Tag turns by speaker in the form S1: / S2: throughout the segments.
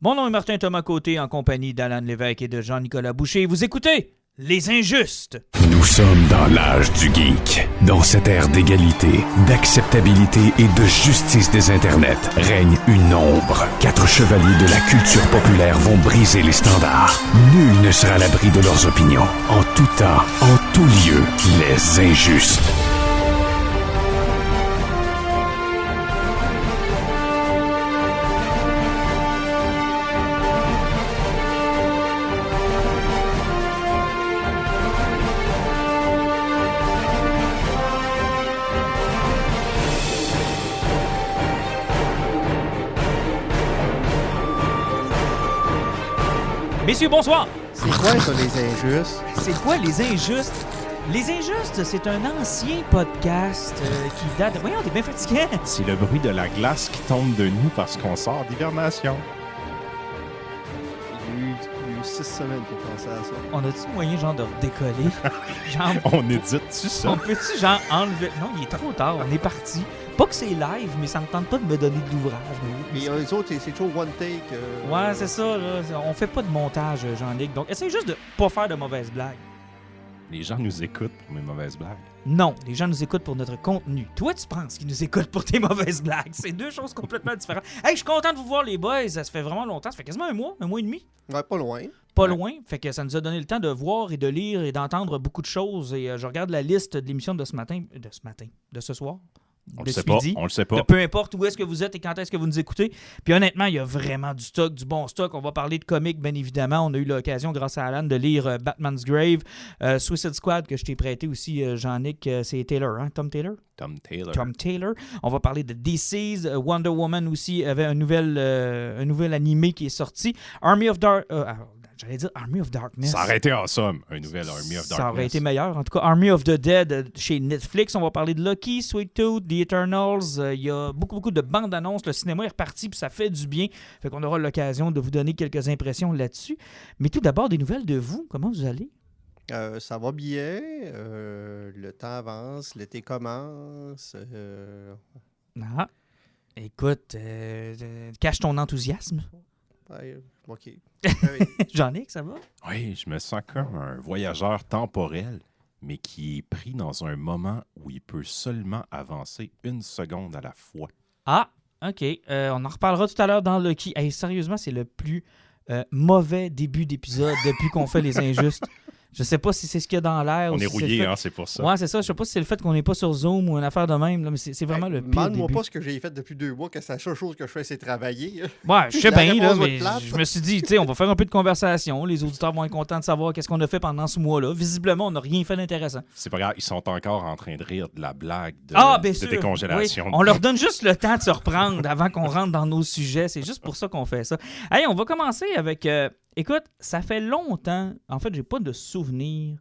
S1: Mon nom est Martin Thomas Côté, en compagnie d'Alan Lévesque et de Jean-Nicolas Boucher. Vous écoutez Les Injustes.
S2: Nous sommes dans l'âge du geek. Dans cette ère d'égalité, d'acceptabilité et de justice des internets, règne une ombre. 4 chevaliers de la culture populaire vont briser les standards. Nul ne sera à l'abri de leurs opinions. En tout temps, en tout lieu, les Injustes.
S1: Messieurs, bonsoir.
S3: C'est quoi ça, les injustes?
S1: C'est quoi Les Injustes? Les Injustes, c'est un ancien podcast qui date... Voyons, t'es bien fatigué.
S4: C'est le bruit de la glace qui tombe de nous parce qu'on sort d'hibernation.
S3: Il y a eu 6 semaines pour penser à ça.
S1: On a-tu moyen, genre, de redécoller? Genre,
S4: On édite-tu ça?
S1: on peut-tu, genre, enlever... Non, il est trop tard, on est parti. Pas que c'est live, mais ça me tente pas de me donner de l'ouvrage.
S3: Mais les autres, c'est toujours one take.
S1: Ouais, c'est ça, là. On fait pas de montage, Jean-Luc. Donc, essaye juste de pas faire de mauvaises blagues.
S4: Les gens nous écoutent pour mes mauvaises blagues.
S1: Non, les gens nous écoutent pour notre contenu. Toi, tu penses qu'ils nous écoutent pour tes mauvaises blagues. C'est deux choses complètement différentes. Hey, je suis content de vous voir, les boys. Ça se fait vraiment longtemps. Ça fait quasiment un mois et demi.
S3: Ouais, pas loin.
S1: Pas
S4: Ouais.
S1: loin. Fait que ça nous a donné le temps de voir et de lire et d'entendre beaucoup de choses. Et je regarde la liste de l'émission de ce matin. De ce soir.
S4: On
S1: de
S4: le
S1: ce
S4: sait pas,
S1: midi.
S4: on le sait
S1: De
S4: pas.
S1: peu importe où est-ce que vous êtes et quand est-ce que vous nous écoutez. Puis honnêtement, il y a vraiment du stock, du bon stock. On va parler de comics, bien évidemment. On a eu l'occasion, grâce à Alan, de lire Batman's Grave, Suicide Squad, que je t'ai prêté aussi, Jean-Nic. C'est Taylor, hein? Tom Taylor?
S4: Tom Taylor.
S1: Tom Taylor. On va parler de DC's. Wonder Woman aussi avait un nouvel animé qui est sorti. Army of Darkness.
S4: Ça aurait été awesome, un nouvel Army of Darkness.
S1: Ça aurait été meilleur. En tout cas, Army of the Dead chez Netflix. On va parler de Loki, Sweet Tooth, The Eternals. Il y a beaucoup de bandes annonces. Le cinéma est reparti puis ça fait du bien. Fait qu'on aura l'occasion de vous donner quelques impressions là-dessus. Mais tout d'abord, des nouvelles de vous. Comment vous allez?
S3: Ça va bien. Le temps avance. L'été commence.
S1: Ah, écoute, cache ton enthousiasme.
S3: Ouais, OK.
S1: Jean-Nic, ça va?
S4: Oui, je me sens comme un voyageur temporel, mais qui est pris dans un moment où il peut seulement avancer 1 seconde à la fois.
S1: Ah, OK. On en reparlera tout à l'heure dans Lucky. Hey, sérieusement, c'est le plus mauvais début d'épisode depuis qu'on fait Les Injustes. Je sais pas si c'est ce qu'il y a dans l'air.
S4: On
S1: ou
S4: est
S1: si c'est
S4: rouillé,
S1: le fait...
S4: hein, c'est pour ça.
S1: Ouais, c'est ça. Je sais pas si c'est le fait qu'on n'est pas sur Zoom ou une affaire de même, là, mais c'est vraiment le pire
S3: Demande-moi
S1: début.
S3: pas ce que j'ai fait depuis 2 mois, que c'est la seule chose que je fais, c'est travailler.
S1: Ouais, je sais
S3: La
S1: bien, là,
S3: réponse va
S1: mais
S3: être plate.
S1: je me suis dit, tu sais, on va faire un peu de conversation. Les auditeurs vont être contents de savoir qu'est-ce qu'on a fait pendant ce mois-là. Visiblement, on n'a rien fait d'intéressant.
S4: C'est pas grave, ils sont encore en train de rire de la blague de,
S1: Bien
S4: de
S1: sûr.
S4: décongélation.
S1: Oui. On leur donne juste le temps de se reprendre avant qu'on rentre dans nos sujets. C'est juste pour ça qu'on fait ça. Allez, on va commencer avec... écoute, ça fait longtemps... En fait, j'ai pas de souvenir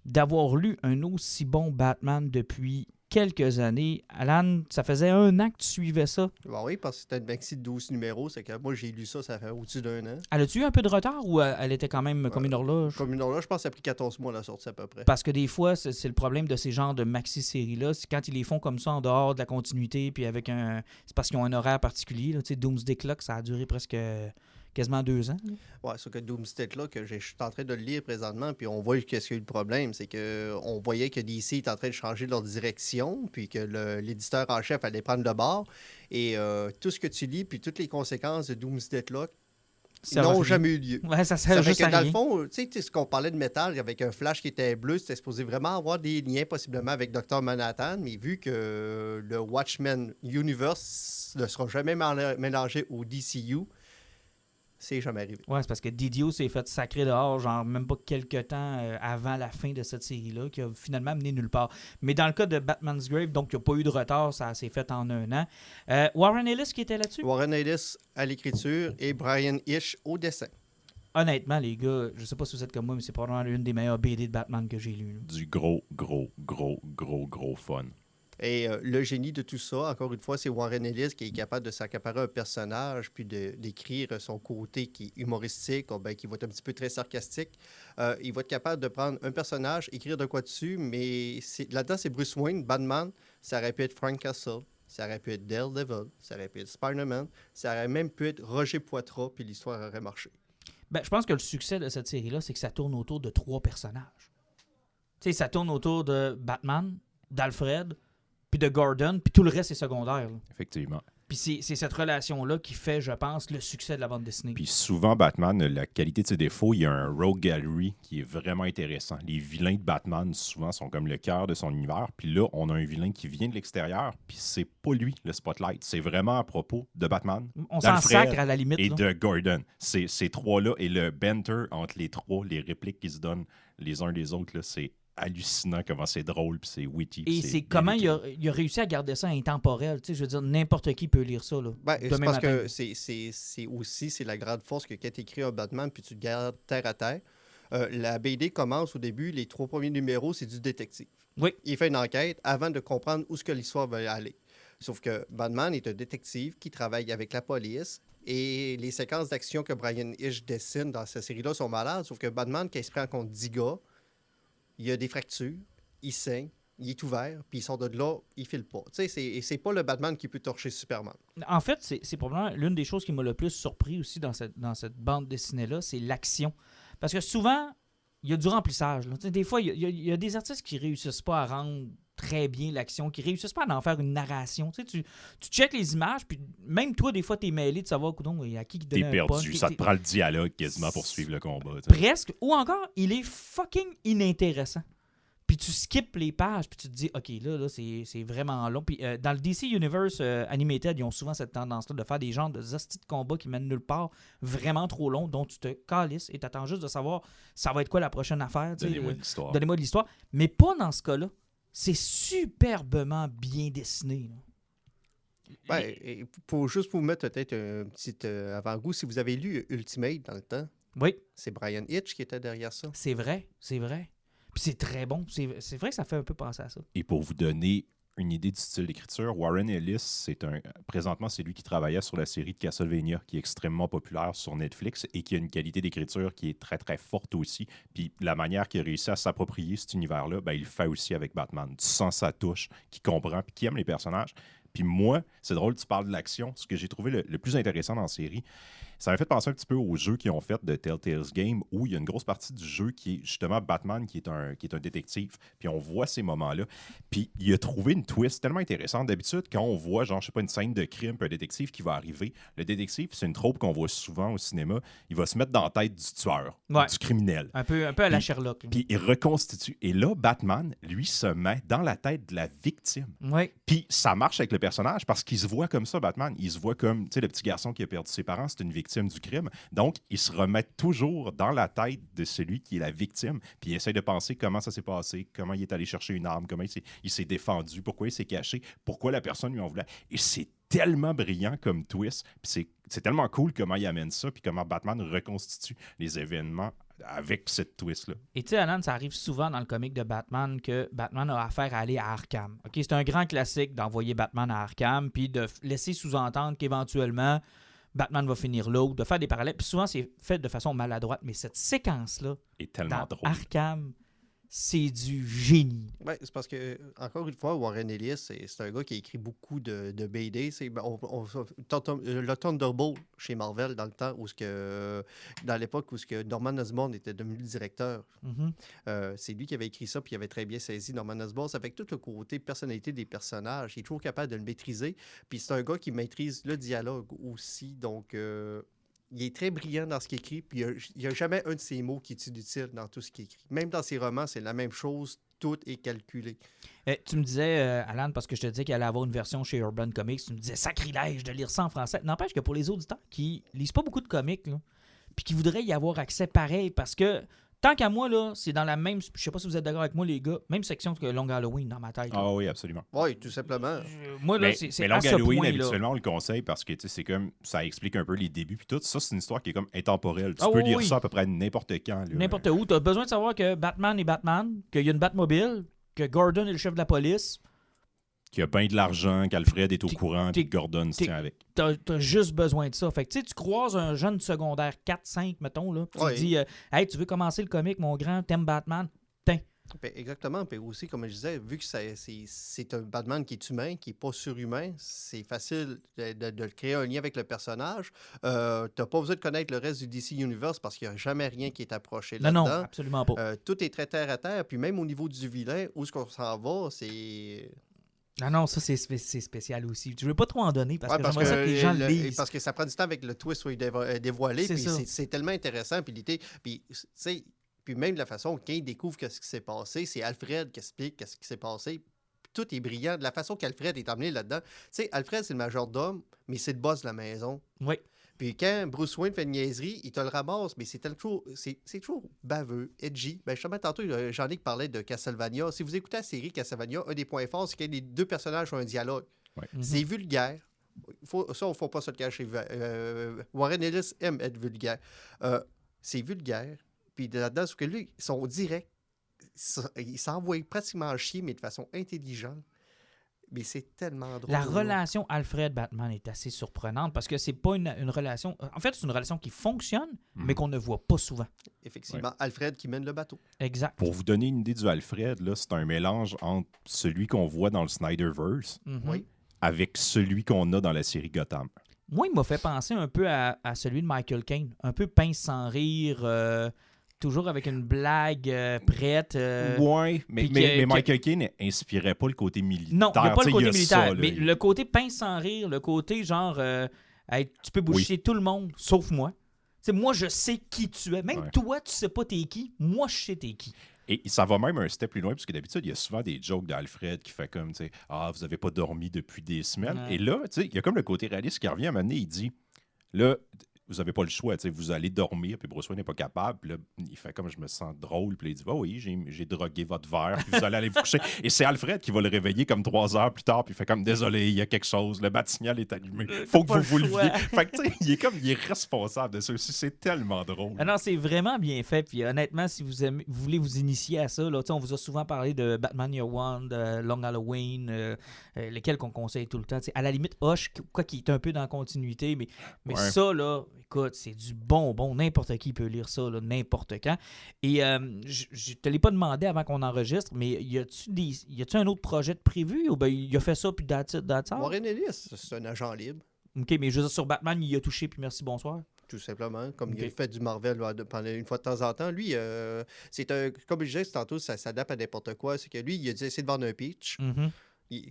S1: d'avoir lu un aussi bon Batman depuis quelques années. Alan, ça faisait 1 an que tu suivais ça.
S3: Bah oui, parce que c'était une maxi de 12 numéros. C'est que moi, j'ai lu ça fait au-dessus d'1 an.
S1: Elle a-tu eu un peu de retard ou elle était quand même comme une horloge?
S3: Comme une horloge, je pense que ça a pris 14 mois à la sortie à peu près.
S1: Parce que des fois, c'est le problème de ces genres de maxi-séries-là. C'est quand ils les font comme ça en dehors de la continuité, puis avec un... C'est parce qu'ils ont un horaire particulier. Là. Tu sais, Doomsday Clock, ça a duré presque quasiment 2 ans. Là.
S3: Ouais, ce que Doomsday là, que je suis en train de le lire présentement, puis on voit qu'est-ce qu'il y a eu le problème, c'est qu'on voyait que DC est en train de changer leur direction, puis que l'éditeur en chef allait prendre le bord, et tout ce que tu lis, puis toutes les conséquences de Doomsday Clock
S1: Ça va
S3: n'ont
S1: rien.
S3: jamais eu lieu.
S1: Ouais, ça
S3: Ça
S1: sert
S3: fait
S1: juste
S3: que
S1: à
S3: dans le
S1: rien.
S3: fond, tu sais, ce qu'on parlait de métal avec un flash qui était bleu, c'était supposé vraiment avoir des liens possiblement avec Dr. Manhattan, mais vu que le Watchmen Universe ne sera jamais mélangé au DCU, c'est jamais arrivé.
S1: Ouais, c'est parce que Didio s'est fait sacrer dehors, genre même pas quelques temps avant la fin de cette série-là, qui a finalement mené nulle part. Mais dans le cas de Batman's Grave, donc il n'y a pas eu de retard, ça s'est fait en 1 an. Warren Ellis qui était là-dessus?
S3: Warren Ellis à l'écriture et Brian Hitch au dessin.
S1: Honnêtement, les gars, je sais pas si vous êtes comme moi, mais c'est probablement l'une des meilleures BD de Batman que j'ai lues. Là.
S4: Du gros fun.
S3: Et le génie de tout ça, encore une fois, c'est Warren Ellis qui est capable de s'accaparer un personnage puis d'écrire son côté qui est humoristique, ou bien qui va être un petit peu très sarcastique. Il va être capable de prendre un personnage, écrire de quoi dessus, mais là-dedans, c'est Bruce Wayne, Batman. Ça aurait pu être Frank Castle. ça aurait pu être Daredevil, ça aurait pu être Spider-Man, ça aurait même pu être Roger Poitras, puis l'histoire aurait marché.
S1: Ben, je pense que le succès de cette série-là, c'est que ça tourne autour de 3 personnages. Tu sais, ça tourne autour de Batman, d'Alfred, puis de Gordon, puis tout le reste est secondaire. Là.
S4: Effectivement.
S1: Puis c'est cette relation-là qui fait, je pense, le succès de la bande dessinée.
S4: Puis souvent, Batman, la qualité de ses défauts, il y a un rogue gallery qui est vraiment intéressant. Les vilains de Batman, souvent, sont comme le cœur de son univers. Puis là, on a un vilain qui vient de l'extérieur, puis c'est pas lui, le spotlight. C'est vraiment à propos de Batman,
S1: On s'en sacre à la limite.
S4: et
S1: là.
S4: de Gordon. Ces trois-là, et le banter entre les trois, les répliques qu'ils se donnent les uns des autres, là, c'est hallucinant comment c'est drôle, puis c'est witty.
S1: Et c'est comment il a réussi à garder ça intemporel. Tu sais, je veux dire, n'importe qui peut lire ça. Là,
S3: Ben, c'est
S1: demain
S3: parce
S1: matin.
S3: que c'est la grande force que quand tu écris un Batman puis tu le gardes terre à terre. La BD commence au début, les 3 premiers numéros, c'est du détective.
S1: Oui.
S3: Il fait une enquête avant de comprendre où ce que l'histoire va aller. Sauf que Batman est un détective qui travaille avec la police et les séquences d'action que Brian Hitch dessine dans cette série-là sont malades. Sauf que Batman, quand il se prend contre 10 gars, il y a des fractures, il saigne, il est ouvert, puis il sort de là, il file pas. Tu sais, c'est pas le Batman qui peut torcher Superman.
S1: En fait, c'est probablement l'une des choses qui m'a le plus surpris aussi dans cette bande dessinée-là, c'est l'action. Parce que souvent, il y a du remplissage. Là. Tu sais, des fois, il y a des artistes qui réussissent pas à rendre très bien l'action, qui réussissent pas à en faire une narration. Tu sais, tu checkes les images, puis même toi, des fois, t'es mêlé de savoir à qui donne
S4: T'es
S1: un
S4: perdu,
S1: punch.
S4: ça te prend le dialogue quasiment pour suivre le combat. Tu sais.
S1: Presque. Ou encore, il est fucking inintéressant. Puis tu skippes les pages, puis tu te dis, OK, là c'est vraiment long. Puis dans le DC Universe Animated, ils ont souvent cette tendance-là de faire des genres de hosties de combats qui mènent nulle part, vraiment trop longs, dont tu te calisses et t'attends juste de savoir ça va être quoi la prochaine affaire. tu sais,
S4: Donnez-moi de l'histoire.
S1: Donnez-moi de l'histoire. Mais pas dans ce cas-là. C'est superbement bien dessiné. Là.
S3: Ben, et juste pour vous mettre peut-être un petit avant-goût, si vous avez lu Ultimate dans le temps,
S1: Oui,
S3: c'est Brian Hitch qui était derrière ça.
S1: c'est vrai, c'est vrai. Puis c'est très bon. C'est vrai que ça fait un peu penser à ça.
S4: Et pour vous donner une idée du style d'écriture, Warren Ellis, présentement, c'est lui qui travaillait sur la série de Castlevania, qui est extrêmement populaire sur Netflix et qui a une qualité d'écriture qui est très, très forte aussi. Puis la manière qu'il a réussi à s'approprier cet univers-là, ben, il le fait aussi avec Batman. Tu sens sa touche, qui comprend, puis qui aime les personnages. Puis moi, c'est drôle, tu parles de l'action. Ce que j'ai trouvé le plus intéressant dans la série, ça m'a fait penser un petit peu aux jeux qu'ils ont fait de Telltale's Game, où il y a une grosse partie du jeu qui est justement Batman, qui est un détective. Puis on voit ces moments-là. Puis il a trouvé une twist tellement intéressante. D'habitude, quand on voit, genre, je sais pas, une scène de crime, puis un détective qui va arriver, le détective, c'est une trope qu'on voit souvent au cinéma, il va se mettre dans la tête du tueur,
S1: Ouais.
S4: du criminel.
S1: Un peu à la
S4: Puis-
S1: Sherlock. là.
S4: Puis il reconstitue. Et là, Batman, lui, se met dans la tête de la victime.
S1: Oui.
S4: Puis ça marche avec le personnage parce qu'il se voit comme ça, Batman. Il se voit comme, tu sais, le petit garçon qui a perdu ses parents, c'est une victime du crime. Donc, il se remet toujours dans la tête de celui qui est la victime. Puis il essaie de penser comment ça s'est passé, comment il est allé chercher une arme, comment il s'est défendu, pourquoi il s'est caché, pourquoi la personne lui en voulait. Et c'est tellement brillant comme twist. Puis c'est tellement cool comment il amène ça, puis comment Batman reconstitue les événements avec cette twist-là.
S1: Et tu sais, Alan, ça arrive souvent dans le comic de Batman que Batman a affaire à aller à Arkham. Ok, c'est un grand classique d'envoyer Batman à Arkham puis de laisser sous-entendre qu'éventuellement Batman va finir là ou de faire des parallèles. Puis souvent, c'est fait de façon maladroite, mais cette séquence-là
S4: Et tellement
S1: dans
S4: drôle.
S1: Arkham, c'est du génie.
S3: Ben, c'est parce que, encore une fois, Warren Ellis, c'est un gars qui a écrit beaucoup de BD. Le Thunderbolt chez Marvel, dans le temps, dans l'époque où Norman Osborn était devenu le directeur.
S1: Mhm.
S3: C'est lui qui avait écrit ça, puis il avait très bien saisi Norman Osborn. Avec tout le côté personnalité des personnages, il est toujours capable de le maîtriser. Puis c'est un gars qui maîtrise le dialogue aussi. Donc, il est très brillant dans ce qu'il écrit, puis il n'y a jamais un de ses mots qui est inutile dans tout ce qu'il écrit. Même dans ses romans, c'est la même chose, tout est calculé.
S1: Tu me disais, Alan, parce que je te disais qu'il allait avoir une version chez Urban Comics, tu me disais sacrilège de lire ça en français. N'empêche que pour les auditeurs qui lisent pas beaucoup de comics, là, puis qui voudraient y avoir accès pareil, parce que tant qu'à moi, là, c'est dans la même, je sais pas si vous êtes d'accord avec moi, les gars, même section que Long Halloween dans ma tête. là.
S4: Ah oui, absolument.
S3: Oui, tout simplement.
S1: Moi, là,
S4: Mais
S1: c'est à
S4: Long
S1: ce
S4: Halloween,
S1: point-là.
S4: habituellement, on le conseille parce que tu sais, c'est comme ça explique un peu les débuts. Puis tout ça, c'est une histoire qui est comme intemporelle. Tu
S1: Ah
S4: peux
S1: oui,
S4: lire
S1: oui.
S4: ça à peu près n'importe quand. là.
S1: N'importe où. Tu as besoin de savoir que Batman est Batman, qu'il y a une Batmobile, que Gordon est le chef de la police.
S4: Qu'il y a bien de l'argent, qu'Alfred est au courant, puis que Gordon se
S1: t'es-
S4: tient avec.
S1: T'as juste besoin de ça. Fait que tu sais, tu croises un jeune secondaire 4-5, mettons, là. Tu
S3: Ouais.
S1: te dis, hey, tu veux commencer le comic, mon grand, t'aimes Batman? Tiens,
S3: Ben, exactement. Puis aussi, comme je disais, vu que c'est un Batman qui est humain, qui n'est pas surhumain, c'est facile de créer un lien avec le personnage. Tu n'as pas besoin de connaître le reste du DC Universe parce qu'il n'y a jamais rien qui est approché
S1: Non,
S3: là-dedans.
S1: absolument pas.
S3: Tout est très terre à terre. Puis même au niveau du vilain, où est-ce qu'on s'en va, c'est...
S1: Non, ça, c'est spécial aussi. Je ne veux pas trop en donner parce
S3: Ouais,
S1: que j'aimerais ça que les gens le lisent.
S3: parce que ça prend du temps avec le twist soit dévoilé.
S1: C'est
S3: Puis
S1: ça.
S3: c'est tellement intéressant. Puis l'idée... Puis, tu sais, puis même de la façon qu'il découvre ce qui s'est passé, c'est Alfred qui explique ce qui s'est passé. Puis tout est brillant. De la façon qu'Alfred est emmené là-dedans. Tu sais, Alfred, c'est le majordome, mais c'est le boss de la maison.
S1: Oui.
S3: Puis quand Bruce Wayne fait une niaiserie, il te le ramasse, mais c'est toujours baveux, edgy. Ben, justement, tantôt, Jean-Luc parlait de Castlevania. Si vous écoutez la série Castlevania, un des points forts, c'est que les deux personnages ont un dialogue.
S4: Ouais.
S3: C'est vulgaire. Ça, on ne faut pas se le cacher. Warren Ellis aime être vulgaire. C'est vulgaire. Puis là-dedans, c'est que lui, ils sont directs. Ils s'envoient pratiquement chier, mais de façon intelligente. Mais c'est tellement drôle.
S1: La relation Alfred-Batman est assez surprenante parce que c'est pas une relation... En fait, c'est une relation qui fonctionne, mais qu'on ne voit pas souvent.
S3: Effectivement, Alfred qui mène le bateau.
S1: Exact.
S4: Pour vous donner une idée du Alfred, là, c'est un mélange entre celui qu'on voit dans le Snyderverse
S3: Oui.
S4: avec celui qu'on a dans la série Gotham.
S1: Moi, il m'a fait penser un peu à celui de Michael Caine. Un peu pince sans rire, toujours avec une blague prête.
S4: Ouais, mais Michael Caine n'inspirait pas le côté militaire.
S1: Non, il n'y a pas le côté militaire.
S4: Ça,
S1: mais le côté pince sans rire, le côté genre, hey, tu peux boucher tout le monde, sauf moi. T'sais, moi, je sais qui tu es. Même toi, tu sais pas t'es qui. Moi, je sais t'es qui.
S4: Et ça va même un step plus loin, parce que d'habitude, il y a souvent des jokes d'Alfred qui fait comme, tu sais, ah, vous avez pas dormi depuis des semaines.
S1: Ouais.
S4: Et là, tu sais, il y a comme le côté réaliste qui revient à un moment donné, il dit, là, vous n'avez pas le choix, tu sais, vous allez dormir, puis Bruce Wayne n'est pas capable. Puis là, il fait comme, je me sens drôle, puis là, il dit, oui, j'ai drogué votre verre, puis vous allez aller vous coucher. Et c'est Alfred qui va le réveiller comme 3 heures plus tard, puis il fait comme, désolé, il y a quelque chose, le bat-signal est allumé, faut que vous le leviez. Fait que, tu sais, il est responsable de ça aussi, c'est tellement drôle.
S1: Ah non, c'est vraiment bien fait. Puis honnêtement, si vous voulez vous initier à ça, là, on vous a souvent parlé de Batman Year One, de Long Halloween, lesquels qu'on conseille tout le temps. T'sais, à la limite, Hush, quoi qui est un peu dans la continuité, mais ça, là, écoute, c'est du bonbon. N'importe qui peut lire ça, là, n'importe quand. Et je te l'ai pas demandé avant qu'on enregistre, mais y a-tu un autre projet de prévu ou ben il a fait ça puis that's it?
S3: Warren Ellis, c'est un agent libre.
S1: OK, mais je veux dire, sur Batman, il a touché puis merci, bonsoir.
S3: Tout simplement, comme
S1: Okay.
S3: il a fait du Marvel pendant une fois de temps en temps. Lui, c'est un, comme je disais tantôt, ça s'adapte à n'importe quoi. C'est que lui, il a essayé de vendre un pitch.
S1: Mm-hmm.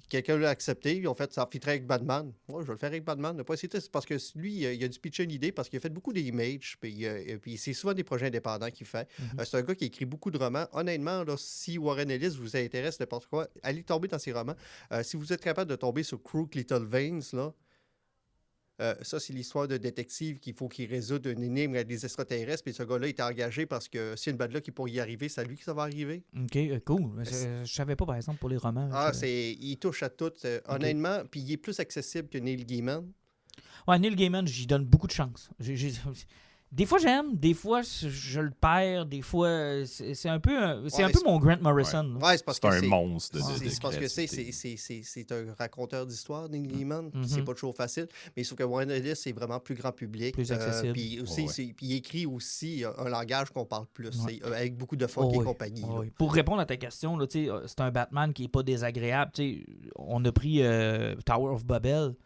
S3: Quelqu'un l'a accepté. Ils ont fait ça fitterait avec Batman. Moi, je vais le faire avec Batman. Pas essayer, c'est parce que lui, il a dû pitcher une idée parce qu'il a fait beaucoup d'images. Puis c'est souvent des projets indépendants qu'il fait.
S1: Mm-hmm.
S3: C'est un gars qui écrit beaucoup de romans. Honnêtement, là, si Warren Ellis vous intéresse, n'importe quoi, allez tomber dans ses romans. Si vous êtes capable de tomber sur Crook Little Veins, là, ça, c'est l'histoire de détective qu'il faut qu'il résoudre une énigme avec des extraterrestres. Puis ce gars-là, il est engagé parce que s'il y a une bad luck qui pourrait y arriver, c'est à lui que ça va arriver.
S1: OK, cool. Je savais pas, par exemple, pour les romans.
S3: Il touche à tout. Honnêtement, puis il est plus accessible que Neil Gaiman.
S1: Ouais, Neil Gaiman, j'y donne beaucoup de chance. Des fois, j'aime. Des fois, je le perds. Des fois, c'est un peu mon Grant Morrison.
S3: Ouais, c'est parce que
S4: c'est un monstre.
S3: C'est parce que
S4: créativité.
S3: c'est un raconteur d'histoire, Neil Gaiman.
S1: Mm-hmm.
S3: C'est pas toujours facile. Mais sauf que Warren Ellis, c'est vraiment plus grand public.
S1: Plus accessible.
S3: Puis aussi, puis il écrit aussi un langage qu'on parle plus.
S1: Ouais.
S3: Avec beaucoup de funk et compagnie.
S1: Oui. Pour répondre à ta question, là, c'est un Batman qui n'est pas désagréable. On a pris Tower of Babel.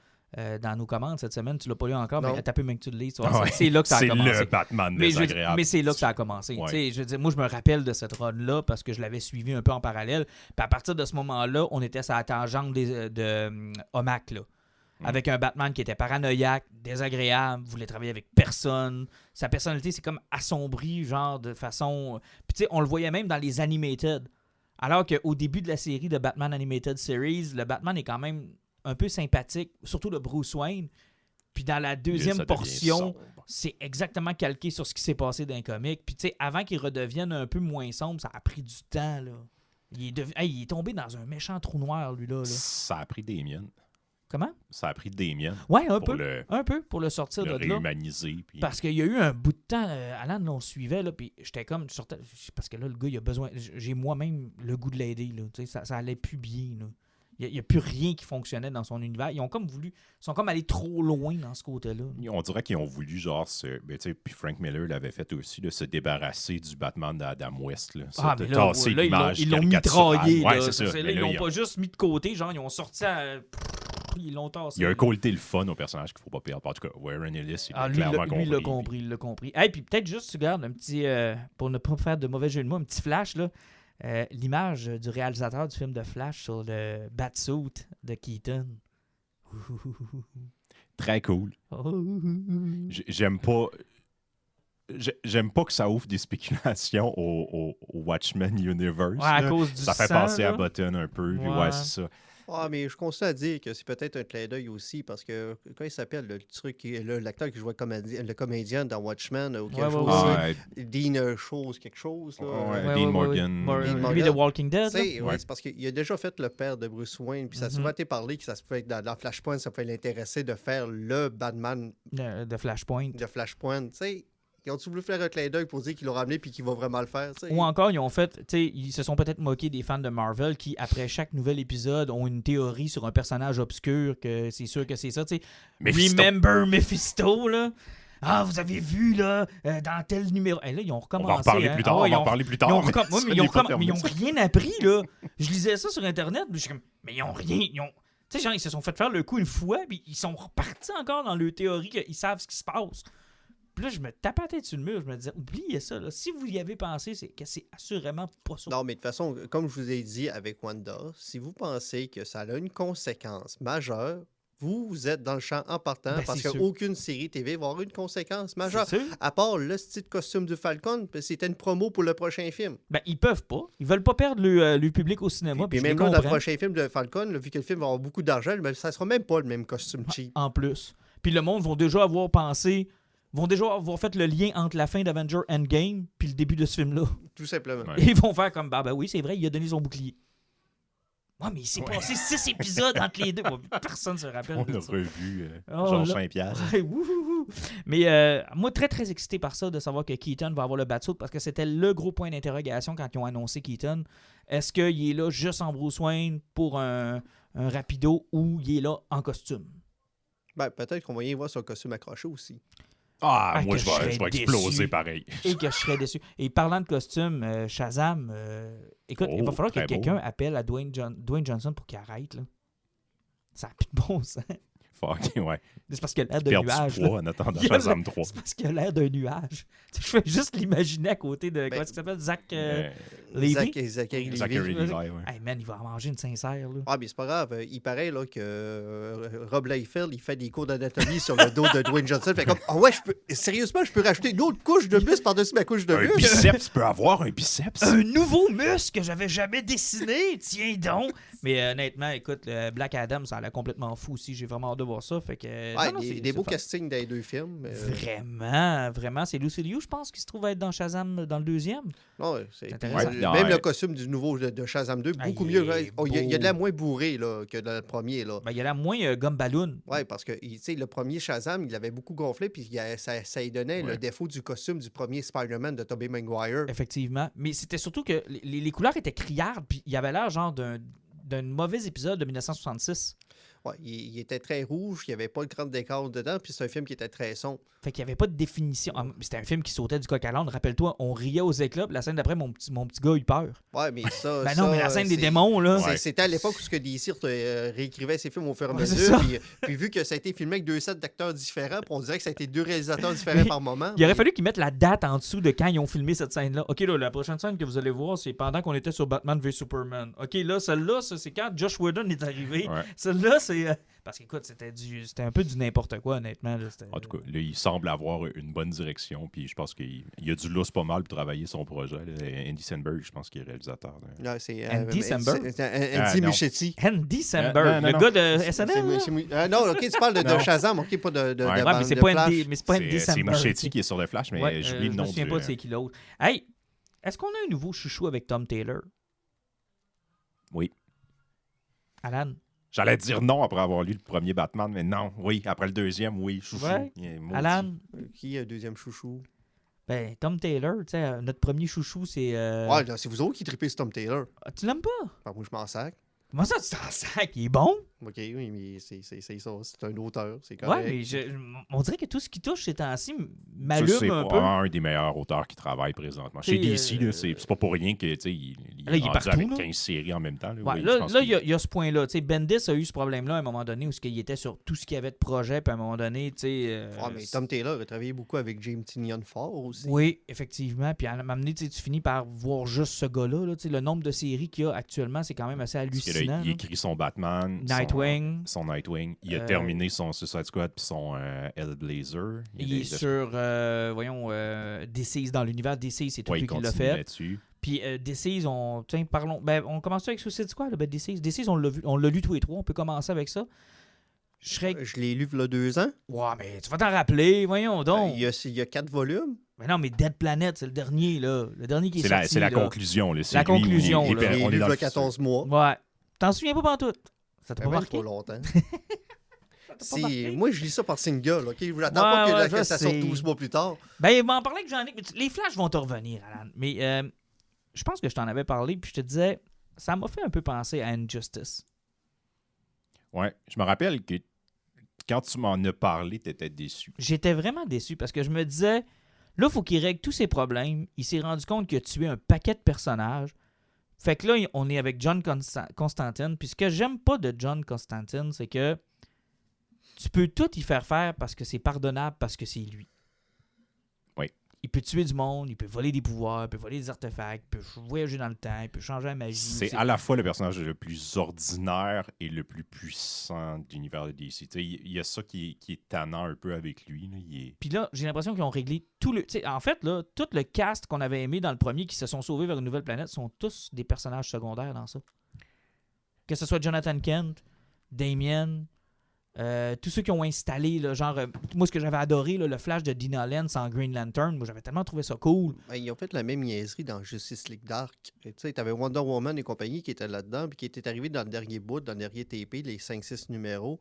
S1: Dans nos commandes cette semaine, tu l'as pas lu encore, mais t'as peu même que tu le lis. C'est là que ça a commencé.
S4: C'est le Batman désagréable.
S1: Mais c'est là que ça a commencé. Ouais. Je veux dire, moi, je me rappelle de cette run-là parce que je l'avais suivi un peu en parallèle. Puis à partir de ce moment-là, on était sur la tangente de Omac, là. Avec un Batman qui était paranoïaque, désagréable, voulait travailler avec personne. Sa personnalité, c'est comme assombrie, genre de façon... Puis tu sais, on le voyait même dans les animated. Alors qu'au début de la série de Batman Animated Series, le Batman est quand même un peu sympathique, surtout le Bruce Wayne. Puis dans la deuxième portion, c'est exactement calqué sur ce qui s'est passé dans les comics. Puis tu sais, avant qu'il redevienne un peu moins sombre, ça a pris du temps, là. Il est tombé dans un méchant trou noir, lui, là.
S4: Ça a pris des miennes.
S1: Comment?
S4: Ça a pris des miennes.
S1: Ouais, un peu pour le sortir de là.
S4: Réhumaniser. Puis...
S1: Parce qu'il y a eu un bout de temps, Alan, on suivait, là, puis j'étais comme... parce que là, le gars, il a besoin... J'ai moi-même le goût de l'aider, là. Tu sais, ça allait plus bien, là. Il n'y a plus rien qui fonctionnait dans son univers. Ils sont comme allés trop loin dans ce côté-là.
S4: On dirait qu'ils ont voulu, genre, puis Frank Miller l'avait fait aussi, de se débarrasser du Batman d'Adam West. Là,
S1: Mais là, ils l'ont mitraillé.
S4: Ouais, c'est ça.
S1: Ils l'ont pas juste mis de côté, genre, ils ont sorti ils l'ont tassé.
S4: Il y a un côté le fun au personnage qu'il ne faut pas perdre. En tout cas, Warren Ellis, il l'a clairement compris.
S1: Il l'a compris. Et puis peut-être juste, regarde, un petit, pour ne pas faire de mauvais jeu de mots, un petit flash, là. L'image du réalisateur du film de Flash sur le batsuit de Keaton.
S4: Très cool. J'aime pas que ça ouvre des spéculations au Watchmen Universe.
S1: Ouais, à cause du
S4: ça fait
S1: sang,
S4: penser
S1: là.
S4: à Button un peu. Puis ouais, c'est ça.
S3: Ah, mais je constate à dire que c'est peut-être un clin d'œil aussi, parce que quand il s'appelle l'acteur qui jouait le comédien dans Watchmen, ou quelque chose, Dean quelque chose. Là,
S4: Dean Morgan.
S1: Lui de Walking Dead.
S3: C'est parce qu'il a déjà fait le père de Bruce Wayne, puis ça a souvent été parlé que ça se peut être dans Flashpoint, ça peut l'intéresser de faire le Batman
S1: de Flashpoint.
S3: De Flashpoint, tu sais. Ils ont-tu voulu faire un clin d'œil pour dire qu'ils l'ont ramené puis qu'il va vraiment le faire? T'sais?
S1: Ou encore, ils se sont peut-être moqués des fans de Marvel qui, après chaque nouvel épisode, ont une théorie sur un personnage obscur, que c'est sûr que c'est ça. Remember Mephisto, là? Ah, vous avez vu, là, dans tel numéro. Et là, ils ont recommencé.
S4: On va en parler plus tard. On va en parler plus tard.
S1: Mais ils n'ont rien appris, là. Je lisais ça sur Internet, mais je suis comme, mais ils n'ont rien. Tu sais, genre, ils se sont fait faire le coup une fois, puis ils sont repartis encore dans leur théorie qu'ils savent ce qui se passe. Puis là, je me tapais la tête sur le mur. Je me disais, oubliez ça. Là. Si vous y avez pensé, c'est que c'est assurément pas ça.
S3: Non, mais de toute façon, comme je vous ai dit avec Wanda, si vous pensez que ça a une conséquence majeure, vous êtes dans le champ en partant, parce qu'aucune série TV va avoir une conséquence majeure. À part le style de costume du Falcon, c'était une promo pour le prochain film.
S1: Ils peuvent pas. Ils veulent pas perdre le public au cinéma.
S3: Puis même là, dans le prochain film de Falcon, vu que le film va avoir beaucoup d'argent, ça sera même pas le même costume cheap.
S1: En plus. Puis le monde va déjà avoir pensé... vont déjà avoir fait le lien entre la fin d'Avenger Endgame puis le début de ce film-là.
S3: Tout simplement.
S1: Et ils vont faire comme, oui, c'est vrai, il a donné son bouclier. Mais il s'est passé 6 épisodes entre les deux. Personne ne se rappelle.
S4: On a revu Georges Saint-Pierre.
S1: Mais moi, très, très excité par ça, de savoir que Keaton va avoir le batsuit, parce que c'était le gros point d'interrogation quand ils ont annoncé Keaton. Est-ce qu'il est là juste en Bruce Wayne pour un rapido, ou il est là en costume?
S3: Peut-être qu'on va y voir son costume accroché aussi.
S4: Moi, je vais exploser pareil.
S1: Et que je serais déçu. Et parlant de costume, Shazam, écoute, il va falloir que quelqu'un appelle à Dwayne Johnson pour qu'il arrête. Là. Ça n'a plus de bon sens. C'est parce qu'il a l'air d'un nuage.
S4: En attendant Shazam 3.
S1: C'est parce qu'il a l'air d'un nuage. Je fais juste l'imaginer à côté de... comment est-ce qu'il s'appelle? Zach Levy?
S3: Zachary Levy.
S1: Hey man, il va en manger une sincère. Là.
S3: Mais c'est pas grave. Il paraît là, que Rob Liefeld, il fait des cours d'anatomie sur le dos de Dwayne Johnson. Fait comme, sérieusement, je peux rajouter une autre couche de muscle par-dessus ma couche de muscle.
S4: Un biceps peut avoir un biceps.
S1: Un nouveau muscle que j'avais jamais dessiné. Tiens donc. Mais honnêtement, écoute, le Black Adam, ça a l'air complètement fou aussi. J'ai vraiment hâte de voir ça. Fait que,
S3: des beaux castings dans les deux films.
S1: Vraiment. C'est Lucy Liu, je pense, qui se trouve être dans Shazam dans le deuxième.
S3: C'est
S1: intéressant.
S3: Même le costume du nouveau de Shazam 2, beaucoup mieux. Il y a de la moins bourré là, que dans le premier. Là.
S1: Il y a de la moins gomme ballon.
S3: Oui, parce que le premier Shazam, il avait beaucoup gonflé, puis ça lui donnait le défaut du costume du premier Spider-Man de Tobey Maguire.
S1: Effectivement. Mais c'était surtout que les couleurs étaient criardes, puis il y avait l'air genre d'un mauvais épisode de 1966.
S3: Ouais, il était très rouge, il n'y avait pas le grand décor dedans, puis c'est un film qui était très sombre.
S1: Fait qu'il n'y avait pas de définition. C'était un film qui sautait du coq à l'âne. Rappelle-toi, on riait aux éclats, puis la scène d'après, mon petit gars a eu peur.
S3: Ouais, mais ça.
S1: Mais la scène des démons, là.
S3: C'était à l'époque où DC réécrivait ses films au fur et à mesure. Puis vu que ça a été filmé avec 2 sets d'acteurs différents, on dirait que ça a été 2 réalisateurs différents par moment.
S1: Il aurait fallu qu'ils mettent la date en dessous de quand ils ont filmé cette scène-là. OK, là, la prochaine scène que vous allez voir, c'est pendant qu'on était sur Batman v Superman. OK, là, celle-là, c'est quand Josh Whedon est arrivé. Ouais. Celle-là, c'est. Parce qu'écoute, c'était un peu du n'importe quoi, honnêtement. Là,
S4: en tout cas, là, il semble avoir une bonne direction, puis je pense qu'il a du lousse pas mal pour travailler son projet. Là. Andy Samberg, je pense qu'il est réalisateur.
S3: Non, c'est
S1: Andy Samberg?
S3: Andy Muschietti.
S1: Andy Samberg, le gars de SNL?
S3: Non, OK, tu parles de Shazam, OK, pas de
S1: mais c'est pas Andy Samberg.
S4: C'est Muschietti qui est sur le Flash, mais j'oublie le nom.
S1: Je me souviens pas de c'est qui l'autre. Hey, est-ce qu'on a un nouveau chouchou avec Tom Taylor?
S4: Oui.
S1: Alan?
S4: J'allais dire non après avoir lu le premier Batman, mais non, oui. Après le deuxième, oui, chouchou.
S1: Ouais. Alan?
S3: Qui est le deuxième chouchou?
S1: Tom Taylor, tu sais, notre premier chouchou, c'est...
S3: Ouais, là, c'est vous autres qui tripez sur Tom Taylor.
S1: Tu l'aimes pas?
S3: Moi, je m'en sac.
S1: Comment ça, tu t'en sacs? Il est bon?
S3: OK, oui, mais c'est ça. C'est un auteur, c'est
S1: Ouais,
S3: correct.
S1: mais on dirait que tout ce qui touche ces temps-ci
S4: Ça,
S1: m'allume
S4: c'est
S1: un peu.
S4: probablement un des meilleurs auteurs qui travaille présentement. Chez
S1: T'sais,
S4: DC, là, c'est pas pour rien que il
S1: là,
S4: est
S1: il est
S4: rendu
S1: partout,
S4: avec
S1: là.
S4: 15 séries en même temps. Là.
S1: Ouais,
S4: Oui, je
S1: là,
S4: pense
S1: il
S4: qu'il-
S1: y a ce point-là. Tu sais, Bendis a eu ce problème-là à un moment donné où il était sur tout ce qu'il y avait de projet, puis à un moment donné, tu sais.
S3: Mais Tom Taylor a travaillé beaucoup avec James Tynion Ford aussi.
S1: Oui, effectivement. Puis à un moment donné, tu finis par voir juste ce gars-là. Là, tu sais, le nombre de séries qu'il y a actuellement, c'est quand même assez
S4: Parce que là,
S1: hallucinant.
S4: il
S1: là.
S4: écrit son Batman,
S1: Nightwing.
S4: son Nightwing. Il a terminé son Suicide Squad puis son Hellblazer.
S1: Il est sur, DC's dans l'univers. DC's, c'est tout
S4: Ouais,
S1: lui
S4: il
S1: qui l'a
S4: continue
S1: fait.
S4: là-dessus.
S1: Puis DC's, tiens, parlons. Ben, on commence avec Suicide Squad, ben, DC's. DC's, on l'a lu tous les trois. On peut commencer avec ça. Je serais.
S3: Je l'ai lu il y a 2 ans.
S1: Ouais, mais tu vas t'en rappeler. Voyons donc.
S3: Il y a 4 volumes.
S1: Mais non, mais Dead Planet, c'est le dernier, là. Le dernier qui est sorti.
S4: C'est la
S1: là.
S4: conclusion. Là. C'est
S1: La
S4: lui où
S1: conclusion,
S4: il est-
S1: là.
S3: Je l'ai
S4: on est
S3: lu
S4: dans
S3: il y
S4: le
S3: a 14 mois.
S1: Ouais. T'en souviens pas pantoute? Ça t'a pas
S3: Même
S1: marqué?
S3: trop longtemps.
S1: pas marqué?
S3: Moi, je lis ça par single. OK? Je n'attends
S1: Ouais,
S3: pas
S1: ouais,
S3: que
S1: je
S3: ça sorte
S1: sais.
S3: 12 mois plus tard.
S1: Ben, il m'en parlait que j'en ai. Les flashs vont te revenir, Alan. Mais je pense que je t'en avais parlé, puis je te disais, ça m'a fait un peu penser à Injustice.
S4: Ouais, je me rappelle que quand tu m'en as parlé, tu étais déçu.
S1: J'étais vraiment déçu parce que je me disais, là, il faut qu'il règle tous ses problèmes. Il s'est rendu compte qu'il a tué un paquet de personnages. Fait que là, on est avec John Constantine. Puis ce que j'aime pas de John Constantine, c'est que tu peux tout y faire parce que c'est pardonnable, parce que c'est lui.
S4: Oui.
S1: Il peut tuer du monde, il peut voler des pouvoirs, il peut voler des artefacts, il peut voyager dans le temps, il peut changer la magie.
S4: C'est à la fois le personnage le plus ordinaire et le plus puissant de l'univers de DC. Il y a ça qui est tannant un peu avec lui. Là.
S1: Puis là, j'ai l'impression qu'ils ont réglé tout le... t'sais, en fait, là, tout le cast qu'on avait aimé dans le premier qui se sont sauvés vers une nouvelle planète sont tous des personnages secondaires dans ça. Que ce soit Jonathan Kent, Damien, tous ceux qui ont installé, là, genre, moi, ce que j'avais adoré, là, le flash de Dina Lance en Green Lantern, moi, j'avais tellement trouvé ça cool.
S3: Ben, ils ont fait la même niaiserie dans Justice League Dark. Tu sais, t'avais Wonder Woman et compagnie qui étaient là-dedans, puis qui étaient arrivés dans le dernier bout, dans le dernier TP, les 5-6 numéros.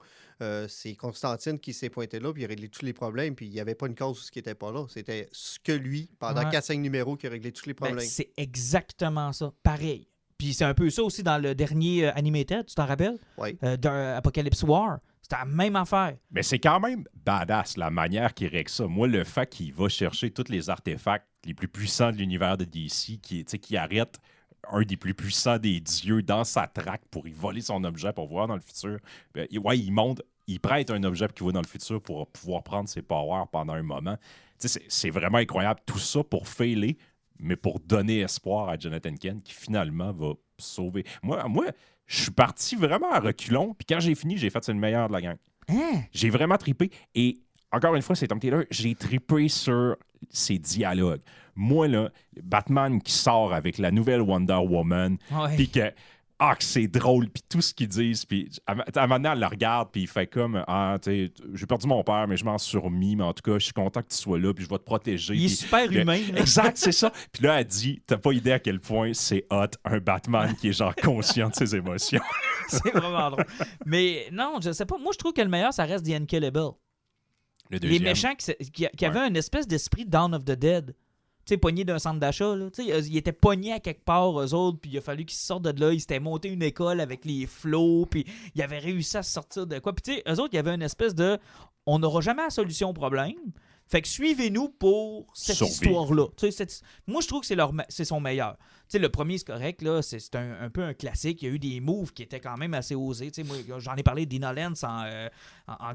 S3: C'est Constantine qui s'est pointé là, puis il a réglé tous les problèmes, puis il n'y avait pas une cause qui n'était pas là. C'était ce que lui, pendant
S1: Ouais.
S3: 4-5 numéros, qui a réglé tous les
S1: Ben,
S3: problèmes.
S1: c'est exactement ça, pareil. Puis c'est un peu ça aussi dans le dernier Animated, tu t'en rappelles?
S3: Oui.
S1: Apocalypse War. C'était la même affaire.
S4: Mais c'est quand même badass la manière qu'il règle ça. Moi, le fait qu'il va chercher tous les artefacts les plus puissants de l'univers de DC, qui arrête un des plus puissants des dieux dans sa traque pour y voler son objet pour voir dans le futur. Ben, il prête un objet qui va dans le futur pour pouvoir prendre ses powers pendant un moment. C'est vraiment incroyable. Tout ça pour failer, mais pour donner espoir à Jonathan Kent qui finalement va sauver. Moi, je suis parti vraiment à reculons, puis quand j'ai fini, j'ai fait c'est le meilleur de la gang.
S1: Hein?
S4: J'ai vraiment trippé. Et encore une fois, c'est Tom Taylor, j'ai trippé sur ses dialogues. Moi, là, Batman qui sort avec la nouvelle Wonder Woman,
S1: Ouais.
S4: puis que c'est drôle, puis tout ce qu'ils disent, puis à un moment donné, elle le regarde, puis il fait comme, tu sais, j'ai perdu mon père, mais je m'en suis remis, mais en tout cas, je suis content que tu sois là, puis je vais te protéger.
S1: Il est
S4: Puis
S1: super humain. là.
S4: Exact, c'est ça. Puis là, elle dit, t'as pas idée à quel point c'est hot, un Batman qui est genre conscient de ses émotions.
S1: C'est vraiment drôle. Mais non, je sais pas. Moi, je trouve que le meilleur, ça reste The Unkillable.
S4: Le
S1: Les
S4: deuxième.
S1: méchants qui avaient une espèce d'esprit Dawn of the Dead. Tu sais, pognés d'un centre d'achat. Là. Tu sais, ils étaient pognés à quelque part, eux autres, puis il a fallu qu'ils sortent de là. Ils s'étaient monté une école avec les flots, puis ils avaient réussi à sortir de quoi. Puis tu sais, eux autres, il y avait une espèce de... On n'aura jamais la solution au problème. Fait que suivez-nous pour cette
S4: Survivre.
S1: histoire-là. Tu sais, moi, je trouve que c'est son meilleur. Tu sais, le premier, c'est correct, là, c'est un peu un classique. Il y a eu des moves qui étaient quand même assez osés. Tu sais, moi, j'en ai parlé d'Dina Lance en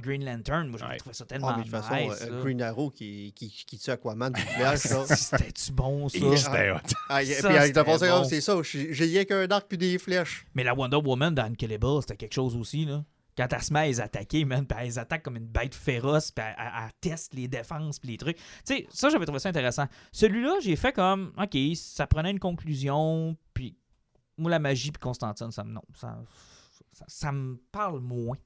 S1: Green Lantern. Moi, j'avais trouvé ça tellement
S3: Mais de toute façon,
S1: nice, là.
S3: Green Arrow qui tue Aquaman du flash, ça.
S1: C'était-tu bon, ça?
S4: Et c'était hot.
S3: Ah,
S1: Ça,
S3: puis
S1: c'était
S3: de penser,
S1: bon.
S3: c'est ça, j'ai rien qu'un arc puis des flèches.
S1: Mais la Wonder Woman dans Unkillable, c'était quelque chose aussi, là. Quand elle se met à les attaquer, man, puis elle les attaque comme une bête féroce, puis elle teste les défenses, puis les trucs. Tu sais, ça, j'avais trouvé ça intéressant. Celui-là, j'ai fait comme, OK, ça prenait une conclusion, puis moi, la magie, puis Constantine, ça me parle moins.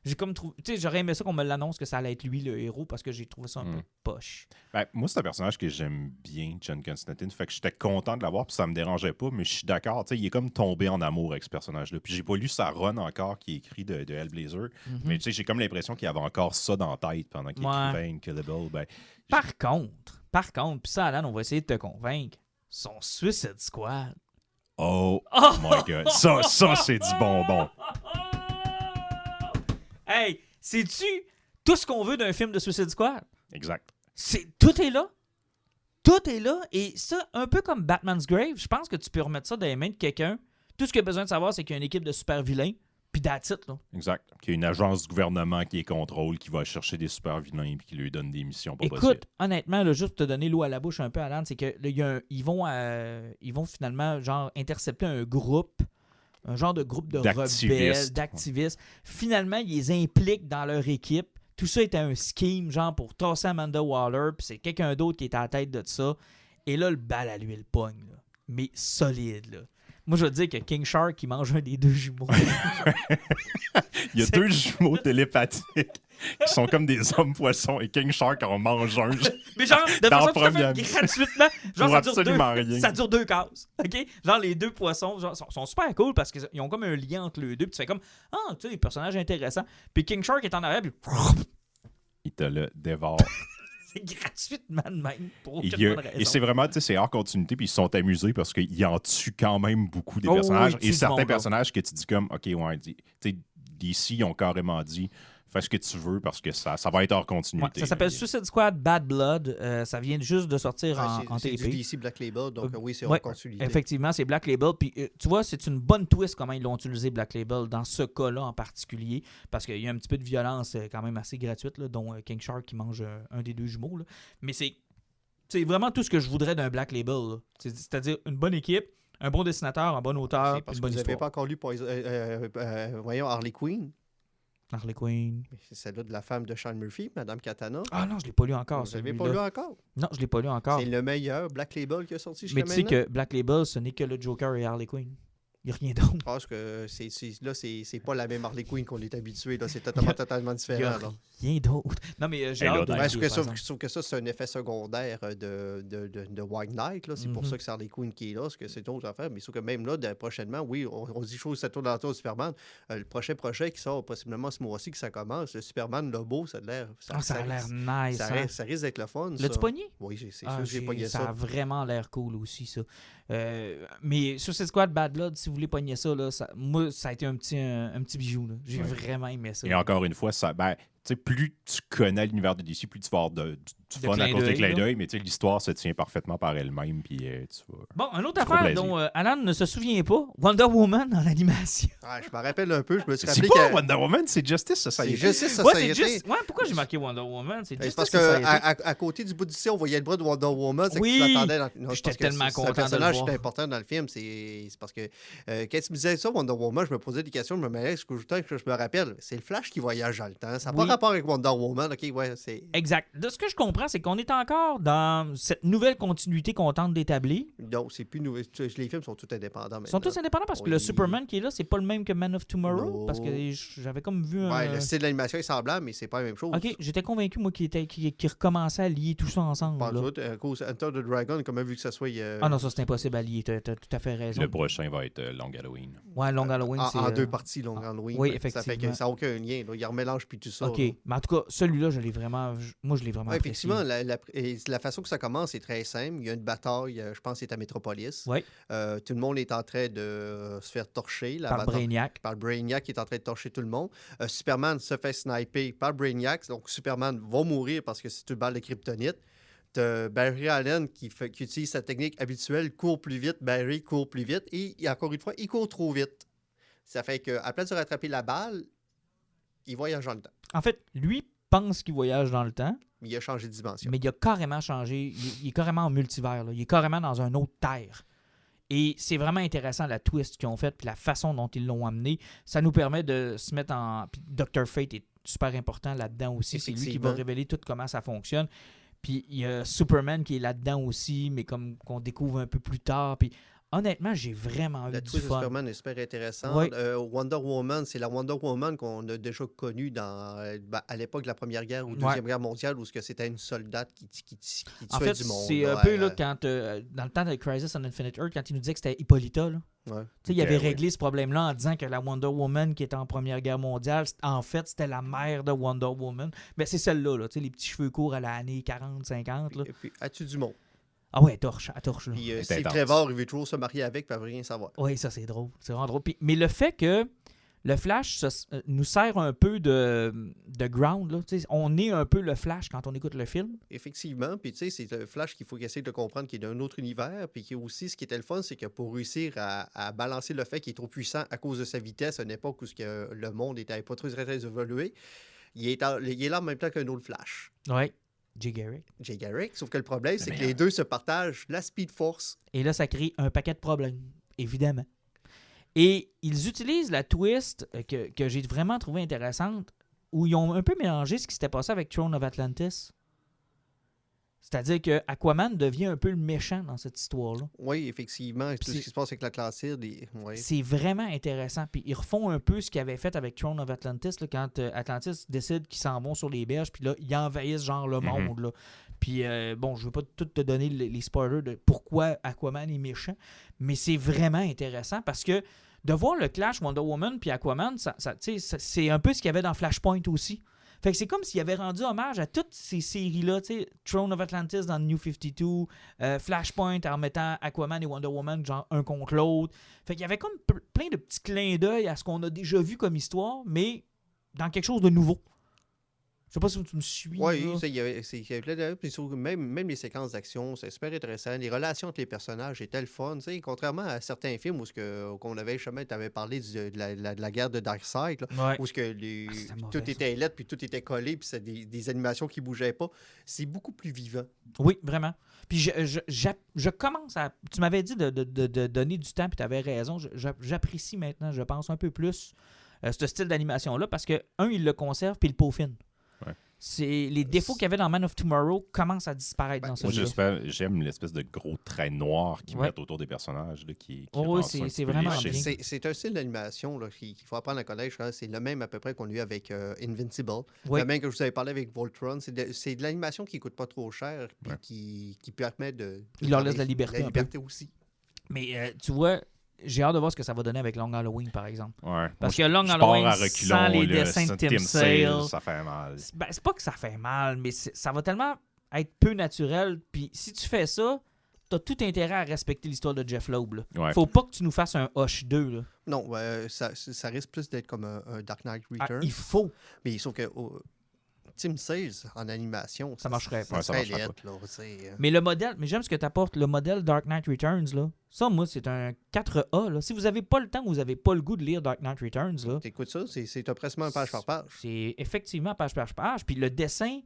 S1: J'ai comme trouvé... Tu sais, j'aurais aimé ça qu'on me l'annonce que ça allait être lui, le héros, parce que j'ai trouvé ça un peu poche.
S4: Ben, moi, c'est un personnage que j'aime bien, John Constantine. Fait que j'étais content de l'avoir, puis ça me dérangeait pas, mais je suis d'accord. Tu sais, il est comme tombé en amour avec ce personnage-là. Puis j'ai pas lu sa run encore qui est écrit de Hellblazer, mais tu sais, j'ai comme l'impression qu'il avait encore ça dans la tête pendant qu'il écrivait Unkillable. Ben,
S1: Par contre, puis ça, Alan, on va essayer de te convaincre, son Suicide Squad,
S4: Oh my God. Ça, c'est du bonbon.
S1: Hey, sais-tu tout ce qu'on veut d'un film de Suicide Squad?
S4: Exact.
S1: Tout est là. Tout est là. Et ça, un peu comme Batman's Grave, je pense que tu peux remettre ça dans les mains de quelqu'un. Tout ce qu'il a besoin de savoir, c'est qu'il y a une équipe de super vilains. Puis that's it, là.
S4: Exact. Qu'il y a une agence du gouvernement qui les contrôle, qui va chercher des super vilains et qui lui donne des missions pas possibles.
S1: Écoute, honnêtement, là, juste pour te donner l'eau à la bouche un peu, Alan, c'est que là, ils vont finalement genre intercepter un groupe, un genre de groupe de rebelles, d'activistes. Finalement, ils les impliquent dans leur équipe. Tout ça était un scheme, genre pour tasser Amanda Waller, puis c'est quelqu'un d'autre qui est à la tête de ça. Et là, le bal à l'huile pogne, là. Mais solide, là. Moi, je veux dire que King Shark, qui mange un des deux jumeaux.
S4: Il y a deux jumeaux télépathiques qui sont comme des hommes-poissons et King Shark en mange un.
S1: Mais genre, de façon tout à fait gratuitement. Genre,
S4: ça
S1: dure deux cases. OK? Genre, les deux poissons genre, sont super cool parce qu'ils ont comme un lien entre les deux. Puis tu fais comme, ah, tu sais, des personnages intéressants. Puis King Shark est en arrière, puis
S4: il te le dévore.
S1: C'est gratuitement de même, pour aucune bonne raison.
S4: Et c'est vraiment, tu sais, c'est hors continuité, puis ils se sont amusés parce qu'ils en tuent quand même beaucoup des personnages.
S1: Oui,
S4: et certains personnages que tu dis comme, OK, ouais, tu sais, DC, ils ont carrément dit, fais ce que tu veux parce que ça va être hors continuité.
S1: Ouais, ça s'appelle Suicide Squad Bad Blood. Ça vient juste de sortir en
S3: c'est
S1: TP.
S3: du DC Black Label, donc oui, c'est hors continuité.
S1: Effectivement, c'est Black Label. Puis tu vois, c'est une bonne twist comment ils l'ont utilisé Black Label dans ce cas-là en particulier. Parce qu'il y a un petit peu de violence quand même assez gratuite, là, dont King Shark qui mange un des deux jumeaux. Là. Mais c'est vraiment tout ce que je voudrais d'un Black Label. Là. C'est-à-dire une bonne équipe, un bon dessinateur, un bon auteur,
S3: C'est parce
S1: une
S3: que
S1: bonne
S3: vous n'avez
S1: histoire.
S3: pas encore lu voyons, Harley Quinn.
S1: Harley Quinn.
S3: C'est celle-là de la femme de Sean Murphy, Madame Katana.
S1: Ah non, je l'ai pas lu encore.
S3: Vous l'avez pas lu encore?
S1: Non, je l'ai pas lu encore.
S3: C'est le meilleur Black Label qui a sorti jusqu'à
S1: Mais tu sais
S3: maintenant.
S1: que Black Label, ce n'est que le Joker et Harley Quinn. Il n'y a rien d'autre.
S3: Je pense que c'est pas la même Harley Quinn qu'on est habitué. C'est totalement différent. Là.
S1: Rien d'autre. Non, mais j'ai hâte de
S3: Ouais,
S1: lire,
S3: je trouve que ça, c'est un effet secondaire de White Knight. Là. C'est pour ça que c'est Harley Quinn qui est là, parce que c'est une autre affaire. Mais sauf que même là, prochainement, oui, on dit chose, ça tourne dans le tour de Superman. Le prochain projet qui sort possiblement ce mois-ci, que ça commence, le Superman Lobo, ça a l'air.
S1: Ça a l'air nice.
S3: Ça risque d'être le fun.
S1: L'as-tu pogné?
S3: Oui, c'est sûr que j'ai pogné ça.
S1: Ça a vraiment l'air cool aussi, ça. Mais sur Suicide Squad Bad Blood, si vous voulez pogner ça, là, moi, ça a été un petit bijou. Là. J'ai vraiment aimé ça.
S4: Et encore une fois, plus tu connais l'univers de DC, plus tu vas avoir du fun à cause des clins d'œil, mais l'histoire se tient parfaitement par elle-même. Puis, tu vas,
S1: bon, une autre affaire dont Alan ne se souvient pas, Wonder Woman en animation.
S3: Ah, je me rappelle un peu, je me suis
S4: rappelé
S3: que...
S4: Wonder Woman, c'est Justice Society.
S3: C'est Justice Society.
S1: Pourquoi j'ai marqué Wonder Woman? C'est Justice
S3: parce
S1: Society.
S3: qu'à côté du bout du ciel, on voyait le bras de Wonder Woman.
S1: Oui,
S3: que tu l'attendais
S1: j'étais tellement content de le voir.
S3: C'est un personnage qui est important dans le film. C'est parce que quand tu me disais ça, Wonder Woman, je me posais des questions, je me mêlais, que je me rappelle, c'est le Flash qui voyage dans le temps. Ça n'a pas rapport avec Wonder Woman. Okay, ouais,
S1: exact. De ce que je comprends, c'est qu'on est encore dans cette nouvelle continuité qu'on tente d'établir.
S3: Non, c'est plus nouveau. Les films sont tous indépendants maintenant.
S1: Ils sont tous indépendants parce que le Superman qui est là, c'est pas le même que Man of Tomorrow. Parce que j'avais comme vu un...
S3: Ouais, le style d'animation est semblable, mais c'est pas la même chose.
S1: OK, j'étais convaincu, moi, qu'il recommençait à lier tout ça ensemble.
S3: À cause Enter the Dragon, comment vu que ça soit...
S1: Ah non, ça, c'est impossible à lier. T'as tout à fait raison.
S4: Le prochain va être Long Halloween.
S1: Ouais, Long Halloween, c'est...
S3: En deux parties, Long Halloween.
S1: Oui, effectivement.
S3: Ça fait que ça n'a aucun lien. Là. Il remélange plus tout ça.
S1: OK, mais en tout cas, celui-là, je l'ai vraiment apprécié.
S3: Effectivement, la façon que ça commence, c'est très simple. Il y a une bataille, je pense que c'est à Metropolis.
S1: Oui.
S3: Tout le monde est en train de se faire torcher.
S1: Par Brainiac.
S3: Par Brainiac qui est en train de torcher tout le monde. Superman se fait sniper par Brainiac. Donc, Superman va mourir parce que c'est une balle de kryptonite. T'as Barry Allen qui utilise sa technique habituelle, court plus vite. Barry court plus vite. Et encore une fois, il court trop vite. Ça fait qu'à place de rattraper la balle, il voyage dans le temps.
S1: En fait, lui pense qu'il voyage dans le temps.
S3: Mais il a changé de dimension.
S1: Mais il a carrément changé. Il est carrément en multivers. Là. Il est carrément dans une autre terre. Et c'est vraiment intéressant la twist qu'ils ont faite puis la façon dont ils l'ont amené. Ça nous permet de se mettre en... Puis Dr. Fate est super important là-dedans aussi. C'est lui qui va révéler tout comment ça fonctionne. Puis il y a Superman qui est là-dedans aussi, mais comme qu'on découvre un peu plus tard. Puis honnêtement, j'ai vraiment eu du
S3: twist
S1: fun.
S3: de Superman est super intéressante.
S1: Oui.
S3: Wonder Woman, c'est la Wonder Woman qu'on a déjà connue à l'époque de la Première Guerre ou Deuxième Guerre mondiale, où c'était une soldate qui tuait
S1: en fait,
S3: du monde.
S1: C'est un peu là, quand, dans le temps de Crisis on Infinite Earth, quand il nous disait que c'était Hippolyta. Là.
S3: Ouais.
S1: Il avait réglé ce problème-là en disant que la Wonder Woman qui était en Première Guerre mondiale, en fait, c'était la mère de Wonder Woman. Mais c'est celle-là, les petits cheveux courts à l'année 40, 50. Là.
S3: Et puis, as-tu du monde?
S1: Ah ouais, elle torche. Là.
S3: Puis
S4: C'est
S3: Steve
S4: intense.
S3: Trevor, il veut toujours se marier avec, puis elle veut rien savoir.
S1: Oui, ça c'est drôle. C'est vraiment drôle. Mais le fait que le Flash nous sert un peu de ground, là. On est un peu le Flash quand on écoute le film.
S3: Effectivement, puis tu sais, c'est un Flash qu'il faut qu'il essaie de comprendre qu'il est d'un autre univers, puis qui aussi, ce qui était le fun, c'est que pour réussir à balancer le fait qu'il est trop puissant à cause de sa vitesse à une époque où le monde n'était pas très évolué, il est là en même temps qu'un autre Flash,
S1: Oui. Jay Garrick.
S3: Jay Garrick, sauf que le problème, c'est que
S4: meilleur.
S3: les deux se partagent la Speed Force.
S1: Et là, ça crée un paquet de problèmes, évidemment. Et ils utilisent la twist que j'ai vraiment trouvé intéressante, où ils ont un peu mélangé ce qui s'était passé avec Throne of Atlantis. C'est-à-dire que Aquaman devient un peu le méchant dans cette histoire-là.
S3: Oui, effectivement, tout
S1: c'est-
S3: ce qui se passe avec l'Atlantide, oui.
S1: C'est vraiment intéressant. Puis ils refont un peu ce qu'ils avaient fait avec Throne of Atlantis, là, quand Atlantis décide qu'ils s'en vont sur les berges, puis là, ils envahissent genre le monde. Là. Puis bon, je veux pas tout te donner les spoilers de pourquoi Aquaman est méchant, mais c'est vraiment intéressant parce que de voir le clash Wonder Woman puis Aquaman, c'est un peu ce qu'il y avait dans Flashpoint aussi. Fait que c'est comme s'il avait rendu hommage à toutes ces séries-là, tu sais, Throne of Atlantis dans New 52, Flashpoint en mettant Aquaman et Wonder Woman genre un contre l'autre. Fait qu'il y avait comme plein de petits clins d'œil à ce qu'on a déjà vu comme histoire, mais dans quelque chose de nouveau. Je sais pas si tu me suis.
S3: Oui,
S1: là.
S3: il y avait plein de... Puis surtout, même les séquences d'action, c'est super intéressant. Les relations entre les personnages étaient le fun. Tu sais, contrairement à certains films qu'on avait jamais, tu avais parlé de la guerre de Darkseid, là,
S1: Ouais.
S3: où c'était
S1: mauvais,
S3: tout était lettre, puis tout était collé, puis c'est des animations qui bougeaient pas. C'est beaucoup plus vivant.
S1: Oui, vraiment. Puis je commence à... Tu m'avais dit de donner du temps, puis tu avais raison. J'apprécie maintenant, je pense, un peu plus ce style d'animation-là, parce que, il le conserve, puis il le peaufine.
S4: Ouais.
S1: C'est les défauts qu'il y avait dans Man of Tomorrow commencent à disparaître dans ce
S4: Moi,
S1: jeu.
S4: j'aime l'espèce de gros trait noir qu'ils
S1: Ouais.
S4: mettent autour des personnages. Là, qui
S1: Oh, oui,
S4: rend
S1: c'est
S4: ça un petit peu
S1: vraiment
S4: léché.
S1: bien.
S3: C'est un style d'animation là, qu'il faut apprendre à connaître. Je pense que c'est le même à peu près qu'on a eu avec Invincible.
S1: Oui.
S3: Le même que je vous avais parlé avec Voltron. C'est de l'animation qui ne coûte pas trop cher, puis
S4: Ouais.
S3: qui permet de...
S1: Il leur laisse la liberté
S3: La
S1: un peu.
S3: liberté aussi.
S1: Mais tu vois, j'ai hâte de voir ce que ça va donner avec Long Halloween, par exemple.
S4: Ouais.
S1: Parce
S4: Moi,
S1: que Long
S4: je
S1: Halloween,
S4: pars à reculons,
S1: sans les
S4: là,
S1: dessins de
S4: ça,
S1: Tim Sale,
S4: ça fait mal.
S1: c'est pas que ça fait mal, mais ça va tellement être peu naturel. Puis si tu fais ça, t'as tout intérêt à respecter l'histoire de Jeff Loeb. Là.
S4: Ouais.
S1: Faut pas que tu nous fasses un Hush 2. Là.
S3: Non, ça risque plus d'être comme un Dark Knight
S1: Ah,
S3: Returns.
S1: il faut.
S3: Mais sauf que Tim Sale en animation,
S1: Ça marcherait pas.
S4: Ouais, ça
S3: serait
S4: marcherait
S3: lettre, là, tu sais.
S1: Mais le modèle, mais j'aime ce que tu apportes, le modèle Dark Knight Returns. Là. Ça, moi, c'est un 4A. Là. Si vous avez pas le temps ou vous avez pas le goût de lire Dark Knight Returns, là,
S3: T'écoutes ça, c'est pratiquement page par page.
S1: c'est effectivement page par page. Puis le dessin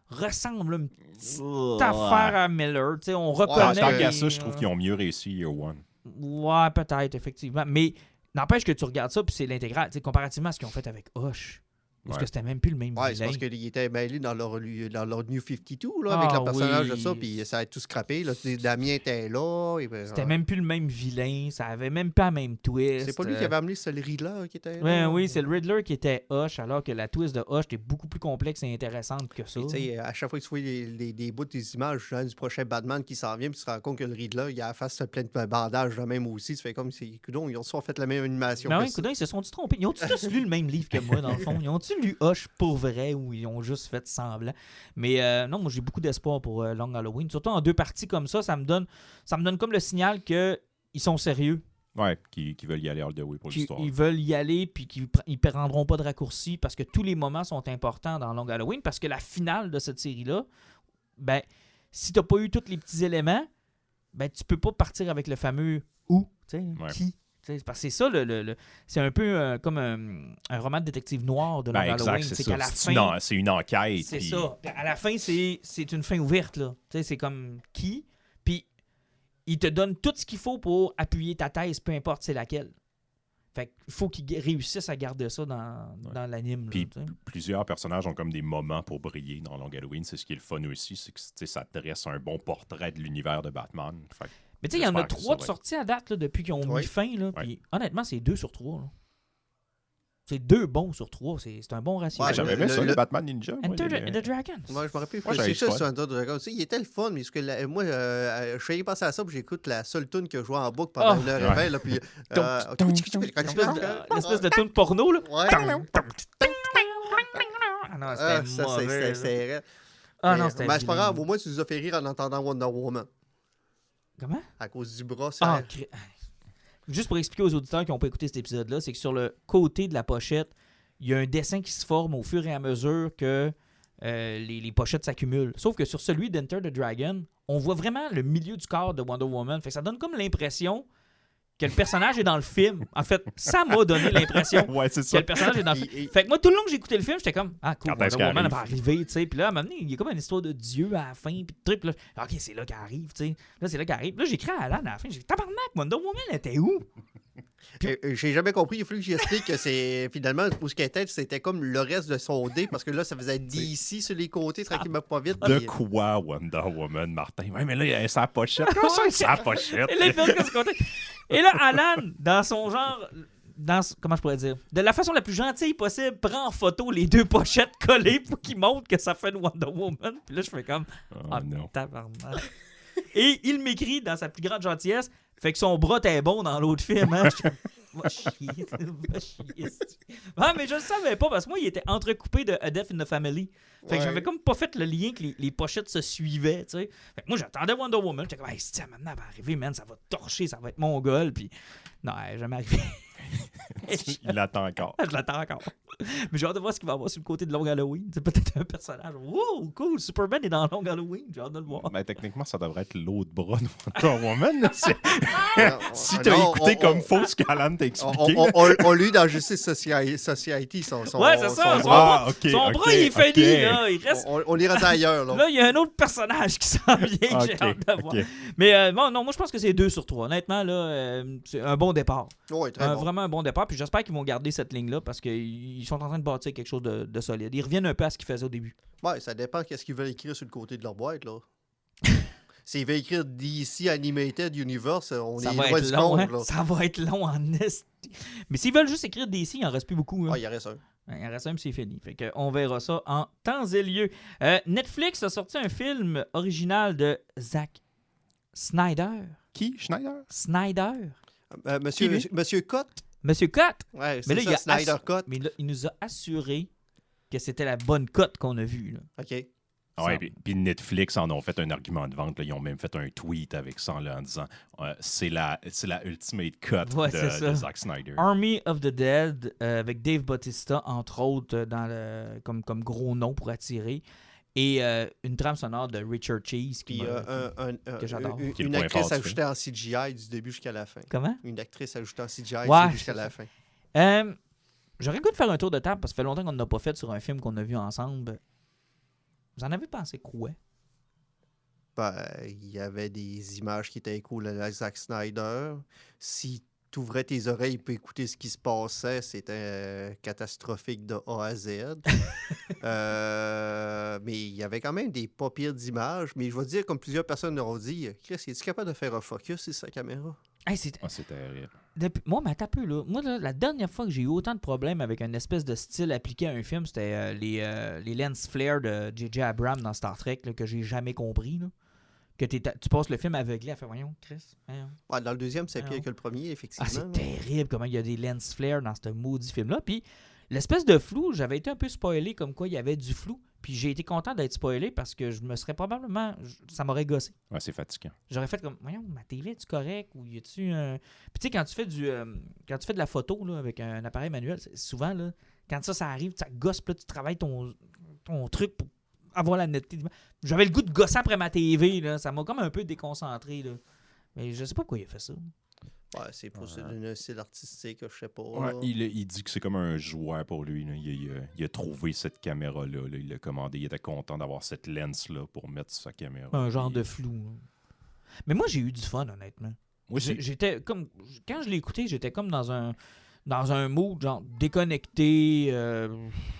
S1: ressemble une petite
S4: Ouais.
S1: affaire à Miller. Tu sais, on
S4: Ah,
S1: reconnaît.
S4: tant qu'à
S1: les-
S4: ça, je trouve qu'ils ont mieux réussi Year One.
S1: Ouais, peut-être, effectivement. Mais n'empêche que tu regardes ça, puis c'est l'intégral. Tu sais, comparativement à ce qu'ils ont fait avec Hush. Parce
S4: Ouais.
S1: que c'était même plus le même
S3: Ouais, c'est
S1: vilain.
S3: parce qu'ils étaient mêlés dans leur New 52, là, avec
S1: Ah,
S3: le personnage
S1: oui.
S3: de ça, puis ça a tout scrappé. Là. Damien était là.
S1: C'était même plus le même vilain. Ça avait même pas la même twist.
S3: C'est pas lui qui avait amené, c'est le Riddler qui était
S1: Ouais,
S3: là.
S1: oui, c'est le Riddler qui était Hush, alors que la twist de Hush était beaucoup plus complexe et intéressante que ça.
S3: Puis, tu sais, à chaque fois que tu vois des bouts des images genre, du prochain Batman qui s'en vient, puis tu te rends compte que le Riddler, il a la face pleine de bandages de même aussi. Tu fais comme si, coudonc, ils ont soit fait la même animation.
S1: Mais
S3: que
S1: oui,
S3: ça.
S1: coudonc, ils se sont-ils trompés? Ils ont-ils tous lu le même livre que moi, dans le fond? Ils ont-ils lu Hush pour vrai ou ils ont juste fait semblant? Mais non, moi, j'ai beaucoup d'espoir pour Long Halloween. Surtout en 2 parties comme ça me donne comme le signal qu'ils sont sérieux.
S4: Ouais, qui veulent y aller all the way pour l'histoire.
S1: Ils veulent y aller puis qu'ils ne prendront pas de raccourcis parce que tous les moments sont importants dans Long Halloween parce que la finale de cette série-là, ben, si tu n'as pas eu tous les petits éléments, ben, tu peux pas partir avec le fameux « où », tu sais,
S4: Ouais.
S1: qui. Tu sais, parce que c'est ça, c'est un peu comme un roman de détective noir de Long
S4: Ben,
S1: Halloween.
S4: exact, c'est
S1: qu'à
S4: ça.
S1: la
S4: C'est
S1: fin,
S4: c'est une enquête.
S1: c'est
S4: puis-
S1: ça. Puis à la fin, c'est une fin ouverte. Là. Tu sais, c'est comme qui. Puis il te donne tout ce qu'il faut pour appuyer ta thèse, peu importe c'est laquelle. Fait qu'il faut qu'ils réussissent à garder ça dans l'anime. là,
S4: Puis
S1: tu sais.
S4: plusieurs personnages ont comme des moments pour briller dans Long Halloween. C'est ce qui est le fun aussi, c'est que tu sais, ça dresse un bon portrait de l'univers de Batman. Fait que
S1: Mais tu sais, il y en a
S4: j'espère que
S1: 3
S4: ça
S1: de
S4: va
S1: sorties à date là, depuis qu'ils ont
S3: Ouais.
S1: mis fin. Là,
S4: Ouais.
S1: puis honnêtement, c'est 2 sur 3. Là. C'est 2 bons sur 3. C'est un bon ratio.
S3: Ouais,
S4: Ah, j'avais
S3: le-
S4: aimé ça,
S3: le-
S4: le Batman Ninja. moi,
S1: Enter
S4: les-
S1: the Dragons.
S3: Moi, je me rappelle.
S4: Moi, j'avais
S3: C'est ça,
S4: du fun.
S3: c'est un Dragon. Tu sais, il était le fun, mais ce que moi, je suis allé passer à ça, puis j'écoute la seule tune que je joue en boucle pendant
S1: Oh.
S3: 1h20. Là, puis,
S1: L'espèce de tune porno. Là.
S3: Ouais.
S1: Ah non,
S3: Ah,
S1: c'était
S3: ça,
S1: mauvais. là.
S3: c'est
S1: Ah non, c'était
S3: Mais c'est pas
S1: vilain.
S3: grave, au moins, tu nous as fait rire en entendant Wonder Woman.
S1: Comment?
S3: À cause du bras,
S1: Ah,
S3: ça...
S1: juste pour expliquer aux auditeurs qui n'ont pas écouté cet épisode-là, c'est que sur le côté de la pochette, il y a un dessin qui se forme au fur et à mesure que les pochettes s'accumulent. Sauf que sur celui d'Enter the Dragon, on voit vraiment le milieu du corps de Wonder Woman. Fait que ça donne comme l'impression que le personnage est dans le film. En fait, ça m'a donné l'impression
S4: Ouais, c'est
S1: que
S4: ça.
S1: le personnage est dans le film. Fait que moi, tout le long que j'ai écouté le film, j'étais comme, ah cool,
S4: Quand est-ce
S1: Wonder Woman
S4: qu'elle
S1: va arriver, tu sais. Puis là, à un moment donné, il y a comme une histoire de Dieu à la fin, puis de trucs. Là, ok, c'est là qu'elle arrive, tu sais. Là, c'est là qu'elle arrive. Là, j'écris à Alan à la fin, j'ai dit, tabarnak, Wonder Woman, elle était où?
S3: J'ai jamais compris. Il a fallu que j'explique que c'est finalement où ce qu'elle était, c'était comme le reste de son dé parce que là, ça faisait DC sur les côtés, tranquillement pas vite.
S4: De
S3: puis-
S4: quoi Wonder Woman, Martin? Ouais, mais là, il a sa pochette. Comment ça, sa pochette?
S1: Et là, il fait ce côté. Et là, Alan, dans son genre. Comment je pourrais dire? De la façon la plus gentille possible, prend en photo les deux pochettes collées pour qu'il montre que ça fait une Wonder Woman. Puis là, je fais comme.
S4: Oh, non.
S1: Tabarnak. Et il m'écrit dans sa plus grande gentillesse, fait que son bras était bon dans l'autre film. Hein? Je suis comme, va chier, va chier. Ah, mais je le savais pas parce que moi, il était entrecoupé de A Death in the Family. Fait que
S3: Ouais.
S1: j'avais comme pas fait le lien que les pochettes se suivaient, tu sais. Fait que moi, j'attendais Wonder Woman. J'étais comme, hey, si maintenant elle va arriver, man, ça va torcher, ça va être mongol. Puis non, elle est jamais arrivé.
S4: Il attend encore.
S1: Je l'attends encore. Mais j'ai hâte de voir ce qu'il va y avoir sur le côté de Long Halloween. C'est peut-être un personnage. Wow, cool, Superman est dans Long Halloween. J'ai hâte de le voir.
S4: Mais techniquement, ça devrait être l'autre bras de Wonder Woman. là. Si
S3: Ah,
S4: t'as
S3: non,
S4: écouté
S3: on-
S4: comme
S3: on-
S4: faux ce qu'Alan t'a expliqué.
S3: On lui dans Justice Society, son
S1: Ouais, c'est ça. Son
S3: bras.
S1: bras,
S4: ok,
S1: son
S4: ok,
S1: bras, il est fini.
S4: ok.
S1: Là. Il reste.
S3: On l'ira ailleurs. Là.
S1: Là, il y a un autre personnage qui s'en vient que j'ai
S4: Ok,
S1: hâte de voir.
S4: ok.
S1: Mais bon, non, moi, je pense que c'est 2 sur 3. Honnêtement, là, c'est un bon départ.
S3: Oui, très bon.
S1: Vraiment un bon départ. Puis j'espère qu'ils vont garder cette ligne-là parce qu'ils sont en train de bâtir quelque chose de solide. Ils reviennent un peu à ce qu'ils faisaient au début.
S3: Ouais, ça dépend qu'est-ce qu'ils veulent écrire sur le côté de leur boîte. Là. S'ils veulent écrire DC Animated Universe, on
S1: Ça
S3: est
S1: va
S3: loin
S1: être
S3: du
S1: long,
S3: compte.
S1: hein?
S3: Là.
S1: Ça va être long en esti. Mais s'ils veulent juste écrire DC, il en reste plus beaucoup. Hein.
S3: Ah, il en reste un.
S1: Il en reste un, puis c'est fini. Fait que on verra ça en temps et lieu. Netflix a sorti un film original de Zack Snyder.
S4: Qui? Schneider?
S1: Snyder.
S3: Monsieur,
S1: Qui, lui?
S3: Monsieur Cott.
S1: Monsieur Cut.
S3: Ouais,
S1: Mais
S3: c'est
S1: là,
S3: ça, Snyder Cut.
S1: Mais là, il nous a assuré que c'était la bonne cote qu'on a vue. Là.
S3: OK.
S4: Ah ouais, puis Netflix en ont fait un argument de vente. Là. Ils ont même fait un tweet avec ça là, en disant c'est la ultimate cut
S1: Ouais, c'est ça.
S4: de Zack Snyder.
S1: Army of the Dead, avec Dave Bautista, entre autres, comme gros nom pour attirer. Et une trame sonore de Richard Cheese.
S3: Puis
S1: que j'adore.
S4: Qui est le
S3: une
S4: point
S3: actrice
S4: fort du
S3: ajoutée en CGI du début jusqu'à la fin.
S1: Comment?
S3: Une actrice ajoutée en CGI
S1: Ouais,
S3: du début jusqu'à
S1: c'est
S3: la
S1: ça.
S3: fin.
S1: J'aurais le goût de faire un tour de table parce que ça fait longtemps qu'on n'a pas fait sur un film qu'on a vu ensemble. Vous en avez pensé quoi?
S3: Ben, il y avait des images qui étaient cool à la Zack Snyder. Si tu ouvrais tes oreilles pour écouter ce qui se passait, c'était catastrophique de A à Z. Mais il y avait quand même des pas pires d'images. Mais je vais dire, comme plusieurs personnes l'ont dit, Chris, es-tu capable de faire un focus sur sa caméra?
S1: Hey,
S4: C'est terrible.
S1: Moi, mais attends un peu, là. Moi, là, la dernière fois que j'ai eu autant de problèmes avec une espèce de style appliqué à un film, c'était les lens flare de J.J. Abrams dans Star Trek, là, que j'ai jamais compris. Là. Que tu passes le film aveuglé, à faire, voyons, Chris. Voyons.
S3: Ouais, dans le deuxième, c'est
S1: Ah,
S3: pire
S1: non.
S3: que le premier,
S1: Ah,
S3: effectivement.
S1: c'est
S3: mais-
S1: terrible comment il y a des lens flare dans ce maudit film-là. Puis l'espèce de flou, j'avais été un peu spoilé comme quoi il y avait du flou. Puis j'ai été content d'être spoilé parce que je me serais probablement... Ça m'aurait gossé.
S4: Ouais, c'est fatigant.
S1: J'aurais fait comme, voyons, ma TV est-tu correct ou y a-tu un... Puis tu sais, quand tu fais de la photo là, avec un appareil manuel, souvent, là, quand ça arrive, ça gosse, puis là, tu travailles ton truc pour avoir la netteté. J'avais le goût de gosser après ma TV, là. Ça m'a comme un peu déconcentré, là. Mais je sais pas pourquoi il a fait ça.
S3: Ouais, c'est pour ça
S4: Ouais.
S3: d'un style artistique, je sais pas.
S4: Ouais,
S3: là.
S4: il dit que c'est comme un jouet pour lui. Là. Il a trouvé cette caméra-là. Là. Il l'a commandé. Il était content d'avoir cette lens-là pour mettre sur sa caméra.
S1: Un genre
S4: Puis-
S1: de flou. Là. Mais moi, j'ai eu du fun, honnêtement.
S4: Moi, c'est-
S1: J'étais comme... Quand je l'ai écouté, j'étais comme dans un mood, genre, déconnecté.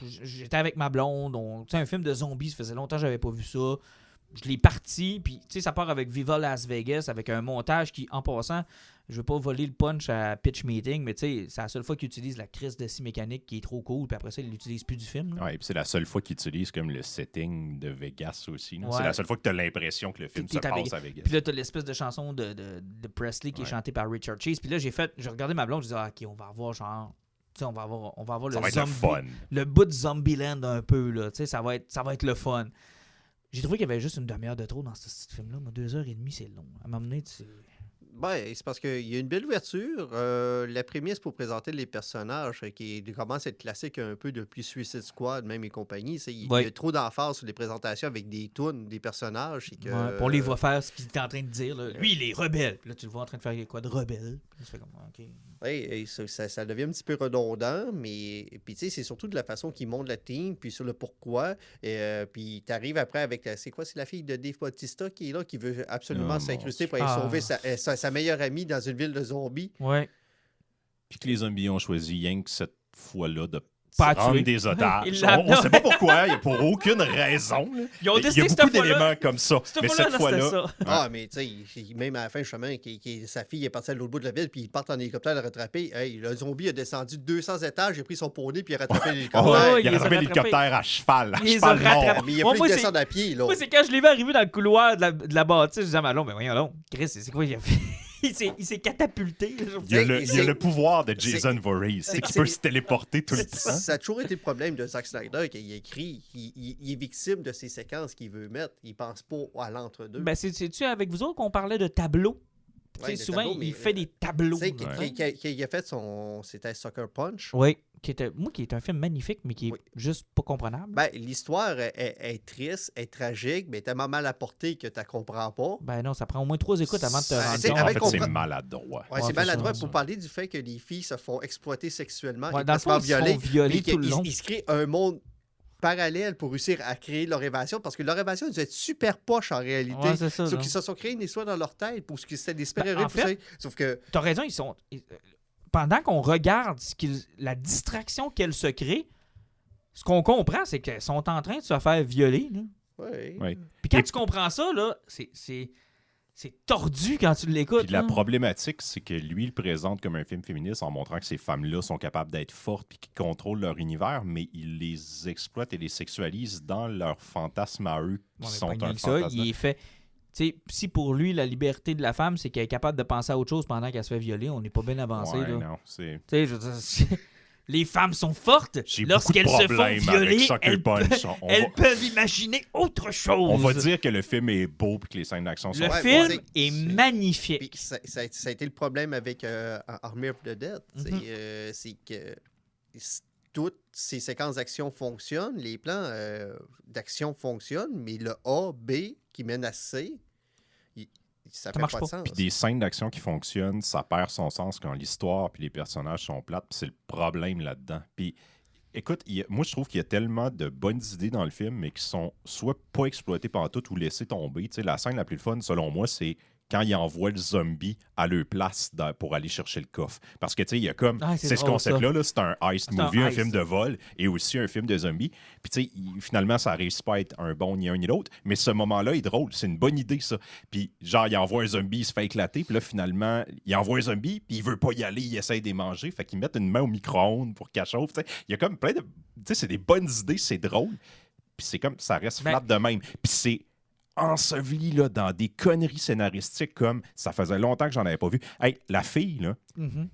S1: J'étais avec ma blonde. Tu sais, un film de zombies, ça faisait longtemps que j'avais pas vu ça. Je l'ai parti, puis tu sais, ça part avec Viva Las Vegas, avec un montage qui, en passant, je veux pas voler le punch à Pitch Meeting, mais tu sais, c'est la seule fois qu'il utilise la crise de scie mécanique qui est trop cool, puis après ça, il l'utilise plus du film. là.
S4: Ouais, puis c'est la seule fois qu'il utilise comme le setting de Vegas aussi. là.
S1: Ouais.
S4: C'est la seule fois que tu as l'impression que le film
S1: Qui
S4: se
S1: est à
S4: passe à Vegas.
S1: Puis là, t'as l'espèce de chanson de Presley qui est
S4: Ouais.
S1: chantée par Richard Cheese. Puis là, j'ai regardé ma blonde, je disais, ah, OK, on va avoir genre... Tu sais, on va avoir
S4: Ça
S1: le
S4: va être le
S1: zombie...
S4: fun.
S1: Le bout de Zombieland un peu, là. Tu sais, ça va être le fun. J'ai trouvé qu'il y avait juste une demi-heure de trop dans ce petit film-là. Mais 2h30, c'est long. À un moment donné,
S3: Ben, c'est parce qu'il y a une belle ouverture. La prémisse pour présenter les personnages qui commence à être classique un peu depuis Suicide Squad, même et compagnie. Il y a trop d'emphase sur les présentations avec des tunes, des personnages. Et que,
S1: on les voit faire ce qu'il est en train de dire. Là. Lui, il est rebelle. Puis là, tu le vois en train de faire quoi de rebelle. Puis ça fait comme, OK.
S3: Oui, ça devient un petit peu redondant, mais puis tu sais, c'est surtout de la façon qu'il montre la team, puis sur le pourquoi. Puis tu arrives après avec c'est la fille de Dave Bautista qui est là, qui veut absolument s'incruster pour aller sauver sa meilleure amie dans une ville de zombies.
S1: Ouais.
S4: Puis que les zombies ont choisi rien que cette fois-là de
S1: pas
S4: prendre des otages. On ne sait pas pourquoi, il n'y a pour aucune raison.
S1: Ils ont
S4: il y a beaucoup d'éléments comme ça. Mais cette fois-là.
S3: Ah, mais tu sais, même à la fin, justement, sa fille est partie à l'autre bout de la ville, puis ils partent en hélicoptère le rattraper. Hey, le zombie a descendu 200 étages, il a pris son poney, puis il a rattrapé l'hélicoptère.
S4: Il a rattrapé l'hélicoptère à cheval.
S3: Mais il a fallu qu'il descende à pied.
S1: Moi, c'est quand je l'ai vu arriver dans le couloir de la bâtisse, je disais, mais non, mais voyons donc, Chris, c'est quoi il a fait? Il s'est catapulté.
S4: Il y a le pouvoir de Jason Voorhees. C'est qu'il peut se téléporter tout le temps.
S3: Ça a toujours été le problème de Zack Snyder qu'il écrit. Il est victime de ces séquences qu'il veut mettre. Il pense pas à l'entre-deux.
S1: Ben, c'est-tu avec vous autres qu'on parlait de tableaux? Ouais, souvent, il fait des tableaux.
S3: Il a fait c'était Sucker Punch.
S1: Oui, qui est un film magnifique, mais qui est juste pas comprenable.
S3: Ben, l'histoire est triste, est tragique, mais tellement mal apportée que tu ne comprends pas.
S1: Ben non, ça prend au moins 3 écoutes avant de te rendre compte.
S4: En fait, c'est maladroit.
S3: Ouais, c'est maladroit pour parler du fait que les filles se font exploiter sexuellement et
S1: dans le fond, ils se font violer tout le long.
S3: Ils se créent un monde parallèle pour réussir à créer leur évasion, parce que leur évasion devait être super poche en réalité.
S1: Ouais, c'est ça.
S3: Sauf qu'ils se sont créés une histoire dans leur tête pour ce que c'était des super-héros. Sauf que...
S1: T'as raison, ils sont... Pendant qu'on regarde la distraction qu'elles se créent, ce qu'on comprend, c'est qu'elles sont en train de se faire violer.
S3: Oui.
S1: Puis quand tu comprends ça, là, c'est tordu quand tu l'écoutes.
S4: Puis la problématique, c'est que lui, il le présente comme un film féministe en montrant que ces femmes-là sont capables d'être fortes et qu'ils contrôlent leur univers, mais il les exploite et les sexualise dans leurs fantasmes à eux, qui sont un fantasme.
S1: Il est fait... T'sais, si pour lui, la liberté de la femme, c'est qu'elle est capable de penser à autre chose pendant qu'elle se fait violer, on n'est pas bien avancé.
S4: Ouais,
S1: là.
S4: Non, c'est...
S1: Je veux dire, les femmes sont fortes. Lorsqu'elles se font violer, elles peuvent imaginer autre chose.
S4: On va dire que le film est beau et que les scènes d'action sont...
S1: Le film est magnifique.
S3: Ça a été le problème avec Army of the Dead. C'est que toutes ces séquences d'action fonctionnent, les plans d'action fonctionnent, mais le A, B qui mène à C, ça fait pas de sens.
S4: Puis des scènes d'action qui fonctionnent, ça perd son sens quand l'histoire puis les personnages sont plates, puis c'est le problème là-dedans. Puis écoute, moi je trouve qu'il y a tellement de bonnes idées dans le film, mais qui sont soit pas exploitées par tout ou laissées tomber. Tu sais, la scène la plus fun, selon moi, c'est quand il envoie le zombie à leur place pour aller chercher le coffre. Parce que, tu sais, il y a comme... c'est ce concept-là, c'est un heist movie, un film de vol et aussi un film de zombies. Puis, tu sais, finalement, ça réussit pas à être un bon ni un ni l'autre, mais ce moment-là est drôle. C'est une bonne idée, ça. Puis, genre, il envoie un zombie, il se fait éclater, puis là, finalement, il envoie un zombie, puis il veut pas y aller, il essaie de les manger. Fait qu'ils mettent une main au micro-ondes pour qu'elle chauffe. Il y a comme plein de... Tu sais, c'est des bonnes idées, c'est drôle. Puis c'est comme... Ça reste flat de même. Puis c'est... enseveli là, dans des conneries scénaristiques comme ça faisait longtemps que j'en avais pas vu. Hey, la fille là,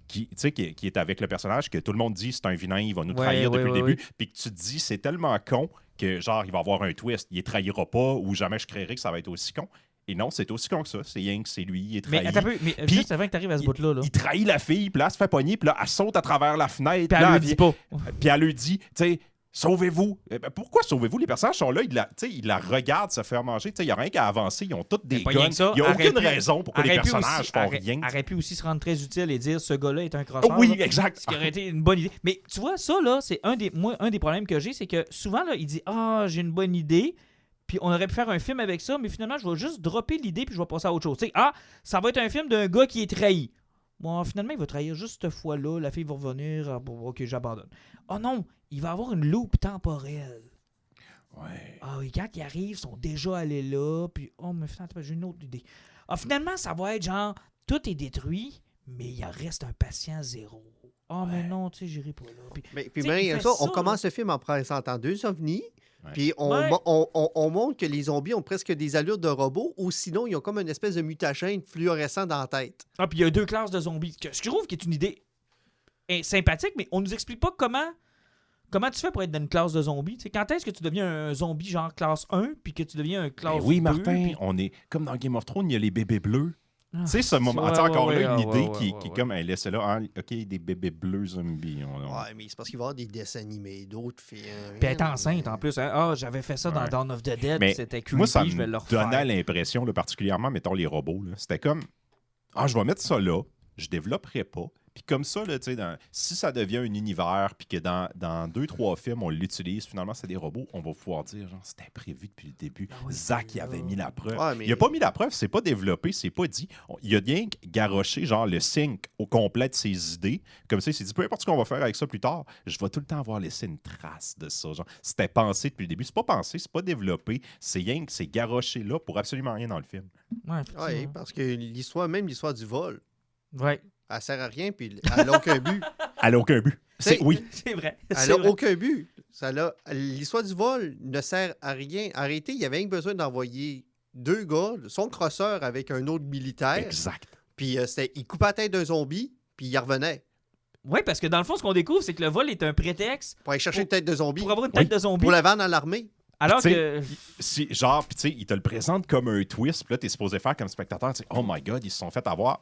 S4: qui est avec le personnage que tout le monde dit c'est un vilain, il va nous trahir depuis le début, puis que tu te dis c'est tellement con que genre il va avoir un twist, il ne trahira pas ou jamais je créerai que ça va être aussi con. Et non, c'est aussi con que ça. C'est rien que c'est lui, il est trahi.
S1: Mais juste avant que tu arrives à ce bout-là.
S4: Il trahit la fille, puis là, elle se fait pogner, puis là, elle saute à travers la fenêtre.
S1: Puis elle lui dit pas.
S4: Puis elle lui dit, tu sais, sauvez-vous. Pourquoi sauvez-vous? Les personnages sont là, ils la regardent se faire manger. Il n'y a rien qu'à avancer. Ils ont toutes des guns. Il n'y a aucune raison pourquoi les personnages font rien.
S1: Aurait pu aussi se rendre très utile et dire ce gars-là est un crosseur.
S4: Oui, exact.
S1: Ce qui aurait été une bonne idée. Mais tu vois, ça, là, c'est un des problèmes que j'ai, c'est que souvent, là, il dit j'ai une bonne idée. Puis on aurait pu faire un film avec ça, mais finalement, je vais juste dropper l'idée puis je vais passer à autre chose. Ça va être un film d'un gars qui est trahi. Bon, finalement, il va trahir juste cette fois-là. La fille va revenir. OK, j'abandonne. Oh non, il va avoir une loupe temporelle.
S4: Ouais.
S1: Ah oui, quand ils arrivent, ils sont déjà allés là. Puis, mais finalement, j'ai une autre idée. Finalement, ça va être genre, tout est détruit, mais il en reste un patient zéro. Mais non, tu sais, j'irai pas là.
S3: Puis même ça, on commence le film en présentant 2 ovnis. Ouais. Puis on montre que les zombies ont presque des allures de robots ou sinon ils ont comme une espèce de mutagène fluorescent dans la tête.
S1: Puis il y a 2 classes de zombies. Ce que je trouve qui est une idée sympathique, mais on nous explique pas Comment tu fais pour être dans une classe de zombies? T'sais, quand est-ce que tu deviens un zombie genre classe 1 puis que tu deviens un classe 2?
S4: Oui, Martin,
S1: puis...
S4: on est comme dans Game of Thrones, il y a les bébés bleus.
S1: Ah,
S4: Tu sais, ce moment, encore là, une idée qui
S1: ouais.
S4: est comme, elle laisse là, hein, OK, des bébés bleus zombies.
S3: Ouais, mais c'est parce qu'il va y avoir des dessins animés, d'autres filles.
S1: Puis elle est enceinte en plus. Hein? Ah, j'avais fait ça dans
S4: Ouais.
S1: Dawn of the Dead,
S4: Mais
S1: c'était creepy,
S4: moi, ça
S1: je vais le
S4: me
S1: refaire.
S4: donnait l'impression, là, particulièrement, mettons, les robots. Là, c'était comme, je vais mettre ça là, je développerai pas. Puis comme ça, là, si ça devient un univers, puis que dans 2-3 films, on l'utilise, finalement, c'est des robots, on va pouvoir dire, genre, c'était prévu depuis le début.
S1: oui,
S4: Zach, il avait mis la preuve.
S3: Ouais, mais-
S4: Il a pas mis la preuve, c'est pas développé, c'est pas dit. Il a bien garoché, genre, le sync au complet de ses idées. Comme ça, il s'est dit, peu importe ce qu'on va faire avec ça plus tard, je vais tout le temps avoir laissé une trace de ça. Genre, c'était pensé depuis le début. C'est pas pensé, c'est pas développé. C'est rien que c'est garoché là pour absolument rien dans le film.
S1: Ouais,
S3: Oui,
S1: effectivement.
S3: parce que même l'histoire du vol,
S1: Ouais.
S3: elle sert à rien, puis elle n'a aucun but.
S4: Elle n'a aucun but. Oui.
S1: C'est vrai.
S3: Elle
S1: C'est
S3: n'a
S1: vrai.
S3: aucun but. L'histoire du vol ne sert à rien. Arrêtez, il y avait rien besoin d'envoyer 2 gars, son crosseur avec un autre militaire,
S4: Exact.
S3: puis il coupait la tête d'un zombie, puis il revenait
S1: Oui, parce que dans le fond, ce qu'on découvre, c'est que le vol est un prétexte
S3: pour aller chercher une tête de zombie,
S1: pour avoir une tête de zombie.
S3: pour la vendre à l'armée.
S1: Alors
S4: Tu sais,
S1: que.
S4: Genre, puis tu sais, il te le présente comme un twist, puis là, t'es supposé faire comme spectateur, tu sais, oh my God, ils se sont fait avoir.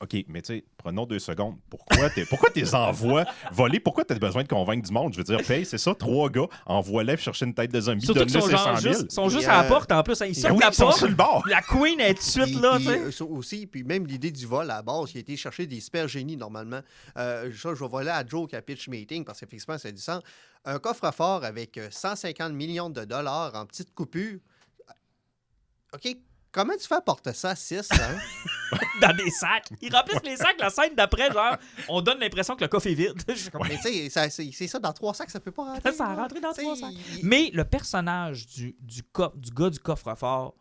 S4: OK, mais tu sais, prenons 2 secondes. Pourquoi t'es envoies voler? Pourquoi t'as besoin de convaincre du monde? Je veux dire, paye, c'est ça, 3 gars, envoie-les chercher une tête de zombie,
S1: Surtout qu'ils
S4: donne-le
S1: sont,
S4: ses 100 000.
S1: sont juste
S3: Puis,
S1: à la porte en plus. Ils sortent
S4: Oui,
S1: la
S4: ils sont
S1: porte.
S4: sur le bord.
S1: La Queen est tout de suite là, tu sais.
S3: Ça aussi, puis même l'idée du vol à la base, qui a été chercher des super génies normalement. Ça, je vais voler à Joe qui a pitch meeting parce qu'effectivement, c'est du sens. Un coffre-fort avec 150 millions de dollars en petites coupures. OK, comment tu fais porter ça à 6, hein?
S1: Dans des sacs. Ils remplissent les sacs. La scène d'après, genre, on donne l'impression que le coffre est vide. Je suis comme,
S3: Mais tu sais, c'est ça, dans 3 sacs, ça peut pas rentrer.
S1: Ça a
S3: là.
S1: rentré dans
S3: Tu sais,
S1: 3 sacs. Mais le personnage du gars du coffre-fort,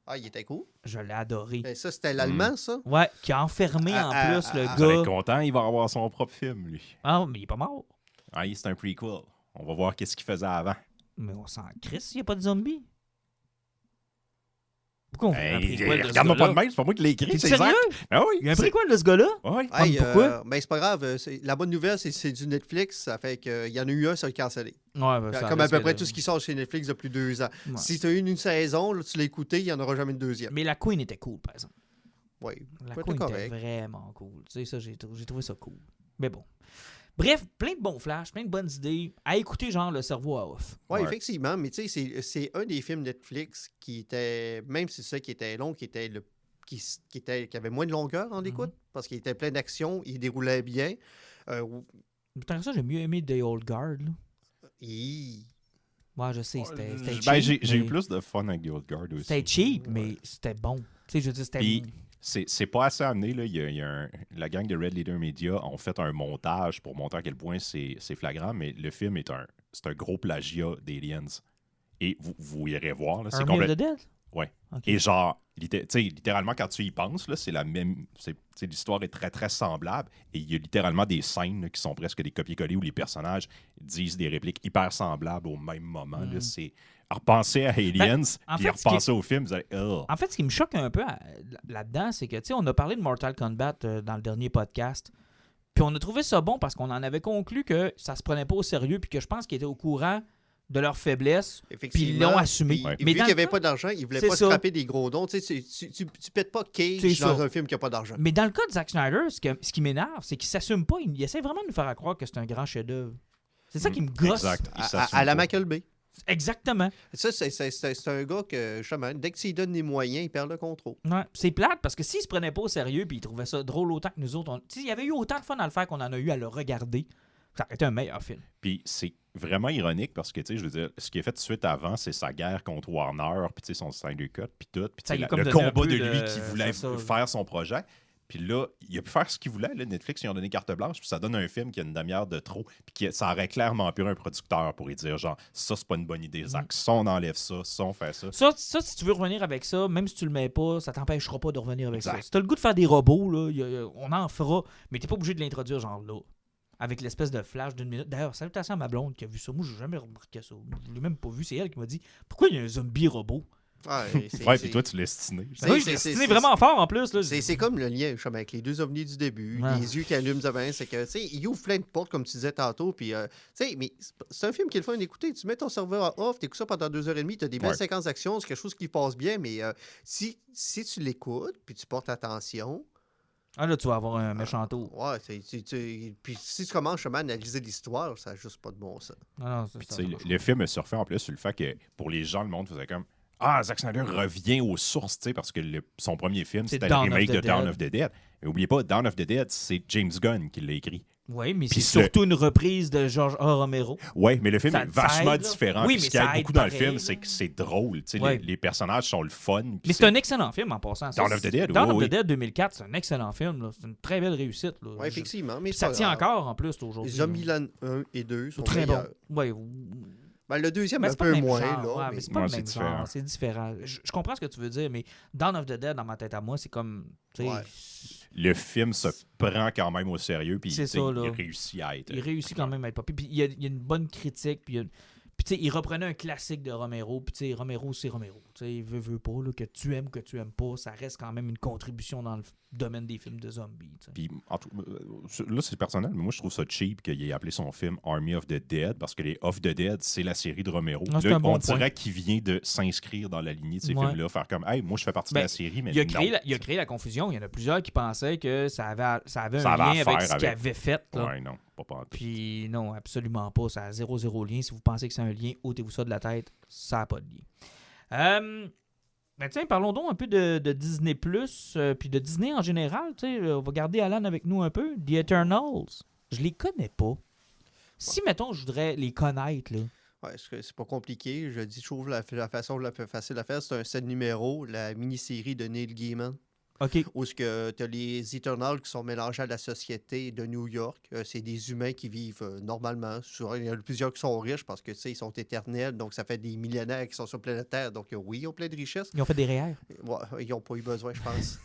S3: Ah, il était cool.
S1: je l'ai adoré.
S3: Ben, ça, c'était l'allemand, ça.
S1: Ouais, qui a enfermé en
S3: Ah,
S1: plus le
S3: ah,
S4: Vous allez
S1: gars.
S4: être content, il va avoir son propre film, lui.
S1: Ah, mais il est pas mort.
S4: Ah, c'est un prequel. On va voir qu'est-ce qu'il faisait avant.
S1: Mais on s'en crisse, il n'y a pas de zombies. Pourquoi on fait un
S4: Hey,
S1: prequel de ce
S4: regarde-moi pas
S1: gars-là?
S4: de même, c'est pas moi qui l'ai écrit,
S1: T'es
S4: c'est
S1: sérieux?
S4: Zach. Ah oui.
S1: Il y a un
S4: c'est-
S1: prequel de ce gars-là?
S4: Ouais.
S3: Hey,
S1: pourquoi?
S3: ben, c'est pas grave. La bonne nouvelle, c'est du Netflix. Ça fait qu'il y en a eu un, ça a cancellé.
S1: Ouais, ben, ça
S3: Comme à
S1: risque
S3: peu près
S1: de-
S3: tout ce qui sort chez Netflix depuis 2 ans.
S1: Ouais.
S3: Si tu as eu une saison, là, tu l'as écouté, il n'y en aura jamais une deuxième.
S1: Mais la Queen était cool, par exemple.
S3: Oui,
S1: La
S3: peut
S1: Queen
S3: être
S1: était
S3: correct.
S1: vraiment cool. Tu sais, ça, j'ai trouvé ça cool. Mais bon. Bref, plein de bons flashs, plein de bonnes idées. À écouter, genre, le cerveau à off.
S3: Oui,
S4: Ouais.
S3: effectivement, mais tu sais, c'est un des films Netflix qui était, même si c'est ça qui était long, qui avait moins de longueur en écoute, parce qu'il était plein d'action, il déroulait bien.
S1: Putain, ça, j'ai mieux aimé The Old Guard. Là.
S3: il-
S1: Ouais, je sais, c'était cheap.
S4: Ben, j'ai eu
S1: mais-
S4: plus de fun avec The Old Guard aussi.
S1: C'était cheap, mais c'était bon. Tu sais, je veux dire, c'était.
S4: Puis, c'est pas assez amené. Là. La gang de Red Leader Media ont fait un montage pour montrer à quel point c'est flagrant, mais le film c'est un gros plagiat d'Aliens. Et vous irez voir. Là, c'est
S1: Army of the
S4: complètement.
S1: Dead?
S4: Ouais.
S1: Ok.
S4: Et genre, tu sais, littéralement, quand tu y penses, là, c'est la même. L'histoire est très, très semblable. Et il y a littéralement des scènes là, qui sont presque des copier-coller où les personnages disent des répliques hyper semblables au même moment. Là, c'est repenser à Aliens,
S1: en
S4: puis
S1: fait,
S4: repenser au film, vous allez. Oh.
S1: En fait, ce qui me choque un peu là-dedans, c'est que, tu sais, on a parlé de Mortal Kombat dans le dernier podcast. Puis on a trouvé ça bon parce qu'on en avait conclu que ça se prenait pas au sérieux puis que je pense qu'ils étaient au courant de leur faiblesse. Puis ils l'ont assumé.
S3: Puis,
S1: Mais
S3: vu
S1: dans
S3: qu'il n'y
S1: le
S3: avait
S1: cas-
S3: pas d'argent, il voulait
S1: c'est
S3: pas
S1: ça.
S3: scraper des gros dons. Tu sais, tu pètes pas
S1: C'est
S3: Cage dans
S1: ça.
S3: un film qui n'a pas d'argent.
S1: Mais dans le cas de Zack Snyder, ce qui m'énerve, c'est qu'il s'assume pas. Il essaie vraiment de nous faire croire que c'est un grand chef-d'œuvre. C'est ça qui me gosse.
S4: Exact. Il s'assume
S3: À la
S4: pas.
S3: Michael Bay.
S1: Exactement.
S3: Ça, c'est un gars que, justement, dès que tu lui donnes les moyens, il perd le contrôle.
S1: Ouais. C'est plate parce que s'il se prenait pas au sérieux puis il trouvait ça drôle autant que nous autres, il y avait eu autant de fun à le faire qu'on en a eu à le regarder. Ça aurait été un meilleur film.
S4: Puis c'est vraiment ironique parce que, tu sais, je veux dire, ce qu'il a fait tout de suite avant, c'est sa guerre contre Warner, puis tu sais, son Snyder Cut, puis tout. Puis tu
S1: Ça
S4: sais,
S1: lui a comme
S4: le
S1: donné un
S4: combat
S1: peu
S4: de lui
S1: de-
S4: qui voulait
S1: c'est ça.
S4: faire son projet. Puis là, il a pu faire ce qu'il voulait. Là, Netflix, ils ont donné carte blanche, puis ça donne un film qui a une demi-heure de trop, puis ça aurait clairement pu un producteur pour lui dire, genre, ça, c'est pas une bonne idée, Zach. Ça, on enlève ça, on fait ça.
S1: Ça, si tu veux revenir avec ça, même si tu le mets pas, ça t'empêchera pas de revenir avec
S4: Exact.
S1: ça. Si t'as le goût de faire des robots, là, on en fera, mais t'es pas obligé de l'introduire genre là. Avec l'espèce de flash d'une minute. D'ailleurs, salutations à ma blonde qui a vu ça. Moi, j'ai jamais remarqué ça. Je l'ai même pas vu. C'est elle qui m'a dit pourquoi il y a un zombie robot.
S4: Ouais, puis toi, tu l'as stiné.
S1: Oui, je l'ai stiné vraiment fort en plus. Là.
S3: C'est comme le lien avec les deux ovnis du début, les yeux qui allument demain, c'est que, tu sais, il ouvre plein de portes, comme tu disais tantôt, puis, tu sais, mais c'est un film qui est le fun d'écouter. Tu mets ton serveur off, t'écoutes ça pendant 2h30, t'as des belles séquences d'action, c'est quelque chose qui passe bien, mais si tu l'écoutes, puis tu portes attention...
S1: Ah là, tu vas avoir un méchant tour.
S3: Ouais, puis si tu commences justement à analyser l'histoire, ça n'a juste pas de bon sens.
S1: Non,
S4: puis, le film a surfé en plus sur le fait que, pour les gens, le monde faisait comme... Ah, Zack Snyder revient aux sources, tu sais, parce que son premier film, c'était le remake de Dawn of the Dead. Mais n'oubliez pas, Dawn of the Dead, c'est James Gunn qui l'a écrit.
S1: Oui, mais c'est surtout une reprise de George A. Romero.
S4: Oui, mais le film est vachement
S1: aide,
S4: différent.
S1: Oui,
S4: mais
S1: mais
S4: ce qui aide beaucoup
S1: pareil,
S4: dans le film, c'est que c'est drôle. Les personnages sont le fun.
S1: Mais c'est un excellent film en passant.
S4: Dawn of the Dead,
S1: Dawn of the Dead 2004, c'est un excellent film. Là. C'est une très belle réussite.
S3: Oui, effectivement. Mais
S1: ça tient encore en plus aujourd'hui.
S3: Zombieland 1 et 2 sont
S1: très bons. Oui.
S3: Ben, le deuxième, un peu moins.
S1: Genre,
S3: là,
S1: mais c'est pas le même genre. C'est différent. Je comprends ce que tu veux dire, mais Dawn of the Dead, dans ma tête à moi, c'est comme...
S4: Le film se prend quand même au sérieux, puis il réussit à être...
S1: Il réussit quand même à être populaire. Puis il y a une bonne critique, puis tu sais, il reprenait un classique de Romero, puis tu sais, Romero, c'est Romero. Tu sais, il veut pas, là, que tu aimes pas, ça reste quand même une contribution dans le domaine des films de zombies. T'sais.
S4: Puis, là, c'est personnel, mais moi, je trouve ça cheap qu'il ait appelé son film Army of the Dead, parce que les Of the Dead, c'est la série de Romero. Là, on dirait qu'il vient de s'inscrire dans la lignée de ces films-là, faire comme, hey, moi, je fais partie de la série, mais
S1: il a créé la confusion. Il y en a plusieurs qui pensaient que ça avait un lien avec ce qu'il avait fait.
S4: Oui, non, pas
S1: Puis non, absolument pas. Ça a zéro lien. Si vous pensez que c'est un lien, ôtez-vous ça de la tête. Ça n'a pas de lien. Ben tiens, parlons donc un peu de Disney+, puis de Disney en général. On va garder Alan avec nous un peu. The Eternals. Je les connais pas. Si, mettons, je voudrais les connaître, là.
S3: Ouais, c'est pas compliqué. Je trouve la façon la plus facile à faire, c'est un 7 numéros, la mini-série de Neil Gaiman.
S1: OK.
S3: Où tu as les Eternals qui sont mélangés à la société de New York. C'est des humains qui vivent normalement. Il y en a plusieurs qui sont riches parce que ils sont éternels. Donc, ça fait des millénaires qui sont sur la planète Terre. Donc, oui, ils ont plein de richesses.
S1: Ils ont fait des REER.
S3: Ouais, ils n'ont pas eu besoin, je pense.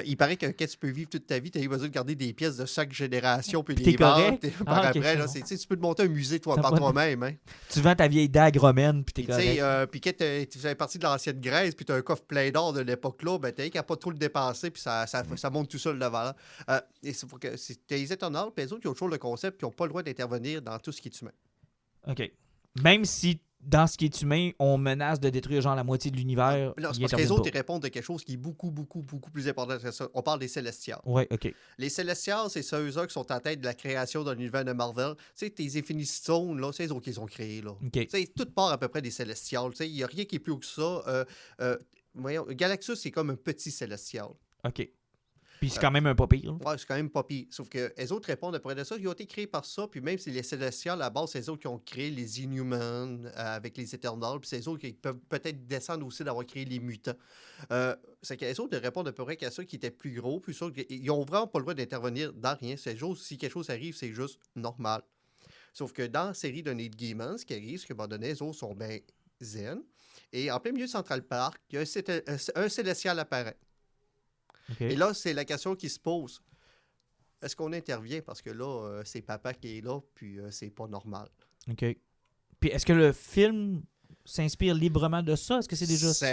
S3: Il paraît que quand tu peux vivre toute ta vie, tu as eu besoin de garder des pièces de chaque génération. Puis les
S1: correct.
S3: Par après, là, tu peux te monter un musée par toi-même. Hein.
S1: Tu vends ta vieille dague romaine, puis t'es correct.
S3: Puis quand tu faisais partie de l'ancienne Grèce, puis tu as un coffre plein d'or de l'époque-là, ben, tu n'as pas trop le dépenser, puis ça monte tout seul de valeur. Et c'est pour que les Eternals, puis les autres, qui ont toujours le concept, qui n'ont pas le droit d'intervenir dans tout ce qui est humain.
S1: OK. Même si dans ce qui est humain, on menace de détruire genre la moitié de l'univers.
S3: Non, c'est parce que les autres, ils répondent à quelque chose qui est beaucoup plus important que ça. On parle des Célestials.
S1: Oui, OK.
S3: Les Célestials, c'est ceux-là qui sont en tête de la création de l'univers de Marvel. Tu sais, tes Infinity Stones, là, c'est eux autres qui les ont créés, là.
S1: Okay.
S3: Tu sais, tout part à peu près des Célestials. Tu sais, il n'y a rien qui est plus haut que ça. Voyons, Galactus, c'est comme un petit Célestial.
S1: OK. Puis c'est quand même un pas pire.
S3: Oui, c'est quand même pas pire. Sauf que les autres répondent après de ça. Ils ont été créés par ça. Puis même si les Célestials, à la base, c'est les autres qui ont créé les Inhumans avec les Eternals. Puis c'est les autres qui peuvent peut-être descendre aussi d'avoir créé les mutants. C'est que les autres répondent à peu près qu'à ça qui était plus gros. Puis ça, ils n'ont vraiment pas le droit d'intervenir dans rien. C'est juste, si quelque chose arrive, c'est juste normal. Sauf que dans la série de Neil Gaiman, ce qui arrive, c'est qu'à un moment donné, les autres sont bien zen. Et en plein milieu de Central Park, il y a un Célestial apparaît.
S1: Okay.
S3: Et là, c'est la question qui se pose. Est-ce qu'on intervient? Parce que là, c'est papa qui est là, puis c'est pas normal.
S1: OK. Puis est-ce que le film s'inspire librement de ça? Est-ce que c'est déjà ça?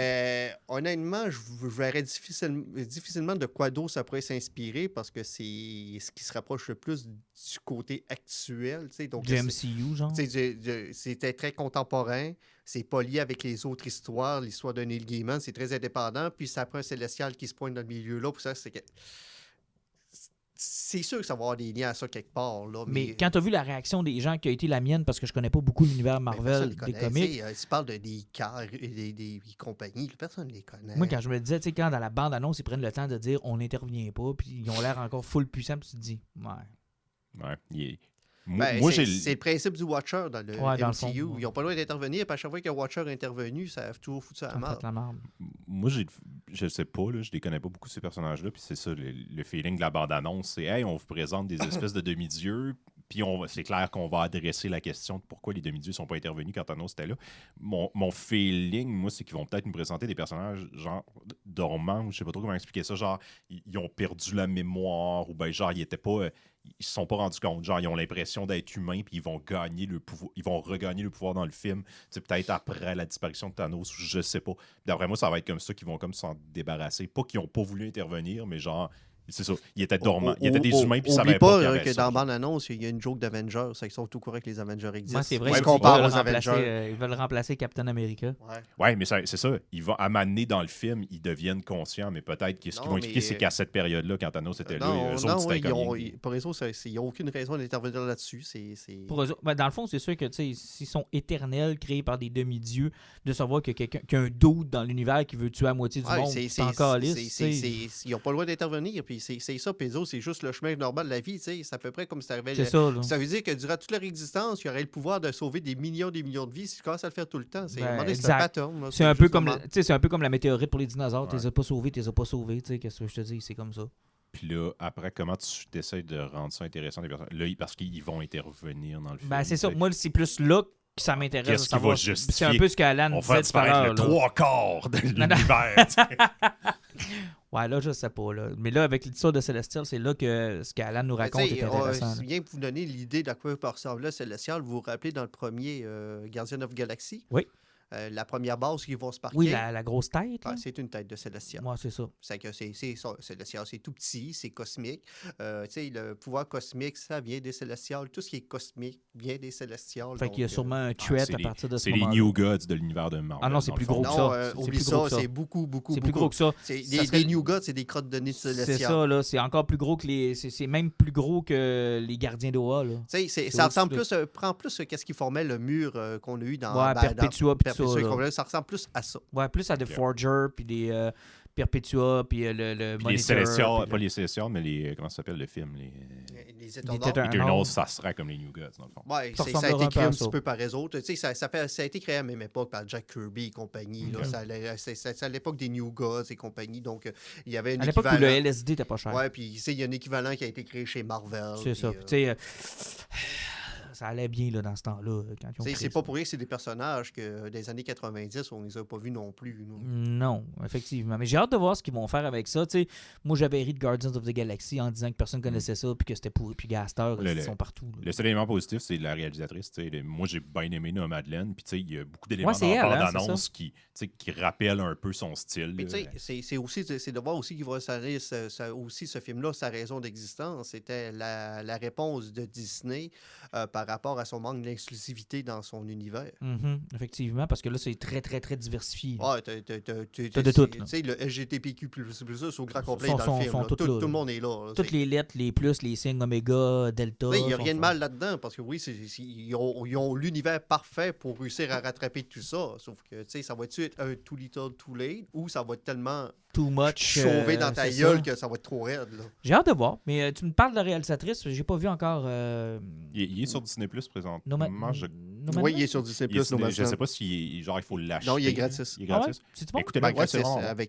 S3: Honnêtement, je verrais difficilement de quoi d'autre ça pourrait s'inspirer parce que c'est ce qui se rapproche le plus du côté actuel. Donc,
S1: du MCU, genre?
S3: C'était très contemporain. C'est pas lié avec les autres histoires. L'histoire de Neil Gaiman, c'est très indépendant. Puis ça prend un Célestial qui se pointe dans le milieu-là. Pour ça, c'est sûr que ça va avoir des liens à ça quelque part. Là,
S1: mais quand tu as vu la réaction des gens qui a été la mienne, parce que je connais pas beaucoup l'univers Marvel des comics.
S3: Tu parles des compagnies, personne ne les connaît.
S1: Moi, quand je me disais, tu sais, quand dans la bande-annonce, ils prennent le temps de dire on n'intervient pas, puis ils ont l'air encore full puissants, puis tu te dis,
S3: ouais. Moi, c'est le principe du Watcher dans le MCU.
S1: Dans fond,
S3: ils n'ont pas le droit d'intervenir, puis à chaque fois qu'un Watcher est intervenu, ça a toujours foutu la merde.
S4: Moi, je sais pas, là, je les connais pas beaucoup, ces personnages-là, puis c'est ça, le feeling de la bande-annonce, c'est « Hey, on vous présente des espèces de demi-dieux, Puis c'est clair qu'on va adresser la question de pourquoi les demi-dieux ne sont pas intervenus quand Thanos était là. Mon feeling, moi, c'est qu'ils vont peut-être nous présenter des personnages genre dormants, ou je sais pas trop comment expliquer ça, genre ils ont perdu la mémoire, ou ben genre ils étaient pas... ils se sont pas rendus compte. Genre, ils ont l'impression d'être humains, puis ils vont regagner le pouvoir dans le film. C'est peut-être après la disparition de Thanos, je sais pas. D'après moi, ça va être comme ça qu'ils vont comme s'en débarrasser. Pas qu'ils ont pas voulu intervenir, mais genre, c'est ça. Ils étaient dormants. Ils étaient des humains, puis ils savaient pas qu'il y avait
S3: que
S4: ça.
S3: dans la bande-annonce, il y a une joke d'Avengers. C'est qu'ils sont tout courants que les Avengers existent.
S1: Moi, c'est vrai.
S3: Ils se
S1: Ils
S3: comparent
S1: veulent
S3: aux Avengers.
S1: ils veulent remplacer Captain America.
S4: Ouais, mais c'est ça. Ils vont amener dans le film, ils deviennent conscients, mais peut-être que ce qu'ils vont expliquer, c'est qu'à cette période-là, quand Thanos était là, eux autres, c'était comme...
S3: Pour eux autres, il n'y a aucune raison d'intervenir là-dessus.
S1: Pour eux autres, ben, dans le fond, c'est sûr que s'ils sont éternels, créés par des demi-dieux, de savoir qu'il y a un doute dans l'univers qui veut tuer la moitié du monde, c'est encore lisse.
S3: Ils n'ont pas le droit d'intervenir. Puis c'est ça, puis c'est juste le chemin normal de la vie. C'est à peu près comme si t'arrivais.
S1: C'est ça, là.
S3: Ça veut dire que durant toute leur existence, il y aurait le pouvoir de sauver des millions de vies si tu commences à le faire tout le temps. C'est un pattern.
S1: C'est un peu comme la météorite pour les dinosaures.
S4: Ouais.
S1: Tu les as pas sauvés, tu les as pas sauvés. Qu'est-ce que je te dis? C'est comme ça.
S4: Puis là, après, comment tu essaies de rendre ça intéressant des personnes? Là, parce qu'ils vont intervenir dans le film.
S1: Ben, c'est ça. Moi, c'est plus là que ça m'intéresse.
S4: Qu'est-ce qui va justifier?
S1: C'est un peu ce qu'Alan
S4: On
S1: disait
S4: va
S1: tout à l'heure.
S4: disparaître le 3/4 de l'univers.
S1: Ouais, là, je sais pas. Là. Mais là, avec l'histoire de Celestial, c'est là que ce qu'Alan nous raconte est intéressant.
S3: C'est bien que vous donnez l'idée d'à quoi peut ressembler Celestial. Vous vous rappelez dans le premier Guardian of Galaxy?
S1: Oui.
S3: La première base qu'ils vont se parquer.
S1: Oui, la grosse tête. Là.
S3: C'est une tête de Celestial.
S1: Moi, c'est ça.
S3: C'est que Celestial, c'est tout petit, c'est cosmique. Le pouvoir cosmique, ça vient des Célestials. Tout ce qui est cosmique vient des Célestials.
S1: Fait qu'il y a sûrement un threat à partir de ce
S4: moment-là. C'est les New Gods de l'univers de Marvel.
S1: Ah non, c'est plus gros que ça.
S3: Oublie ça, c'est beaucoup.
S1: C'est plus gros que ça.
S3: Les New Gods, c'est des crottes de nez de Célestial.
S1: C'est ça, là. C'est encore plus gros que les... C'est même plus gros que les Gardiens d'Oa, là.
S3: Ça ressemble plus... Prends plus qu'est-ce qui formait le mur qu'on a eu dans...
S1: Perpetua, puis ça,
S3: ça ressemble plus à ça.
S1: Ouais, plus à des Forger, puis des Perpetua, puis le
S4: Monitor. Les Célestials, pas les Célestials, mais les... Comment ça s'appelle le film?
S3: Les Eternals.
S4: Eternals, ça serait comme les New Gods, dans le fond.
S3: Ouais, ça a été créé un petit peu par eux autres. Ça a été créé à la même époque par Jack Kirby et compagnie. C'est à l'époque des New Gods et compagnie. Donc, il y avait un équivalent.
S1: À l'époque où le LSD n'était pas cher.
S3: Ouais, puis il y a un équivalent qui a été créé chez Marvel.
S1: C'est ça. Tu sais... ça allait bien là, dans ce temps-là.
S3: C'est pas pour rien que c'est des personnages que des années 90, on les a pas vus non plus.
S1: Non, effectivement. Mais j'ai hâte de voir ce qu'ils vont faire avec ça. T'sais, moi, j'avais ri de Guardians of the Galaxy en disant que personne connaissait ça puis que c'était pourri. Puis Gaster, ils sont partout. Là.
S4: Le seul élément positif, c'est la réalisatrice. Moi, j'ai bien aimé Madeleine. Puis il y a beaucoup d'éléments
S1: dans
S4: la bande-annonce qui rappellent un peu son style.
S3: C'est de voir aussi qu'il va aussi ce film-là, sa raison d'existence. C'était la réponse de Disney par rapport à son manque d'exclusivité dans son univers.
S1: Effectivement, parce que là, c'est très, très, très diversifié.
S3: Ouais,
S1: t'as de tout.
S3: Tu sais, le LGBTQ+, c'est au grand complet dans le film. Tout le monde est là.
S1: Toutes les lettres, les plus, les signes oméga, delta.
S3: Il n'y a rien de mal là-dedans, parce que oui, ils ont l'univers parfait pour réussir à rattraper tout ça. Sauf que, tu sais, ça va-tu être un too little, too late, ou ça va être tellement...
S1: Too much.
S3: Chauvé dans ta gueule que ça va être trop raide.
S1: J'ai hâte de voir. Mais tu me parles de la réalisatrice, j'ai pas vu encore.
S4: Il est sur Disney Plus présentement.
S3: Oui, il est sur Disney Plus.
S4: Je sais pas si il faut l'acheter.
S3: Non, il est gratis.
S4: Il est gratis.
S1: Ah ouais? C'est bon?
S4: Écoutez,
S3: gratis,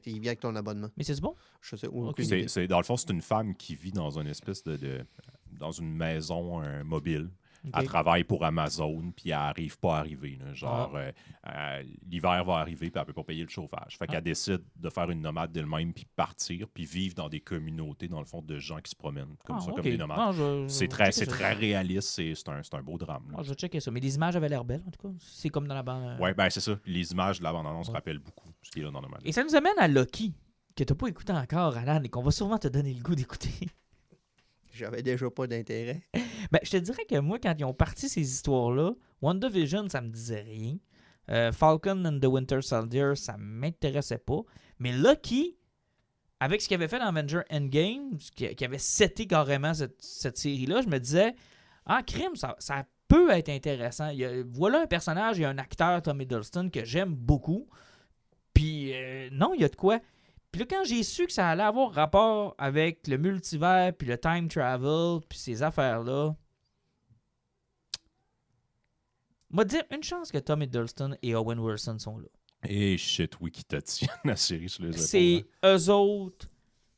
S3: il vient avec ton abonnement.
S1: Mais c'est bon?
S3: Je sais.
S4: Dans le fond, c'est une femme qui vit dans une espèce dans une maison mobile. Okay. Elle travaille pour Amazon, puis elle n'arrive pas à arriver. L'hiver va arriver, puis elle ne peut pas payer le chauffage. Fait qu'elle décide de faire une nomade d'elle-même, puis partir, puis vivre dans des communautés, dans le fond, de gens qui se promènent comme comme des nomades. C'est très réaliste, c'est un beau drame.
S1: Je vais checker ça. Mais les images avaient l'air belles, en tout cas. C'est comme dans la bande.
S4: Oui, ben c'est ça. Les images de la bande-annonce rappellent beaucoup ce qui est là dans le nomade.
S1: Et ça nous amène à Loki, que tu n'as pas écouté encore, Alan, et qu'on va sûrement te donner le goût d'écouter.
S3: J'avais déjà pas d'intérêt.
S1: Ben, je te dirais que moi, quand ils ont parti ces histoires-là, WandaVision, ça me disait rien. Falcon and the Winter Soldier, ça m'intéressait pas. Mais Loki, avec ce qu'il avait fait dans Avengers Endgame, qui avait seté carrément cette série-là, je me disais, crime, ça peut être intéressant. Voilà un personnage, il y a un acteur, Tom Hiddleston, que j'aime beaucoup. Puis, non, il y a de quoi. Puis là, quand j'ai su que ça allait avoir rapport avec le multivers, puis le time travel, puis ces affaires-là, m'a dit une chance que Tom Hiddleston et Owen Wilson sont là.
S4: Et shit, oui, qui te tiennent la série sur les épaules.
S1: C'est eux autres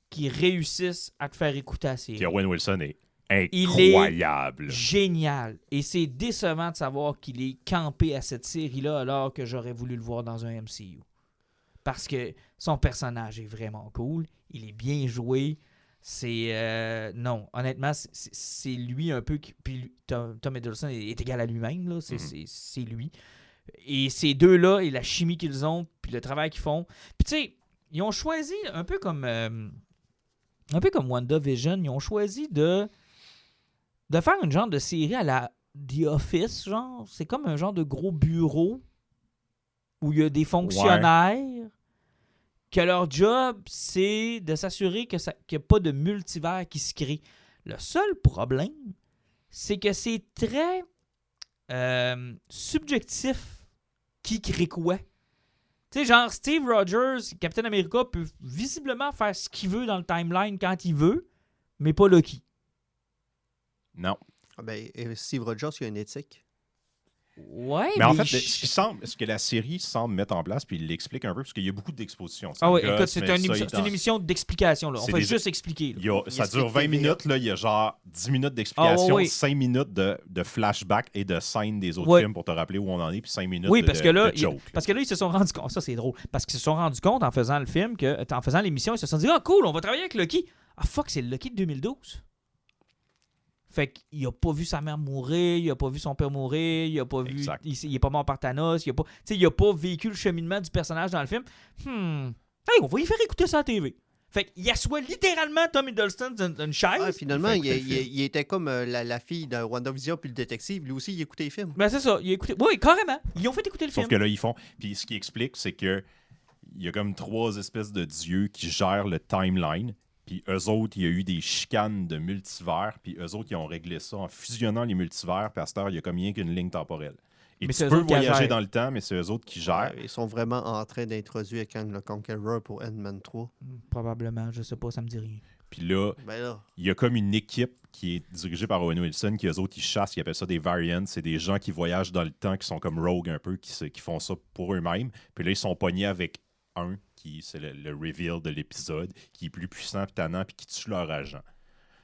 S1: qui réussissent à te faire écouter la série.
S4: Puis Owen Wilson est incroyable.
S1: Génial. Et c'est décevant de savoir qu'il est campé à cette série-là alors que j'aurais voulu le voir dans un MCU. Parce que son personnage est vraiment cool. Il est bien joué. Non, honnêtement, c'est lui un peu qui. Puis Tom Hiddleston est égal à lui-même, là. C'est lui. Et ces deux-là, et la chimie qu'ils ont, puis le travail qu'ils font. Puis tu sais, ils ont choisi, un peu comme WandaVision, ils ont choisi de faire une genre de série à la The Office, genre. C'est comme un genre de gros bureau où il y a des fonctionnaires que leur job, c'est de s'assurer qu'il n'y a pas de multivers qui se crée. Le seul problème, c'est que c'est très subjectif qui crée quoi. Tu sais, genre Steve Rogers, Captain America, peut visiblement faire ce qu'il veut dans le timeline quand il veut, mais pas Loki.
S4: Non.
S3: Steve Rogers, il a une éthique.
S1: Ouais,
S4: mais en fait, ce que la série semble mettre en place, puis il l'explique un peu, parce qu'il y a beaucoup d'expositions.
S1: Ah oui, écoute, c'est une émission d'explication. Là. On fait juste expliquer.
S4: Ça dure 20 minutes, là, il y a genre 10 minutes d'explication, 5 minutes de flashback et de scène des autres films pour te rappeler où on en est, puis 5 minutes de joke.
S1: Parce que là, ils se sont rendus compte, ça c'est drôle, parce qu'ils se sont rendus compte en faisant le film, en faisant l'émission, ils se sont dit « Ah cool, on va travailler avec Loki. » Ah fuck, c'est le Loki de 2012. Fait qu'il a pas vu sa mère mourir, il a pas vu son père mourir, il a pas vu. Il est pas mort par Thanos, il a pas vécu le cheminement du personnage dans le film. Hey, on va y faire écouter ça à la TV. Fait qu'il assoit littéralement Tom Hiddleston dans une chaise.
S3: Ah, finalement, il était comme la fille de WandaVision puis le détective. Lui aussi, il écoutait les films.
S1: Ben c'est ça, il a écouté. Oui, carrément. Ils ont fait écouter le film.
S4: Sauf que là, ils font. Puis ce qui explique, c'est que il y a comme 3 espèces de dieux qui gèrent le timeline. Puis eux autres, il y a eu des chicanes de multivers, puis eux autres, ils ont réglé ça en fusionnant les multivers, puis à cette heure, il y a comme rien qu'une ligne temporelle. Et mais tu peux voyager dans le temps, mais c'est eux autres qui gèrent.
S3: Ils sont vraiment en train d'introduire Kang le Conqueror pour Ant-Man 3.
S1: Probablement, je sais pas, ça me dit rien.
S4: Puis là, il y a comme une équipe qui est dirigée par Owen Wilson, qui eux autres, ils chassent, ils appellent ça des variants. C'est des gens qui voyagent dans le temps, qui sont comme rogue un peu, qui font ça pour eux-mêmes. Puis là, ils sont pognés avec un c'est le reveal de l'épisode, qui est plus puissant et tannant, puis qui tue leur agent.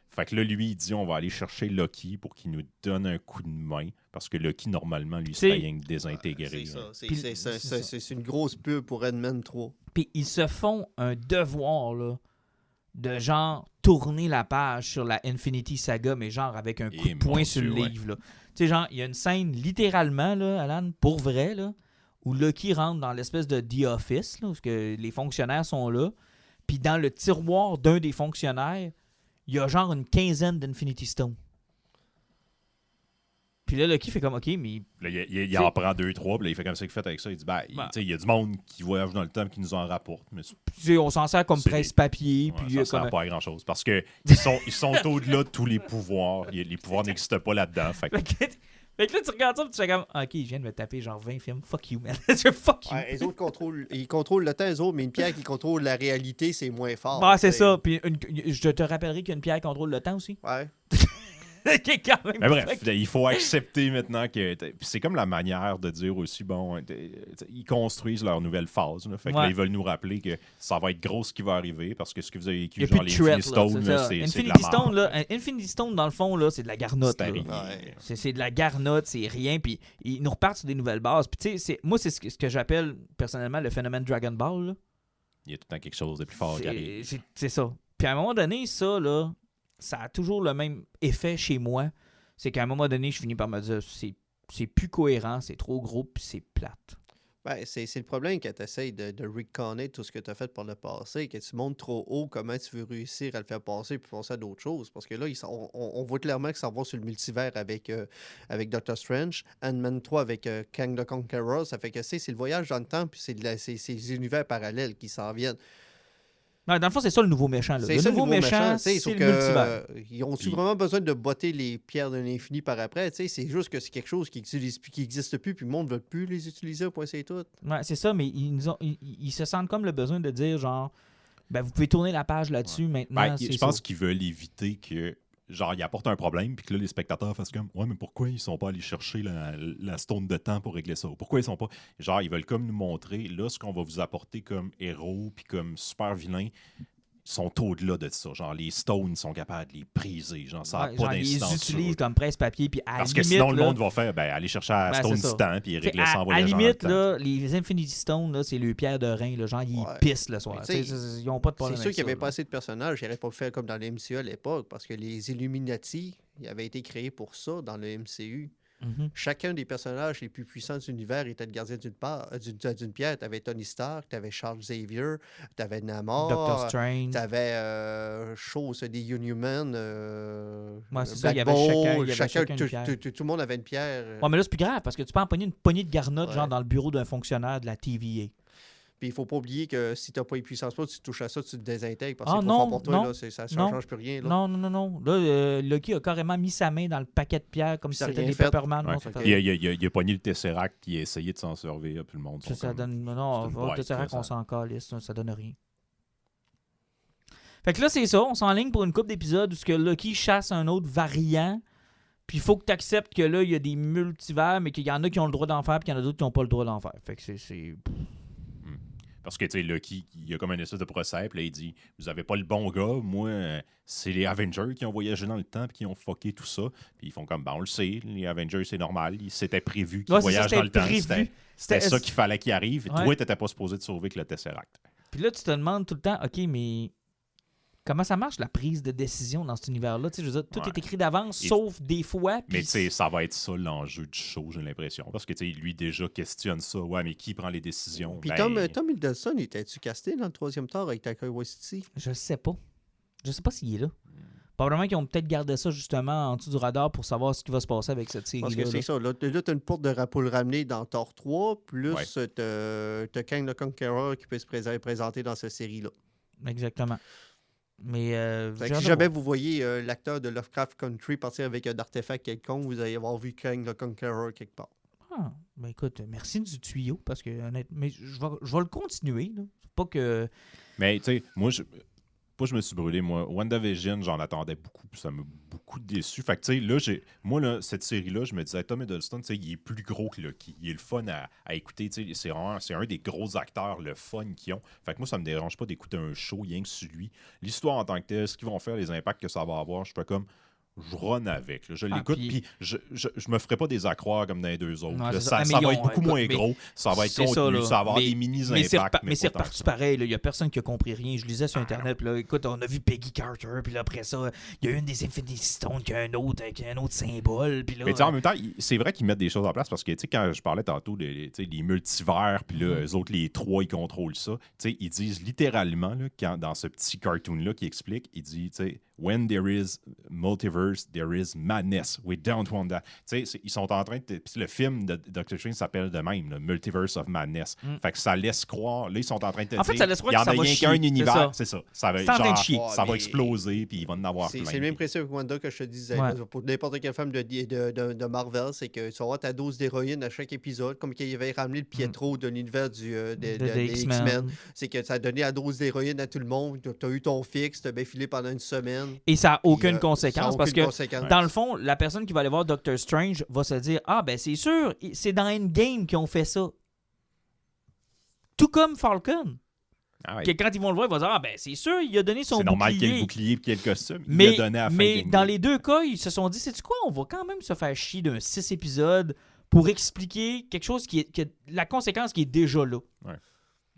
S4: Fait que là, lui, il dit on va aller chercher Loki pour qu'il nous donne un coup de main, parce que Loki, normalement, lui, serait rien que désintégré.
S3: C'est ça. C'est une grosse pub pour Ant-Man 3.
S1: Puis ils se font un devoir, là, de genre tourner la page sur la Infinity Saga, mais genre avec un coup de poing sur le livre. Là. Tu sais, genre, il y a une scène, littéralement, là, Alan, pour vrai, là, où Loki rentre dans l'espèce de The Office, là, où les fonctionnaires sont là, puis dans le tiroir d'un des fonctionnaires, il y a genre une 15aine d'Infinity Stones. Puis là, Loki fait comme, OK, mais...
S4: Là, il en prend 2-3, puis là, il fait comme ça qu'il fait avec ça. Il dit, il y a du monde qui voyage dans le temps et qui nous en rapporte. Mais
S1: on s'en sert comme presse-papier.
S4: Ouais,
S1: puis
S4: ça sert pas à grand-chose. Parce qu'ils sont au-delà de tous les pouvoirs. Les pouvoirs n'existent pas là-dedans. Fait
S3: Les autres contrôlent le temps, les autres, mais une pierre qui contrôle la réalité, c'est moins fort.
S1: Ah, c'est ça. Puis je te rappellerai qu'une pierre contrôle le temps aussi.
S3: Ouais.
S1: Quand même
S4: mais bref, il faut accepter maintenant que... C'est comme la manière de dire aussi, bon, ils construisent leur nouvelle phase. Là, fait que là, ils veulent nous rappeler que ça va être gros ce qui va arriver, parce que ce que vous avez vécu, genre les Infinity Stones, c'est de la merde.
S1: Infinity Stone, dans le fond, là, c'est de la garnotte. C'est de la garnotte, c'est rien, puis ils nous repartent sur des nouvelles bases. Puis tu sais, moi, c'est ce que j'appelle personnellement le phénomène Dragon Ball. Là.
S4: Il y a tout le temps quelque chose de plus fort qui arrive.
S1: C'est ça. Puis à un moment donné, ça, là... ça a toujours le même effet chez moi. C'est qu'à un moment donné, je finis par me dire c'est plus cohérent, c'est trop gros, puis c'est plate.
S3: C'est le problème quand tu essaies de reconnaître tout ce que tu as fait par le passé, que tu montes trop haut, comment tu veux réussir à le faire passer puis penser à d'autres choses. Parce que là, on voit clairement que ça va sur le multivers avec Doctor Strange, Ant-Man 3 avec Kang the Conqueror. Ça fait que c'est le voyage dans le temps, puis c'est les univers parallèles qui s'en viennent.
S1: Non, dans le fond, c'est ça le nouveau méchant. Là. Le nouveau méchant, c'est le multivers.
S3: Ils ont-tu vraiment besoin de botter les pierres de l'infini par après? C'est juste que c'est quelque chose qui n'existe plus, puis le monde ne veut plus les utiliser au point c'est tout.
S1: Ouais, c'est ça, mais ils se sentent comme le besoin de dire, genre, vous pouvez tourner la page là-dessus maintenant.
S4: Je pense qu'ils veulent éviter que... Genre, ils apportent un problème, puis que là, les spectateurs fassent comme « Ouais, mais pourquoi ils sont pas allés chercher la stone de temps pour régler ça? Pourquoi ils sont pas... » Genre, ils veulent comme nous montrer, là, ce qu'on va vous apporter comme héros, puis comme super vilain, sont au-delà de ça. Genre, les Stones sont capables de les briser. Genre, ça n'a
S1: Ouais,
S4: pas
S1: genre, ils
S4: d'incidence
S1: les
S4: sur
S1: utilisent
S4: eux.
S1: comme presse-papier. Puis à
S4: Parce
S1: la
S4: que
S1: limite,
S4: sinon, le
S1: là,
S4: monde va faire aller chercher à
S1: Ben,
S4: Stone
S1: c'est ça.
S4: Distant puis régler ça en
S1: à
S4: voyageant
S1: limite,
S4: dans le temps.
S1: là, les Infinity Stones, là, c'est le pierre de rein. Là, genre, ils
S3: Ouais.
S1: pissent le soir.
S3: Mais tu sais,
S1: Ils n'ont pas de problème
S3: C'est sûr
S1: avec
S3: qu'il n'y avait
S1: ça,
S3: pas
S1: là.
S3: assez de personnages. Ils n'auraient pas fait comme dans le MCU à l'époque, parce que les Illuminati ils avaient été créés pour ça dans le MCU.
S1: Mhm.
S3: Chacun des personnages les plus puissants de l'univers était le gardien d'une pierre. Tu avais Tony Stark, tu avais Charles Xavier, tu avais Namor,
S1: Doctor Strange.
S3: tu avais des Unhumans,
S1: Ouais, c'est ça, il y
S3: Black
S1: avait
S3: Bolt,
S1: chacun- il y avait chacun une
S3: tout,
S1: pierre.
S3: tout le monde avait une pierre.
S1: Ouais, mais là, c'est plus grave parce que tu peux empoigner une poignée de garnottes
S3: Ouais.
S1: genre dans le bureau d'un fonctionnaire de la TVA.
S3: Puis il faut pas oublier que si tu n'as pas les puissances, tu touches à ça, tu te désintègres. Parce
S1: Ah,
S3: que c'est trop
S1: non,
S3: fort pour toi,
S1: non,
S3: là, ça ne
S1: non,
S3: change plus rien. Là.
S1: Non. Là, Loki a carrément mis sa main dans le paquet de pierres comme
S3: Puis
S1: si
S3: ça a
S1: c'était
S3: rien
S1: des
S3: fait.
S1: Pepperman.
S4: Ouais.
S1: Non, ça fait
S4: Puis
S1: rien.
S4: il a pogné le Tesseract qui a essayé de s'en servir, puis le monde.
S1: Ça,
S4: sont comme-
S1: donne. Non,
S4: c'est
S1: on
S4: une
S1: va
S4: boîte,
S1: te dire
S4: là,
S1: qu'on
S4: ça.
S1: s'en calisse, ça donne rien. Fait que là, c'est ça. On s'enligne pour une couple d'épisodes où ce que Loki chasse un autre variant. Puis il faut que tu acceptes que là, il y a des multivers, mais qu'il y en a qui ont le droit d'en faire, puis qu'il y en a d'autres qui n'ont pas le droit d'en faire. Fait que c'est.
S4: Parce que, tu sais, Loki, il y a comme un espèce de procès, puis là, il dit « Vous avez pas le bon gars, moi, c'est les Avengers qui ont voyagé dans le temps puis qui ont fucké tout ça. » Puis ils font comme « Ben, on le sait, les Avengers, c'est normal, c'était prévu qu'ils
S1: Ouais, c'est ça,
S4: voyagent dans le
S1: c'était
S4: temps.
S1: prévu.
S4: C'était ça qu'il fallait qu'il arrive.
S1: Ouais.
S4: Toi, t'étais pas supposé te sauver que le Tesseract. »
S1: Puis là, tu te demandes tout le temps, OK, mais comment ça marche la prise de décision dans cet univers-là? Tu sais, je veux dire, tout
S4: Ouais.
S1: est écrit d'avance,
S4: Et-
S1: sauf des fois.
S4: Mais
S1: puis
S4: tu sais, ça va être ça l'enjeu du show, j'ai l'impression. Parce que, tu sais, lui, déjà questionne ça. Ouais, mais qui prend les décisions?
S3: Puis
S4: Ben,
S3: Tom Hiddleston, était-tu casté dans le troisième Thor avec Taika Waititi?
S1: Je sais pas. Je sais pas s'il est là. Probablement qu'ils ont peut-être gardé ça justement en dessous du radar pour savoir ce qui va se passer avec cette série-là.
S3: Parce que c'est ça. Là, tu as une porte pour le ramener dans Thor 3, plus
S4: Ouais.
S3: tu as Kang the Conqueror qui peut se présenter dans cette série-là.
S1: Exactement. Mais
S3: Fait
S1: j'ai
S3: que
S1: hâte
S3: si
S1: de
S3: jamais
S1: voir.
S3: vous voyez l'acteur de Lovecraft Country partir avec un artefact quelconque, vous allez avoir vu Kang the Conqueror quelque part.
S1: Ah, ben écoute, merci du tuyau parce que honnêtement, mais je vais le continuer. Là. C'est pas que.
S4: Mais tu sais, moi, je me suis brûlé. Moi, WandaVision, j'en attendais beaucoup, puis ça m'a beaucoup déçu. Fait que, tu sais, là, cette série-là, je me disais, Tom Hiddleston, tu sais, il est plus gros que Loki. Il est le fun à écouter, tu sais, c'est un des gros acteurs, le fun qu'ils ont. Fait que moi, ça me dérange pas d'écouter un show, rien que sur lui. L'histoire en tant que telle, ce qu'ils vont faire, les impacts que ça va avoir, je fais comme... Je run avec. Là. Je l'écoute,
S1: puis-
S4: puis je me ferai pas des accroires comme dans les deux autres.
S1: Ouais,
S4: Là,
S1: c'est ça.
S4: ça
S1: Ah, mais
S4: va
S1: ils ont-
S4: être beaucoup
S1: écoute,
S4: moins
S1: mais
S4: gros. Ça va être
S1: c'est ça,
S4: contenu.
S1: là.
S4: Ça va avoir
S1: Mais-
S4: des mini-impacts.
S1: Mais c'est
S4: pas tant que
S1: reparti
S4: ça.
S1: pareil. Il n'y a personne qui a compris rien. Je lisais sur Internet. Puis là, écoute, on a vu Peggy Carter. Puis là, après ça, il y a une des Infinity Stones qui a un autre symbole. Puis là,
S4: Mais tu sais, en même temps, c'est vrai qu'ils mettent des choses en place parce que, tu sais, quand je parlais tantôt des multivers, puis là, eux autres, les trois, ils contrôlent ça. Tu sais, ils disent littéralement, là, dans ce petit cartoon-là qui explique, ils disent, tu sais, when there is multiverse, there is madness. We don't want that. Tu sais, ils sont en train de. Puis le film de Doctor Strange s'appelle de même, le Multiverse of Madness. Fait que ça laisse croire. Là, ils sont en train de te
S1: En fait,
S4: dire.
S1: ça laisse croire
S4: il y en
S1: que ça
S4: a
S1: va
S4: rien
S1: chier,
S4: qu'un
S1: c'est
S4: univers. C'est ça. Ça va,
S1: C'est en train de
S4: genre,
S1: chier.
S4: ça va
S3: mais-
S4: exploser, puis il va en avoir plein.
S3: C'est le même principe que Wanda que je te disais.
S1: Ouais.
S3: là. Pour n'importe quelle femme de Marvel, c'est que tu vas avoir ta dose d'héroïne à chaque épisode, comme qu'il avait ramené le Pietro de l'univers des X-Men. C'est que ça a donné la dose d'héroïne à tout le monde. Tu as eu ton fixe, tu as bien filé pendant une semaine.
S1: Et ça n'a
S3: Puis,
S1: aucune
S3: ça a
S1: conséquence parce
S3: aucune
S1: que,
S3: conséquence.
S1: dans le fond, la personne qui va aller voir Doctor Strange va se dire ah, ben c'est sûr, c'est dans Endgame qu'ils ont fait ça. Tout comme Falcon.
S4: Ah ouais.
S1: Que quand ils vont le voir, ils vont dire ah, ben c'est sûr, il a donné son
S4: C'est normal qu'il y ait le
S1: bouclier.
S4: bouclier et qu'il y ait le costume. Il
S1: Mais,
S4: l'a donné à la fin
S1: mais
S4: d'Endgame.
S1: dans les deux cas, ils se sont dit c'est-tu quoi, on va quand même se faire chier d'un 6 épisodes pour expliquer quelque chose la conséquence qui est déjà là.
S4: Ouais.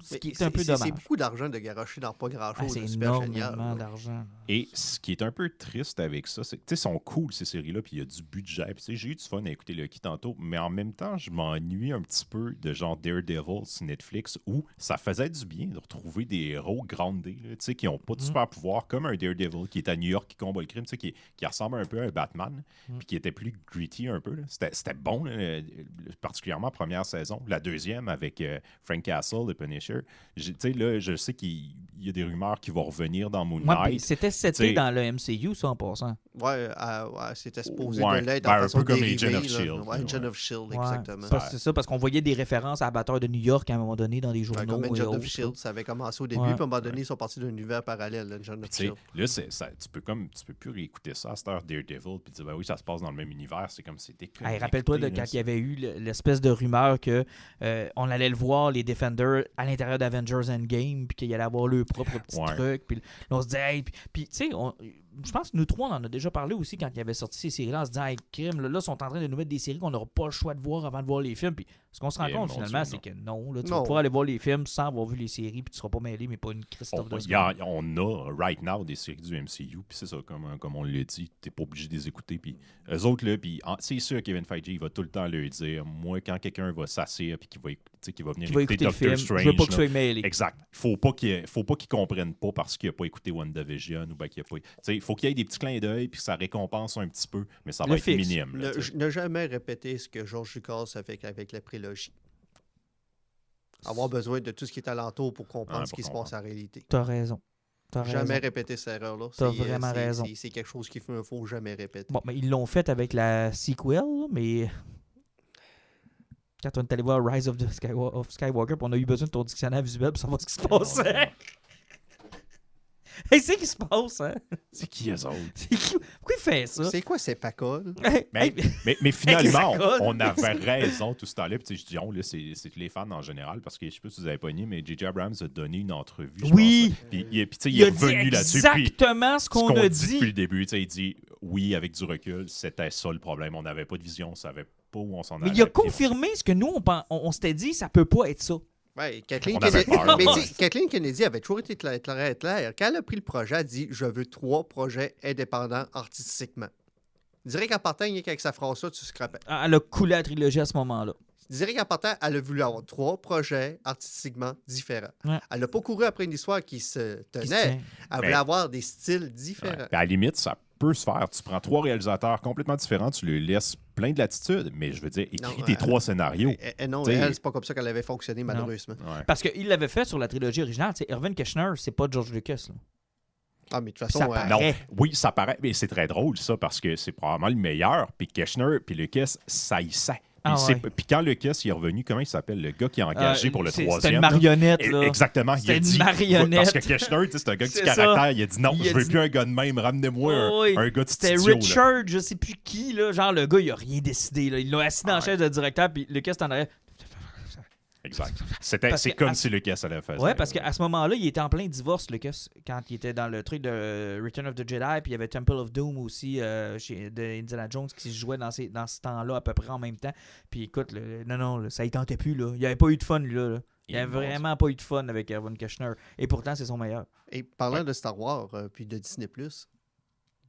S1: Ce qui
S3: Mais
S1: est un peu dommage.
S3: C'est beaucoup d'argent de garocher dans pas
S1: Ah,
S3: grand-chose.
S1: c'est
S3: de super génial.
S1: énormément
S3: là.
S1: d'argent.
S4: Et ce qui est un peu triste avec ça, c'est que, tu sais, sont cool ces séries-là, puis il y a du budget. Puis, tu sais, j'ai eu du fun à écouter Loki tantôt, mais en même temps, je m'ennuie un petit peu de genre Daredevil sur Netflix, où ça faisait du bien de retrouver des héros groundés, là, tu sais, qui n'ont pas de super pouvoir, comme un Daredevil qui est à New York, qui combat le crime, tu sais, qui ressemble un peu à un Batman, puis qui était plus gritty un peu. Là. C'était bon, là, particulièrement la première saison. La deuxième, avec Frank Castle, The Punisher. Tu sais, là, je sais qu'il y a des rumeurs qui vont revenir dans Moon
S1: Ouais, puis
S4: Knight.
S1: c'était
S4: T'sais-
S1: seté dans le MCU, ça, en passant.
S3: Ouais, c'était supposé
S4: Ouais,
S3: de l'être
S4: ben,
S3: en
S4: un
S3: façon
S4: peu comme
S3: dérivée,
S4: Agent of
S3: là.
S4: Shield,
S3: Ouais, Agent
S4: ouais.
S3: of Shield,
S1: Ouais.
S3: exactement.
S1: C'est ça, parce qu'on voyait des références à Abatteur de New York à un moment donné dans des
S3: Ouais,
S1: journaux.
S3: comme
S1: et
S3: Agent
S1: autres,
S3: of Shield, ça avait commencé au début,
S1: Ouais.
S3: puis à un moment donné, ils sont partis d'un univers parallèle, Agent of
S4: Tu sais,
S3: Shield.
S4: là, tu peux plus réécouter ça à cette heure Daredevil puis dire, ben oui, ça se passe dans le même univers. C'est comme si c'était.
S1: Hey, rappelle-toi de quand il y avait eu l'espèce de rumeur que on allait le voir, les Defenders, à l'intérieur d'Avengers Endgame, puis qu'il allait avoir leur propre petit
S4: Ouais.
S1: truc. Puis là, on se disait, hey, puis tu sais, je pense que nous trois, on en a déjà parlé aussi quand il avait sorti ces séries-là, en se disant, hey, crime, là, ils sont en train de nous mettre des séries qu'on n'aura pas le choix de voir avant de voir les films. Puis ce qu'on se rend
S4: Eh,
S1: compte
S4: mon
S1: finalement,
S4: Dieu,
S1: c'est que non, là, tu
S3: Non.
S1: vas pouvoir aller voir les films sans avoir vu les séries, puis tu seras pas mêlé, mais pas une Christophe de seconde.
S4: On a, right now, des séries du MCU, puis c'est ça, comme on l'a dit, t'es pas obligé de les écouter. Puis eux autres, là, puis c'est sûr, Kevin Feige, il va tout le temps leur dire, moi, quand quelqu'un va s'asseoir puis qu'il va venir
S1: Tu vas écouter le film, je veux pas que je sois mêlé.
S4: Exact. Faut pas qu'il comprenne pas parce qu'il a pas écouté WandaVision ou ben qu'il a pas. Il faut qu'il y ait des petits clins d'œil puis que ça récompense un petit peu, mais ça va
S1: Le
S4: être
S1: fixe.
S4: minime. Là,
S3: Ne jamais répéter ce que George Lucas a fait avec la prélogie. Avoir besoin de tout ce qui est alentour pour comprendre
S4: Ouais,
S3: ce qui
S4: pour
S3: se passe en réalité.
S1: T'as raison.
S3: Jamais répéter cette erreur-là.
S1: T'as vraiment raison.
S3: C'est quelque chose qu'il ne faut jamais répéter.
S1: Bon, mais ils l'ont fait avec la sequel, là, mais quand on est allé voir Rise of Skywalker, puis on a eu besoin de ton dictionnaire visuel pour savoir ce qui se passait. Hey, c'est ce qui se passe, hein?
S4: C'est qui eux autres?
S1: C'est qui? Pourquoi il fait ça?
S3: C'est quoi ces pacoles?
S1: Hey,
S4: Mais,
S1: hey,
S4: mais finalement,
S1: ça colle.
S4: on avait raison tout ce temps-là. Puis je dis on, là, c'est tous les fans en général, parce que je sais pas si vous avez pogné, mais J.J. Abrams a donné une entrevue. je
S1: Oui.
S4: pense. Puis tu sais,
S1: il
S4: est
S1: a dit
S4: revenu là-dessus. Puis
S1: exactement ce qu'on a dit.
S4: depuis le début, tu sais, il dit oui, avec du recul, c'était ça le problème. On n'avait pas de vision, on savait pas où on s'en allait.
S1: Mais il a
S4: Puis-
S1: confirmé ce que nous, on s'était dit, ça peut pas être ça.
S3: Ouais, Kathleen
S4: On avait
S3: Kennedy,
S4: peur.
S3: mais tu sais, Kathleen Kennedy avait toujours été claire. Quand elle a pris le projet, elle a dit « Je veux 3 projets indépendants artistiquement ». Direct en partant, rien qu'avec sa phrase-là, tu scrapais.
S1: Elle a coulé la trilogie à ce moment-là.
S3: Direct en partant, elle a voulu avoir 3 projets artistiquement différents.
S1: Ouais.
S3: Elle n'a pas couru après une histoire qui se
S1: Qui se
S3: tenait.
S1: tient.
S3: Elle voulait
S4: Mais-
S3: avoir des styles
S4: Ouais.
S3: différents.
S4: Puis à la limite, ça peut se faire. Tu prends 3 réalisateurs complètement différents, tu leur laisses plein de latitude, mais je veux dire, écris
S3: Non,
S4: tes 3 scénarios.
S3: Non,
S4: T'sais-
S3: elle, c'est pas comme ça qu'elle avait fonctionné, malheureusement.
S4: Ouais.
S1: Parce qu'il l'avait fait sur la trilogie originale. Tu sais, Irvin Kershner, c'est pas George Lucas. Là.
S3: Ah, mais de toute
S1: Ça
S3: façon,
S1: paraît.
S4: Non, oui, ça paraît, mais c'est très drôle, ça, parce que c'est probablement le meilleur. Puis Keshner, puis Lucas, ça y sait.
S1: Ah
S4: Puis
S1: ouais.
S4: puis quand Lucas il est revenu, comment il s'appelle, le gars qui est engagé pour le
S1: C'était
S4: troisième?
S1: une marionnette,
S4: là?
S1: là.
S4: Exactement.
S1: C'était
S4: Il a
S1: une
S4: dit,
S1: marionnette.
S4: Parce que Keshner, tu sais, c'est un gars
S1: C'est
S4: du caractère.
S1: ça.
S4: Il a dit non,
S1: Il
S4: je
S1: a
S4: veux
S1: dit-
S4: plus un gars de même. Ramenez-moi
S1: Oui.
S4: un gars de
S1: C'était
S4: studio. là.
S1: Richard, je sais plus qui, là. Genre, le gars, il a rien décidé. Là. Il l'a assis dans la
S4: Ouais.
S1: chaise de directeur, puis Lucas t'en aurait.
S4: Exact.
S1: Parce
S4: C'est
S1: que
S4: comme
S1: à-
S4: si Lucas allait faire ça.
S1: Ouais, parce qu'à ce moment-là, il était en plein divorce, Lucas, quand il était dans le truc de Return of the Jedi, puis il y avait Temple of Doom aussi de Indiana Jones qui se jouait dans ce temps-là à peu près en même temps. Puis écoute, non, là, ça y tentait plus, là. Il n'y avait pas eu de fun, lui, là. Il n'y avait vraiment pas eu de fun avec Irvin Kershner. Et pourtant, c'est son meilleur.
S3: Et parlant de Star Wars, puis de Disney+,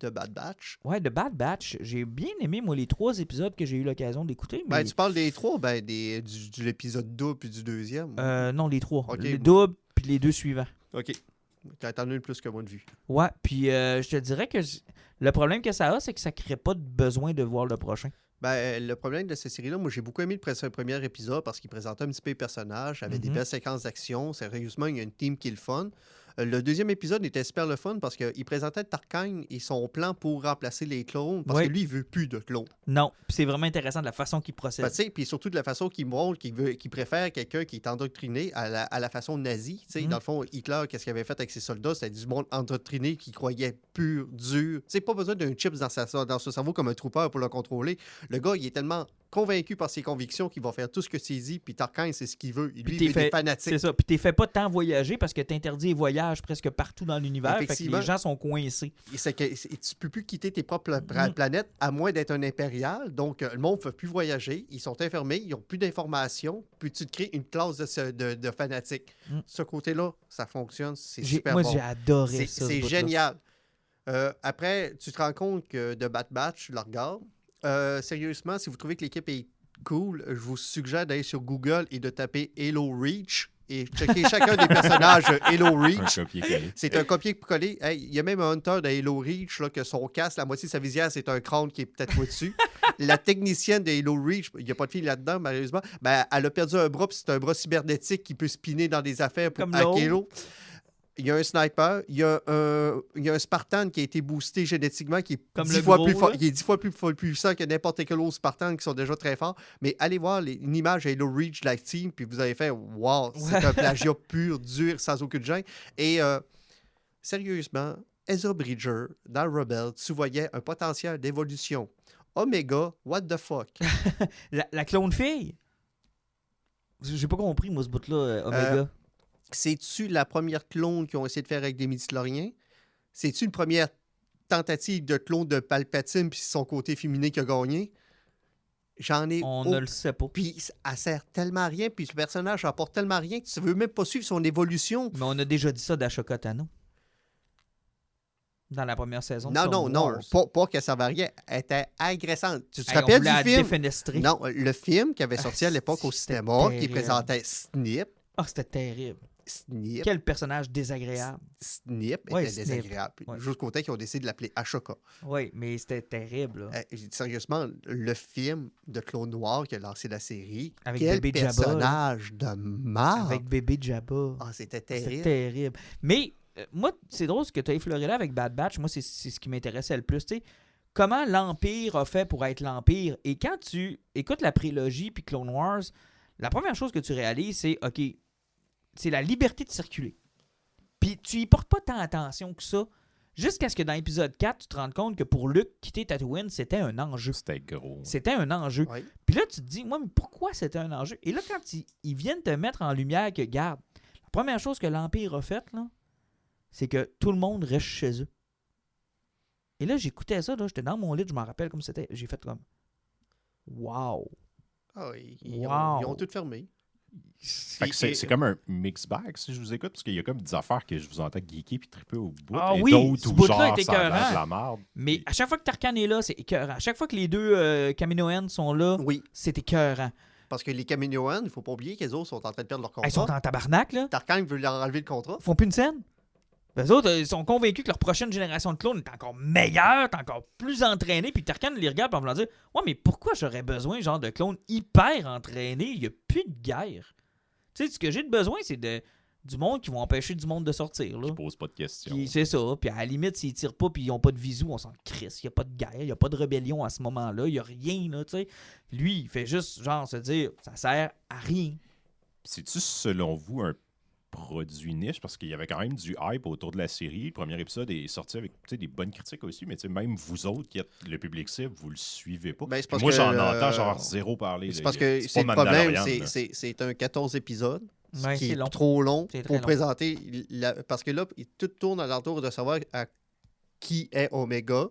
S3: de Bad Batch,
S1: Ouais, The Bad Batch, j'ai bien aimé, moi, les 3 épisodes que j'ai eu l'occasion d'écouter. Mais...
S3: ben, tu parles des 3, ben, de l'épisode 2 puis du 2e.
S1: Non, les 3.
S3: Ok.
S1: Les doubles, puis les 2 suivants.
S3: OK. T'as attendu plus que moi de vue.
S1: Ouais, puis je te dirais que le problème que ça a, c'est que ça ne crée pas de besoin de voir le prochain.
S3: Ben, le problème de cette série-là, moi, j'ai beaucoup aimé le premier épisode parce qu'il présentait un petit peu les personnages, avait des belles séquences d'action. Sérieusement, il y a une team qui est le fun. Le deuxième épisode était super le fun parce qu'il présentait Tarkine et son plan pour remplacer les clones parce
S1: Ouais.
S3: que lui, il veut plus de clones.
S1: Non, puis c'est vraiment intéressant de la façon qu'il procède.
S3: Ben, tu sais, puis surtout de la façon qu'il montre qu'il préfère quelqu'un qui est endoctriné à la façon nazie. Tu sais, Dans le fond, Hitler, qu'est-ce qu'il avait fait avec ses soldats? C'était du monde endoctriné qui croyait pur, dur. Tu sais, pas besoin d'un chip dans son cerveau comme un trooper pour le contrôler. Le gars, il est tellement convaincu par ses convictions qu'il va faire tout ce que c'est dit, puis Tarkine, c'est ce qu'il veut. Lui, il est
S1: C'est
S3: fanatique.
S1: ça. Puis t'es fait pas tant voyager parce que t'interdis les voyages presque partout dans l'univers. Fait que
S3: Effectivement.
S1: les gens sont coincés.
S3: Tu peux plus quitter tes propres planètes à moins d'être un impérial. Donc, le monde ne peut plus voyager. Ils sont enfermés. Ils n'ont plus d'informations. Puis tu te crées une classe de fanatiques.
S1: Mm.
S3: Ce côté-là, ça fonctionne. C'est super
S1: Moi,
S3: bon.
S1: j'ai adoré ça. ce
S3: C'est
S1: bout-là.
S3: génial. Après, tu te rends compte que de Bad Batch, tu le regardes. Sérieusement, si vous trouvez que l'équipe est cool, je vous suggère d'aller sur Google et de taper Halo Reach et checker chacun des personnages Halo
S4: Un
S3: Reach.
S4: copier-coller.
S3: C'est un copier-coller. Hey, il y a même un Hunter de Halo Reach là, que son casque, la moitié de sa visière, c'est un crâne qui est peut-être au-dessus. La technicienne de Halo Reach, il n'y a pas de fille là-dedans, malheureusement, ben, elle a perdu un bras, puis c'est un bras cybernétique qui peut spinner dans des affaires pour
S1: Comme
S3: hacker
S1: l'autre.
S3: Halo. il y a un sniper, il y a un Spartan qui a été boosté génétiquement, qui est
S1: Comme
S3: 10
S1: le
S3: fois
S1: gros,
S3: plus fort,
S1: là.
S3: qui est 10 fois plus puissant que n'importe quel autre Spartan qui sont déjà très forts. Mais allez voir une image Halo Reach de la team, puis vous avez fait « Wow, c'est un plagiat pur, dur, sans aucune gêne. » Et sérieusement, Ezra Bridger, dans Rebel, tu voyais un potentiel d'évolution. Omega, what the fuck?
S1: La clone fille? J'ai pas compris, moi, ce bout-là, Omega.
S3: C'est-tu la première clone qu'ils ont essayé de faire avec des midi-chloriens? C'est-tu une première tentative de clone de Palpatine puis son côté féminin qui a gagné? J'en ai...
S1: On ne le sait pas.
S3: Puis elle sert tellement à rien, puis le personnage apporte tellement rien que tu veux même pas suivre son évolution.
S1: Mais on a déjà dit ça d'Ashoka Tano. Dans la première saison. de
S3: Non,
S1: Clone
S3: non,
S1: Wars.
S3: pas qu'elle servait à rien. Elle était agressante. Tu te
S1: Hey, on
S3: rappelles
S1: voulait
S3: du
S1: la
S3: film?
S1: défenestrer.
S3: Non, le film qui avait sorti à l'époque au
S1: c'était
S3: cinéma, qui
S1: terrible.
S3: présentait Snip.
S1: Ah, c'était terrible.
S3: Snip.
S1: Quel personnage désagréable.
S3: Snip
S1: Ouais,
S3: était
S1: Snip.
S3: désagréable.
S1: Ouais.
S3: Jusqu'au temps qu'ils ont décidé de l'appeler Ashoka.
S1: Oui, mais c'était terrible. Là.
S3: Sérieusement, le film de Clone Noir qui a lancé la série,
S1: Avec
S3: quel
S1: bébé Jabba,
S3: personnage de marde!
S1: Avec bébé Jabba.
S3: Ah, c'était
S1: C'était
S3: terrible.
S1: terrible. Mais moi, c'est drôle ce que tu as effleuré là avec Bad Batch. Moi, c'est ce qui m'intéressait le plus. Tu sais, comment l'Empire a fait pour être l'Empire. Et quand tu écoutes la prélogie puis Clone Wars, la première chose que tu réalises, c'est OK, c'est la liberté de circuler. Puis tu y portes pas tant attention que ça. Jusqu'à ce que dans l'épisode 4, tu te rendes compte que pour Luke, quitter Tatooine, c'était un enjeu.
S4: C'était gros.
S1: C'était un enjeu.
S3: Oui.
S1: Puis là, tu te dis, moi, mais pourquoi c'était un enjeu? Et là, quand ils viennent te mettre en lumière que, garde, la première chose que l'Empire a faite, là, c'est que tout le monde reste chez eux. Et là, j'écoutais ça, là, j'étais dans mon lit, je m'en rappelle comme c'était. J'ai fait comme, wow.
S3: Ah oui,
S1: Wow.
S3: ils ont tout fermé.
S4: Fait que c'est comme un mix bag si je vous écoute, parce qu'il y a comme des affaires que je vous entends geeker puis triper au bout.
S1: Ah
S4: et
S1: oui,
S4: d'autres
S1: ce
S4: où
S1: bout-là
S4: genre
S1: est
S4: ça a l'air
S1: écœurant.
S4: de la merde.
S1: Mais à chaque fois que Tarkan est là, c'est écœurant. À chaque fois que les deux Kaminoans sont là,
S3: Oui,
S1: c'est écœurant.
S3: parce que les Kaminoans, il ne faut pas oublier qu'ils autres sont en train de perdre leur
S1: Ils sont
S3: contrat.
S1: en tabarnak, là.
S3: Tarkan veut leur enlever le contrat.
S1: Ils font plus une scène. Les autres, ils sont convaincus que leur prochaine génération de clones est encore meilleure, est encore plus entraînée. Puis Tarkan les regarde en voulant dire, ouais, mais pourquoi j'aurais besoin genre de clones hyper entraînés? Il n'y a plus de guerre. Tu sais, ce que j'ai de besoin, c'est du monde qui vont empêcher du monde de sortir. Là.
S4: Je pose pas de questions.
S1: Puis c'est ça. Puis à la limite, s'ils tirent pas puis ils ont pas de visou, on s'en crisse. Il n'y a pas de guerre, il n'y a pas de rébellion à ce moment-là. Il n'y a rien, là, tu sais. Lui, il fait juste, genre, se dire, ça sert à rien.
S4: C'est-tu, selon vous, un produit niche? Parce qu'il y avait quand même du hype autour de la série. Le premier épisode est sorti avec des bonnes critiques aussi, mais même vous autres qui êtes le public cible, vous le suivez pas.
S3: Ben, c'est parce
S4: Moi,
S3: que,
S4: j'en entends genre zéro parler.
S3: C'est
S4: là.
S3: parce que
S4: pas
S3: c'est le problème,
S4: Mandalorian, là.
S3: c'est un 14 épisodes, ce
S1: Ouais,
S3: qui
S1: c'est
S3: est
S1: long.
S3: trop long
S1: C'est très
S3: pour
S1: long.
S3: présenter. Parce que là, tout tourne alentour de savoir à qui est Omega.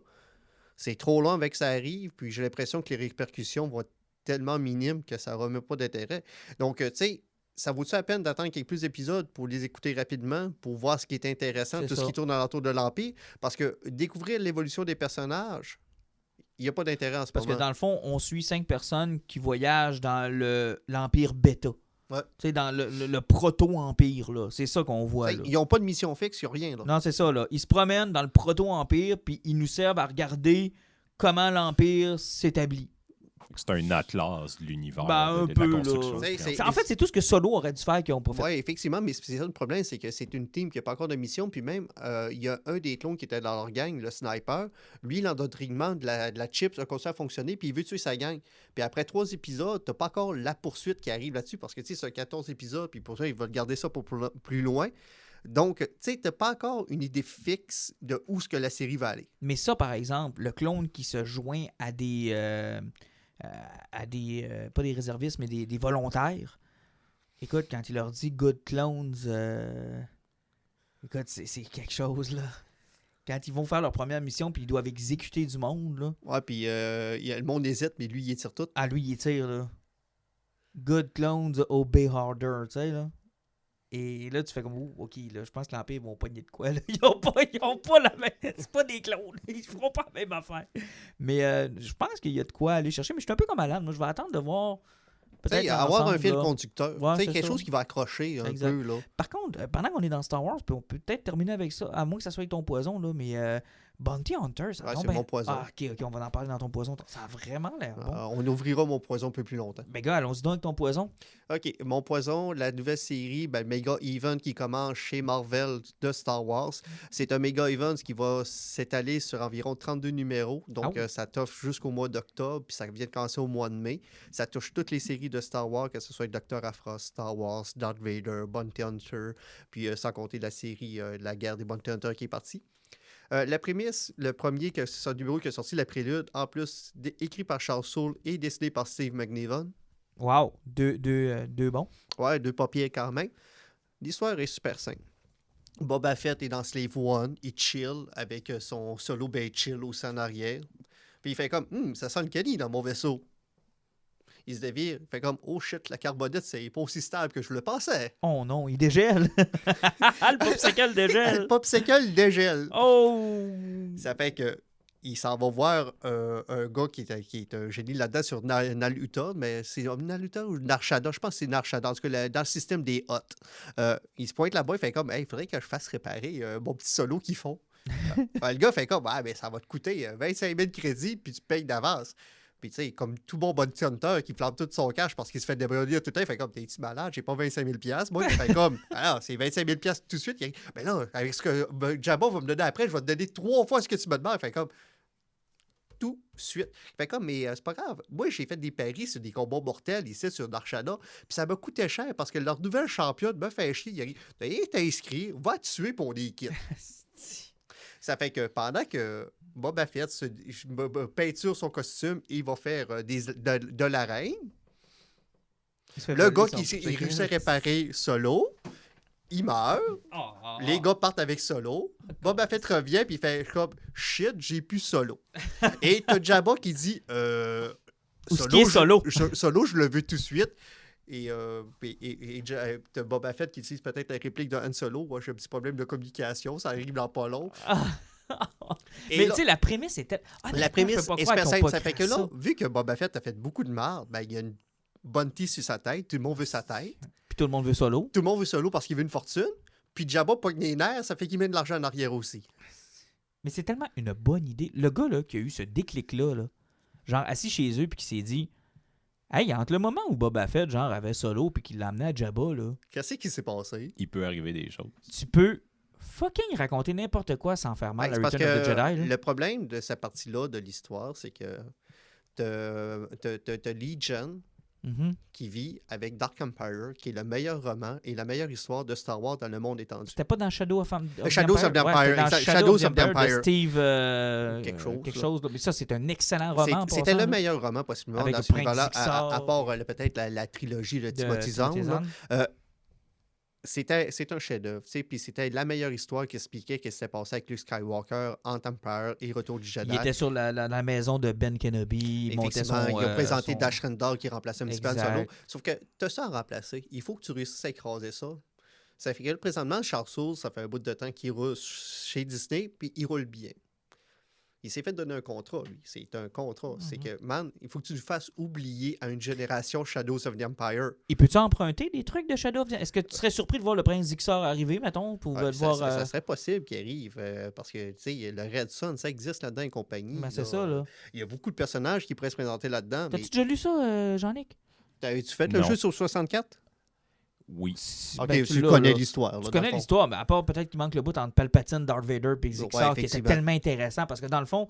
S3: C'est trop long avec ça arrive, puis j'ai l'impression que les répercussions vont être tellement minimes que ça ne remet pas d'intérêt. Donc, tu sais, ça vaut-tu la peine d'attendre qu'il y ait plus d'épisodes pour les écouter rapidement, pour voir ce qui est intéressant,
S1: C'est
S3: tout
S1: ça.
S3: ce qui tourne alentour de l'Empire? Parce que découvrir l'évolution des personnages, il n'y a pas d'intérêt en ce
S1: Parce que
S3: moment.
S1: dans le fond, on suit 5 personnes qui voyagent dans l'Empire bêta.
S3: Ouais.
S1: Tu sais, dans le proto-empire, là. C'est ça qu'on voit, là.
S3: Ils n'ont pas de mission fixe, il n'y a rien. Là.
S1: Non, c'est ça, là. Ils se promènent dans le proto-empire, puis ils nous servent à regarder comment l'Empire s'établit.
S4: C'est un atlas de l'univers,
S1: Ben, un
S4: de
S1: peu,
S4: la
S1: là.
S4: construction.
S3: C'est-
S4: du
S3: c'est-
S1: En fait, c'est tout ce que Solo aurait dû faire qu'ils n'ont pas fait.
S3: Oui, effectivement, mais c'est ça le problème, c'est que c'est une team qui n'a pas encore de mission. Puis même, il y a un des clones qui était dans leur gang, le sniper. Lui, l'endoctrinement de la chip a continué à fonctionner, puis il veut tuer sa gang. Puis après 3 épisodes, tu n'as pas encore la poursuite qui arrive là-dessus, parce que tu sais, c'est 14 épisodes, puis pour ça, ils veulent garder ça pour plus loin. Donc, tu sais, tu n'as pas encore une idée fixe de où ce que la série va aller.
S1: Mais ça, par exemple, le clone qui se joint à des... pas des réservistes, mais des volontaires. Écoute, quand il leur dit « good clones », écoute, c'est quelque chose, là. Quand ils vont faire leur première mission puis ils doivent exécuter du monde, là.
S3: Ouais, puis le monde hésite, mais lui, il tire tout.
S1: Ah, lui, il tire, là. Good clones, obey harder, tu sais, là. Et là, tu fais comme, oh, OK, là, je pense que l'Empire vont pogner de quoi, là. Ils ont pas la même... C'est pas des clones. Ils feront pas la même affaire. Mais je pense qu'il y a de quoi aller chercher. Mais je suis un peu comme Alan. Moi, je vais attendre de voir... Peut-être
S3: Avoir un
S1: l'ensemble,
S3: fil
S1: là.
S3: conducteur.
S1: Ouais,
S3: Tu sais,
S1: c'est
S3: quelque
S1: ça.
S3: chose qui va accrocher un
S1: Exact.
S3: peu, là.
S1: Par contre, pendant qu'on est dans Star Wars, puis on peut peut-être terminer avec ça, à moins que ça soit avec ton poison, là, mais Bounty Hunter, ça
S3: Ouais,
S1: tombe
S3: c'est
S1: bien.
S3: mon poison.
S1: Ah, ok, on va en parler dans ton poison. Ça a vraiment l'air bon.
S3: On ouvrira mon poison un peu plus longtemps.
S1: Ben gars, allons-y donc avec ton poison.
S3: OK, mon poison, la nouvelle série, Mega Event qui commence chez Marvel de Star Wars. C'est un Mega Event qui va s'étaler sur environ 32 numéros. Donc, ça t'offre jusqu'au mois d'octobre, puis ça vient de commencer au mois de mai. Ça touche toutes les séries de Star Wars, que ce soit Dr. Aphra, Star Wars, Darth Vader, Bounty Hunter, puis sans compter la série La guerre des Bounty Hunters qui est partie. La prémisse, le premier c'est un numéro qui est sorti, la prélude, en plus écrit par Charles Soule et dessiné par Steve McNiven.
S1: Wow, deux bons.
S3: Ouais, 2 papiers quand même. L'histoire est super simple. Boba Fett est dans Slave One, il chill avec son solo chill aussi en arrière. Puis il fait comme, ça sent le Kenny dans mon vaisseau. Il se dévire, il fait comme, oh shit, la carbonite, c'est pas aussi stable que je le pensais.
S1: Oh non, il dégèle. Le popsicle dégèle.
S3: Le popsicle dégèle.
S1: Oh!
S3: Ça fait que il s'en va voir un gars qui est un génie là-dedans sur Naluta, mais c'est Naluta ou Narshada? Je pense que c'est Narshada, en tout cas dans le système des Hoth. Il se pointe là-bas, il fait comme, il faudrait que je fasse réparer mon petit solo qu'ils font. Le gars fait comme, ben, ça va te coûter 25 000 crédits, puis tu payes d'avance. Puis, tu sais, comme tout bon Bounty Hunter qui plante tout son cash parce qu'il se fait débrouiller tout le temps, il fait comme, t'es-tu malade? J'ai pas 25 000 $. Moi, il fait comme, alors, c'est 25 000 $ tout de suite. Ben là, avec ce que Jabba va me donner après, je vais te donner 3 fois ce que tu me demandes. Il fait comme, tout de suite. Il fait comme, mais c'est pas grave. Moi, j'ai fait des paris sur des combats mortels ici sur Narshada, puis ça m'a coûté cher parce que leur nouvelle championne me fait chier. Il dit, t'es inscrit, va te tuer pour des kits. Ça fait que pendant que Boba Fett peinture son costume, il va faire de la reine. Le gars qui réussit à réparer Solo, il meurt. Les gars partent avec Solo. Boba Fett revient puis il fait comme shit, j'ai plus Solo. Et t'as Jabba qui dit
S1: Solo,
S3: Solo, je le veux tout de suite. Et t'as Boba Fett qui utilise peut-être la réplique de Han Solo. Moi, j'ai un petit problème de communication, ça arrive dans pas long.
S1: Mais tu sais, la prémisse était.
S3: La prémisse est super simple. Ça fait que là, vu que Boba Fett a fait beaucoup de merde, il y a une bounty sur sa tête, tout le monde veut sa tête.
S1: Puis tout le monde veut Solo.
S3: Tout le monde veut Solo parce qu'il veut une fortune. Puis Jabba pogne les nerfs, ça fait qu'il met de l'argent en arrière aussi.
S1: Mais c'est tellement une bonne idée. Le gars là, qui a eu ce déclic-là, genre assis chez eux, puis qui s'est dit. Hey, entre le moment où Boba Fett, genre, avait Solo puis qu'il l'amenait à Jabba, là...
S3: Qu'est-ce qui s'est passé?
S4: Il peut arriver des choses.
S1: Tu peux fucking raconter n'importe quoi sans faire mal à Return of the Jedi. Là.
S3: Le problème de cette partie-là de l'histoire, c'est que t'as Legion qui vit avec Dark Empire, qui est le meilleur roman et la meilleure histoire de Star Wars dans le monde étendu.
S1: C'était pas dans Shadows of the Empire?
S3: Shadows of the Empire.
S1: Ouais,
S3: Shadows of the Empire.
S1: De Steve...
S3: quelque
S1: chose. Mais ça, c'est un excellent roman.
S3: C'était le meilleur roman, possiblement,
S1: avec
S3: dans ce univers-là, à part peut-être la trilogie de Timothy Zahn. C'est un chef-d'œuvre, puis c'était la meilleure histoire qui expliquait ce qui s'est passé avec Luke Skywalker, Empire et Retour du Jedi.
S1: Il était sur la maison de Ben Kenobi, il montait son...
S3: Il a présenté Dash Rendar qui remplaçait un petit peu Han Solo. Sauf que tu as ça à remplacer. Il faut que tu réussisses à écraser ça. Ça fait que présentement, Charles Soule, ça fait un bout de temps qu'il roule chez Disney, puis il roule bien. Il s'est fait donner un contrat, lui. C'est un contrat. C'est que, man, il faut que tu le fasses oublier à une génération Shadows of the Empire.
S1: Et peux-tu emprunter des trucs de Shadows of the Empire? Est-ce que tu serais surpris de voir le prince Zixar arriver, mettons, pour le voir...
S3: Ça serait possible qu'il arrive, parce que, tu sais, le Red Sun, ça existe là-dedans et compagnie.
S1: Ben, c'est ça, là.
S3: Il y a beaucoup de personnages qui pourraient se présenter là-dedans.
S1: T'as-tu déjà lu ça, Jean-Nic?
S3: T'avais-tu fait le jeu sur 64?
S4: Oui.
S3: Ok, tu connais l'histoire.
S1: Tu connais l'histoire, mais à part peut-être qu'il manque le bout entre Palpatine, Darth Vader et Zixar, qui était tellement intéressant, parce que dans le fond,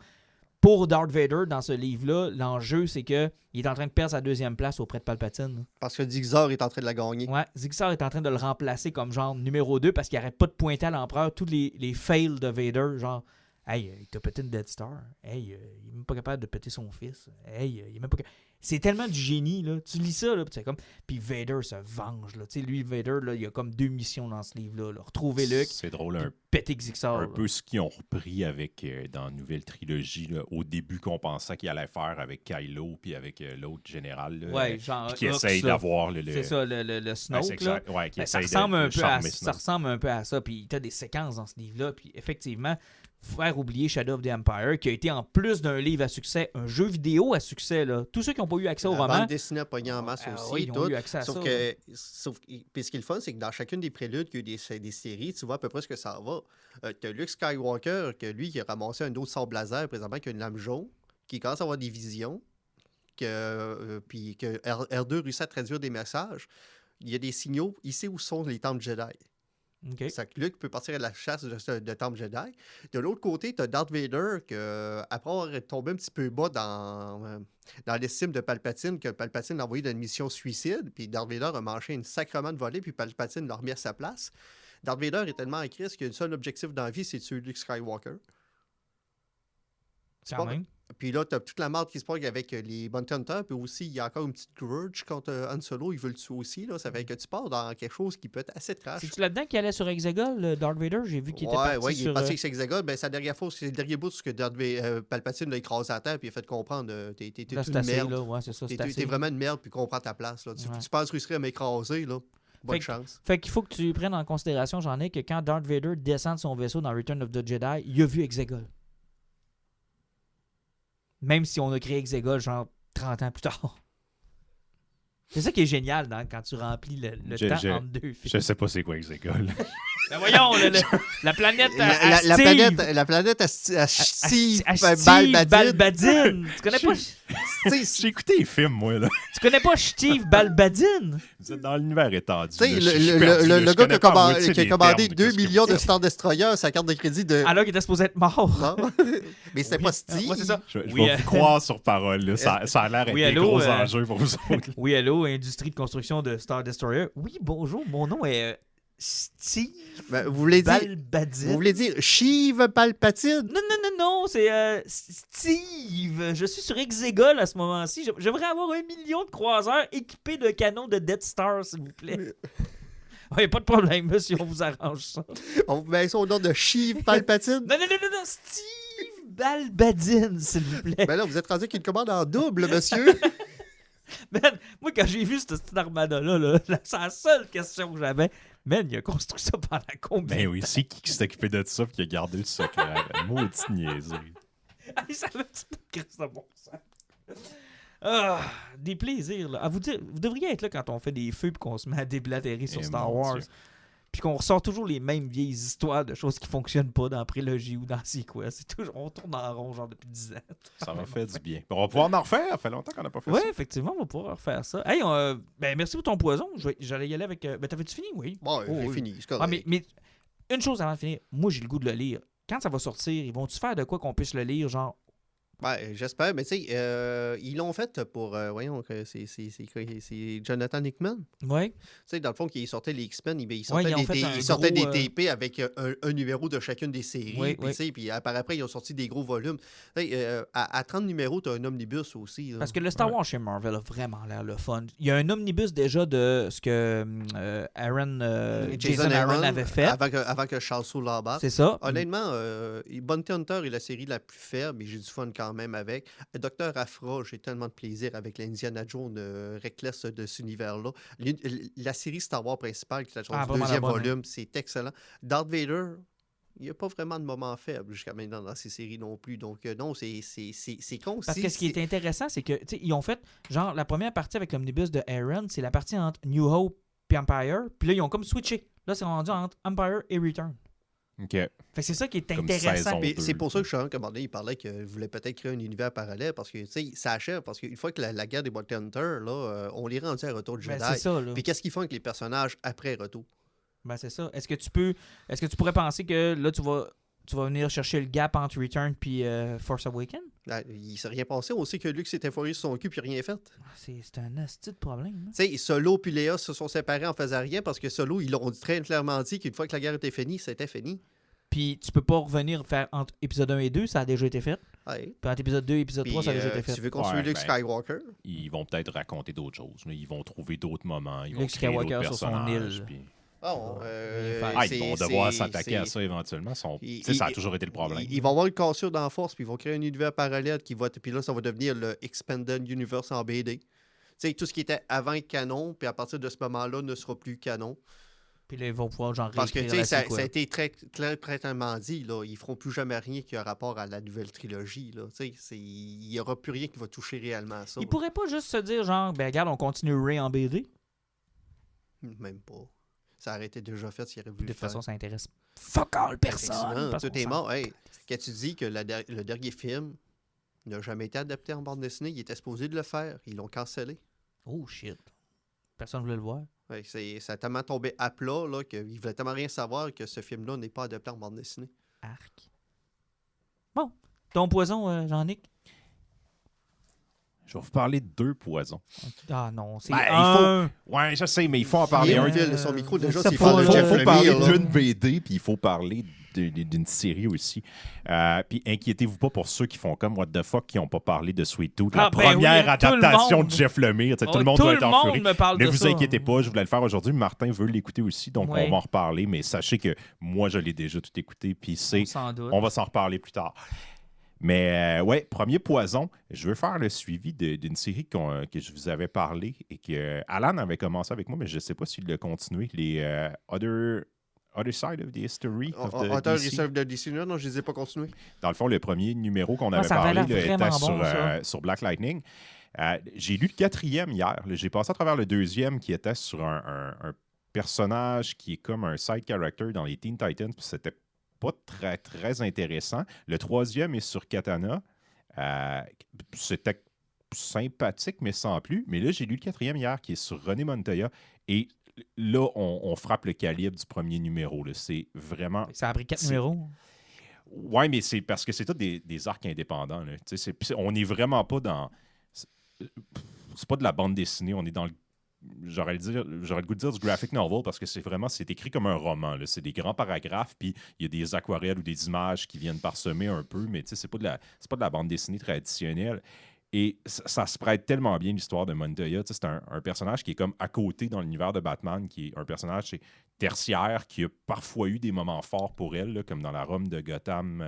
S1: pour Darth Vader, dans ce livre-là, l'enjeu, c'est qu'il est en train de perdre sa 2e place auprès de Palpatine.
S3: Parce que Zixar est en train de la gagner.
S1: Ouais, Zixar est en train de le remplacer comme genre numéro 2 parce qu'il n'arrête pas de pointer à l'empereur tous les fails de Vader, genre « Hey, il t'a pété une Death Star. Hey, il est même pas capable de péter son fils. Hey, il est même pas capable... » C'est tellement du génie, là. Tu lis ça, là, puis c'est comme... Puis Vader se venge, là. Tu sais, lui, Vader, là, il y a comme 2 missions dans ce livre-là. Là. Retrouver Luke,
S4: c'est drôle,
S1: péter Zixar.
S4: Un peu ce qu'ils ont repris avec dans la nouvelle trilogie, là, au début qu'on pensait qu'il allait faire avec Kylo puis avec l'autre général. Là,
S1: ouais, genre...
S4: qui essaye d'avoir le...
S1: C'est ça, le Snoke,
S4: là.
S1: Ouais,
S4: qui
S1: ça ressemble un peu à ça. Puis t'as des séquences dans ce livre-là, puis effectivement... faire oublier Shadow of the Empire, qui a été en plus d'un livre à succès, un jeu vidéo à succès. Là. Tous ceux qui n'ont pas eu accès au
S3: La
S1: roman...
S3: bande dessinée a pogné en masse aussi.
S1: oui, ils ont
S3: tout.
S1: eu accès à
S3: Sauf
S1: ça.
S3: que, puis ce qui est le fun, c'est que dans chacune des préludes qu'il y a eu des séries, tu vois à peu près ce que ça va. Tu as Luke Skywalker, qui a ramassé un autre sable laser présentement, qui a une lame jaune, qui commence à avoir des visions, puis que R2 réussit à traduire des messages. Il y a des signaux. Il sait où sont les temples Jedi.
S1: OK.
S3: C'est que Luke peut partir à la chasse de temples Jedi. De l'autre côté, tu as Darth Vader, après avoir tombé un petit peu bas dans l'estime de Palpatine, que Palpatine l'a envoyé dans une mission suicide, puis Darth Vader a mangé une sacrement de volée, puis Palpatine l'a remis à sa place. Darth Vader est tellement en crise qu'il a un seul objectif dans la vie, c'est de tuer Luke Skywalker. C'est
S1: Quand
S3: pas-
S1: même.
S3: Puis là, tu as toute la marde qui se pogne avec les Bounty Hunters, puis aussi, il y a encore une petite grudge contre Han Solo, il veut le tuer aussi. Là. Ça fait que tu pars dans quelque chose qui peut être assez trash.
S1: C'est-tu là-dedans qu'il allait sur Exegol, le Darth Vader? J'ai vu qu'il était parti
S3: Ouais, il est
S1: sur...
S3: parti avec Hexagone. Ben, sa dernière fois, c'est le dernier bout, c'est que Palpatine l'a écrasé à terre, puis il a fait comprendre t'es
S1: là, c'est
S3: une
S1: assez,
S3: merde.
S1: là. Ouais, c'est ça, c'est assez.
S3: T'es vraiment une merde, puis comprends ta place. Là.
S1: Ouais.
S3: Tu penses réussir à m'écraser, là. Bonne
S1: Fait que-
S3: chance.
S1: Fait qu'il faut que tu prennes en considération, j'en ai, que quand Darth Vader descend de son vaisseau dans Return of the Jedi, il a vu Exegol. Même si on a créé Exegol, genre 30 ans plus tard. C'est ça qui est génial quand tu remplis le temps entre deux films.
S4: Je sais pas c'est quoi Exegol.
S1: Ben voyons, la planète à
S3: La
S1: Steve.
S3: planète à Steve
S1: À Steve
S3: Balbadine.
S1: Balbadine. Tu connais pas...
S4: J'ai écouté les films, moi, là.
S1: Tu connais pas Steve Balbadine?
S4: Vous êtes dans l'univers étendu.
S3: Tu sais,
S4: là. Je suis
S3: le
S4: perdu, là.
S3: gars
S4: Je connais
S3: qui
S4: pas
S3: a
S4: la moitié des
S3: commandé
S4: termes de
S3: 2
S4: ce que
S3: millions
S4: vous
S3: de
S4: dites.
S3: Star Destroyer, sa carte de crédit de.
S1: Alors qu'il était supposé être mort.
S3: Non. Mais c'était
S1: Oui.
S3: pas Steve.
S1: Ouais, c'est ça.
S4: Je
S1: Oui,
S4: vais vous croire sur parole. Là. Ça a l'air d'être
S1: Oui,
S4: des
S1: allô,
S4: gros enjeux pour vous autres.
S1: Oui, allô, industrie de construction de Star Destroyer. Oui, bonjour, mon nom est Steve
S3: Ben, vous voulez dire.
S1: Balbadine.
S3: Vous voulez dire Shiv Palpatine?
S1: Non, c'est Steve. Je suis sur Exegol à ce moment-ci. J'aimerais avoir 1 million de croiseurs équipés de canons de Death Star, s'il vous plaît. Oui, pas de problème, monsieur, on vous arrange ça.
S3: On vous met ça au nom de Shiv Palpatine?
S1: Non, Steve Balbadine, s'il vous plaît.
S3: Ben là, vous êtes rendu avec une commande en double, monsieur.
S1: Man, moi, quand j'ai vu cette petite armada-là, c'est la seule question que j'avais. Man, il a construit ça pendant combien
S4: Ben
S1: de
S4: oui,
S1: temps?
S4: c'est qui s'est occupé de ça et qui a gardé le secret? Maudit niaiserie.
S1: Il savait un petit peu de Christ de bon sens. Ah, des plaisirs, là. À vous dire, vous devriez être là quand on fait des feux et qu'on se met à déblatérer sur
S4: Eh,
S1: Star
S4: mon
S1: War.
S4: Dieu.
S1: Puis qu'on ressort toujours les mêmes vieilles histoires de choses qui fonctionnent pas dans la prélogie ou dans Sequel. C'est toujours, on tourne en rond, genre, depuis 10 ans.
S4: Ça m'a fait du bien. On va pouvoir en refaire. Ça fait longtemps qu'on n'a pas fait
S1: Oui,
S4: ça.
S1: effectivement, on va pouvoir refaire ça. Hey, ben, merci pour ton poison. J'allais y aller avec. Ben, t'avais-tu fini? Oui.
S3: Bon,
S1: Oh,
S3: j'ai
S1: oui.
S3: fini. C'est
S1: Ah,
S3: correct.
S1: mais une chose avant de finir, moi j'ai le goût de le lire. Quand ça va sortir, ils vont-tu faire de quoi qu'on puisse le lire, genre.
S3: Ouais, j'espère, mais tu sais, ils l'ont fait pour. Voyons, c'est Jonathan Hickman.
S1: Ouais.
S3: Tu sais, dans le fond, il sortait les X-Men, il
S1: Ouais,
S3: sortait,
S1: ils ont fait un
S3: il sortait
S1: gros,
S3: des TP avec un numéro de chacune des séries.
S1: Oui,
S3: puis,
S1: oui.
S3: tu sais, puis par après, ils ont sorti des gros volumes. Tu sais, à 30 numéros, tu as un omnibus aussi. Là.
S1: Parce que le Star Wars chez Marvel a vraiment l'air le fun. Il y a un omnibus déjà de ce que Jason Aaron avait fait.
S3: Avant que Charles Soule l'embarque.
S1: C'est ça.
S3: Honnêtement, Bounty Hunter est la série la plus faible, mais j'ai du fun quand même avec. Dr. Aphra, j'ai tellement de plaisir avec l'Indiana Jones Reckless de cet univers-là. La série Star Wars principale, qui est la
S1: vraiment
S3: deuxième
S1: la bonne,
S3: volume, c'est excellent. Darth Vader, il n'y a pas vraiment de moment faible jusqu'à maintenant dans ces séries non plus. Donc, non, c'est concis.
S1: Parce que ce qui est intéressant, c'est que, tu sais, ils ont fait, genre, la première partie avec l'omnibus de Aaron, c'est la partie entre New Hope et Empire. Puis là, ils ont comme switché. Là, c'est rendu entre Empire et Return.
S4: OK.
S1: Fait que c'est ça qui est
S4: Comme
S1: intéressant.
S4: saison.
S3: Mais
S4: deux.
S3: c'est pour ça que Sean Commandé, il parlait qu'il voulait peut-être créer un univers parallèle parce que, tu sais, ça achève. Parce qu'une fois que la guerre des Bounty Hunters, là, on les rendu à Retour de
S1: Ben,
S3: Jedi.
S1: c'est ça, là.
S3: Puis qu'est-ce qu'ils font avec les personnages après Retour?
S1: Ben, c'est ça. Est-ce que tu pourrais penser que là, tu vas venir chercher le gap entre Return puis Force Awakens?
S3: Ah, il s'est rien passé. On sait que Luke s'était foiré sur son cul puis rien fait.
S1: C'est un asti de problème. Là.
S3: Tu sais, Solo puis Léa se sont séparés en faisant rien parce que Solo, ils l'ont très clairement dit qu'une fois que la guerre était finie, c'était fini.
S1: Puis tu peux pas revenir faire entre épisode 1 et 2, ça a déjà été fait.
S3: Ouais.
S1: Puis entre épisode 2 et épisode
S3: Puis,
S1: 3, ça a déjà été fait.
S3: tu veux construire
S4: Ouais,
S3: Luke
S4: ben,
S3: Skywalker?
S4: Ils vont peut-être raconter d'autres choses. Là. Ils vont trouver d'autres moments. Ils vont
S1: Luke
S4: créer d'autres
S1: Skywalker sur son
S4: personnages.
S1: île.
S4: Puis...
S3: Bon,
S4: ils vont devoir s'attaquer à ça éventuellement. Ça a toujours été le problème.
S3: Ils vont avoir une cassure dans la force, puis ils vont créer un univers parallèle qui va. Puis là, ça va devenir le Expanded Universe en BD. Tu sais, tout ce qui était avant canon, puis à partir de ce moment-là, ne sera plus canon.
S1: Puis là, ils vont pouvoir genre
S3: Parce que, tu
S1: réécrire
S3: sais,
S1: la
S3: ça a
S1: sequel.
S3: été très clairement dit, là, ils feront plus jamais rien qui a rapport à la nouvelle trilogie, là. Tu sais, il n'y aura plus rien qui va toucher réellement à ça.
S1: Ils
S3: là.
S1: pourraient pas juste se dire genre, ben regarde, on continue Ray en BD.
S3: Même pas. Ça aurait été déjà fait s'il aurait
S1: De
S3: voulu le
S1: toute
S3: faire.
S1: façon, ça intéresse fuck all personne.
S3: Effectivement,
S1: parce
S3: tout
S1: qu'on
S3: est
S1: s'en-
S3: mort. Hey, quand tu dis que le dernier film n'a jamais été adapté en bande dessinée, il était supposé de le faire. Ils l'ont cancellé.
S1: Oh shit. Personne voulait le voir.
S3: Ouais, ça a tellement tombé à plat là, qu'ils ne voulaient tellement rien savoir que ce film-là n'est pas adapté en bande dessinée.
S1: Arc. Bon. Ton poison, Jean-Nic?
S4: Je vais vous parler de 2 poisons.
S1: Ah non, c'est
S4: Ben,
S1: un.
S4: Ouais, je sais, mais il faut en parler.
S3: Il
S4: un.
S3: file son micro déjà
S1: je sais
S3: s'il
S1: pas,
S3: parle de
S1: là.
S3: Jeff
S4: Il faut parler
S3: Lemire. là.
S4: d'une BD, puis il faut parler d'une série aussi. Puis inquiétez-vous pas pour ceux qui font comme What the fuck, qui n'ont pas parlé de Sweet Tooth, la
S1: Ah, ben oui,
S4: première
S1: tout le
S4: adaptation
S1: monde.
S4: de Jeff Lemire. Tu sais,
S1: Oh,
S4: tout le monde doit être en furie.
S1: me parle
S4: Ne
S1: de
S4: vous
S1: ça.
S4: inquiétez pas, je voulais le faire aujourd'hui. Martin veut l'écouter aussi, donc
S1: Ouais.
S4: on va en reparler. Mais sachez que moi, je l'ai déjà tout écouté, puis
S1: On s'en doute.
S4: on va s'en reparler plus tard. Mais ouais, premier poison, je veux faire le suivi d'une série que je vous avais parlé et que Alan avait commencé avec moi, mais je ne sais pas s'il l'a continué. Les Other Side of the History of the
S3: Auteur
S4: DC.
S3: et de DC, non, je ne les ai pas continués.
S4: Dans le fond, le premier numéro qu'on
S1: Ah,
S4: avait
S1: ça avait
S4: parlé
S1: l'air
S4: là,
S1: vraiment
S4: était
S1: bon, ça.
S4: sur Black Lightning. J'ai lu le 4e hier. Là. J'ai passé à travers le 2e qui était sur un personnage qui est comme un side character dans les Teen Titans. Puis c'était pas très, très intéressant. Le 3e est sur Katana. C'était sympathique, mais sans plus. Mais là, j'ai lu le 4e hier qui est sur René Montoya. Et là, on frappe le calibre du premier numéro. Là. C'est vraiment...
S1: Ça a pris 4
S4: C'est-
S1: numéros.
S4: Ouais, mais c'est parce que c'est tout des arcs indépendants. Là. On n'est vraiment pas dans... C'est pas de la bande dessinée. On est dans le... J'aurais le goût de dire du graphic novel parce que c'est écrit comme un roman. Là. C'est des grands paragraphes, puis il y a des aquarelles ou des images qui viennent parsemer un peu, mais c'est pas de la bande dessinée traditionnelle. Et ça se prête tellement bien l'histoire de Montoya. C'est un personnage qui est comme à côté dans l'univers de Batman, qui est un personnage tertiaire qui a parfois eu des moments forts pour elle, là, comme dans la Rome de Gotham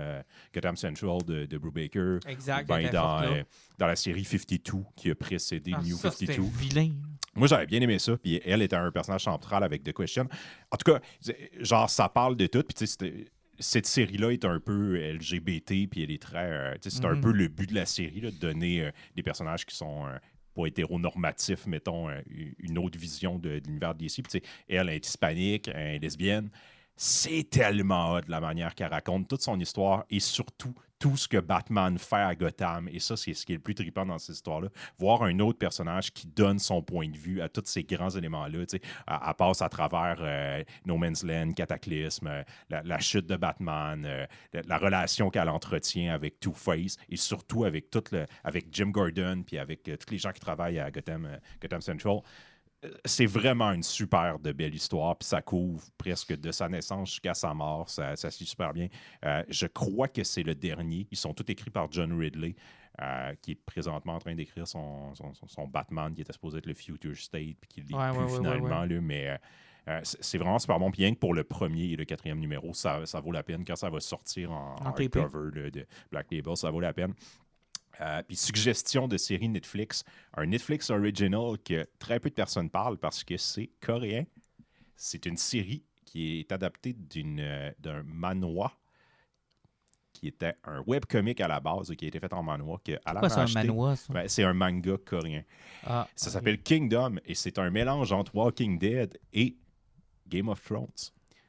S4: Central de Brubaker.
S1: Exact.
S4: Ben,
S1: elle était forte, là.
S4: dans la série 52 qui a précédé
S1: Ah,
S4: New
S1: ça, c'était
S4: 52.
S1: vilain.
S4: Moi, j'avais bien aimé ça. Puis elle était un personnage central avec The Question. En tout cas, genre, ça parle de tout. Puis tu sais, cette série-là est un peu LGBT. Puis elle est très... c'est un peu le but de la série, là, de donner des personnages qui sont... pas hétéronormatifs, mettons, une autre vision de l'univers DC. Puis, tu sais, elle est hispanique, elle est lesbienne. C'est tellement hot de la manière qu'elle raconte toute son histoire et surtout tout ce que Batman fait à Gotham. Et ça, c'est ce qui est le plus trippant dans cette histoire-là. Voir un autre personnage qui donne son point de vue à tous ces grands éléments-là. Tu sais, elle passe à travers No Man's Land, Cataclysme, la chute de Batman, la relation qu'elle entretient avec Two-Face et surtout avec avec Jim Gordon puis avec tous les gens qui travaillent à Gotham Central. C'est vraiment une super de belle histoire, puis ça couvre presque de sa naissance jusqu'à sa mort. Ça se lit super bien. Je crois que c'est le dernier. Ils sont tous écrits par John Ridley, qui est présentement en train d'écrire son Batman, qui était supposé être le Future State, puis qui l'est plus finalement.
S1: Ouais.
S4: Là, mais c'est vraiment super bon. Puis rien que pour le premier et le 4e numéro, ça vaut la peine. Quand ça va sortir en hardcover de Black Label, ça vaut la peine. Puis suggestion de série Netflix, un Netflix original que très peu de personnes parlent parce que c'est coréen. C'est une série qui est adaptée d'un manhwa qui était un webcomic à la base qui a été fait en manhwa.
S1: Pourquoi c'est un manhwa, ça?
S4: Ben, c'est un manga coréen.
S1: Ah,
S4: Ça s'appelle Kingdom et c'est un mélange entre Walking Dead et Game of Thrones.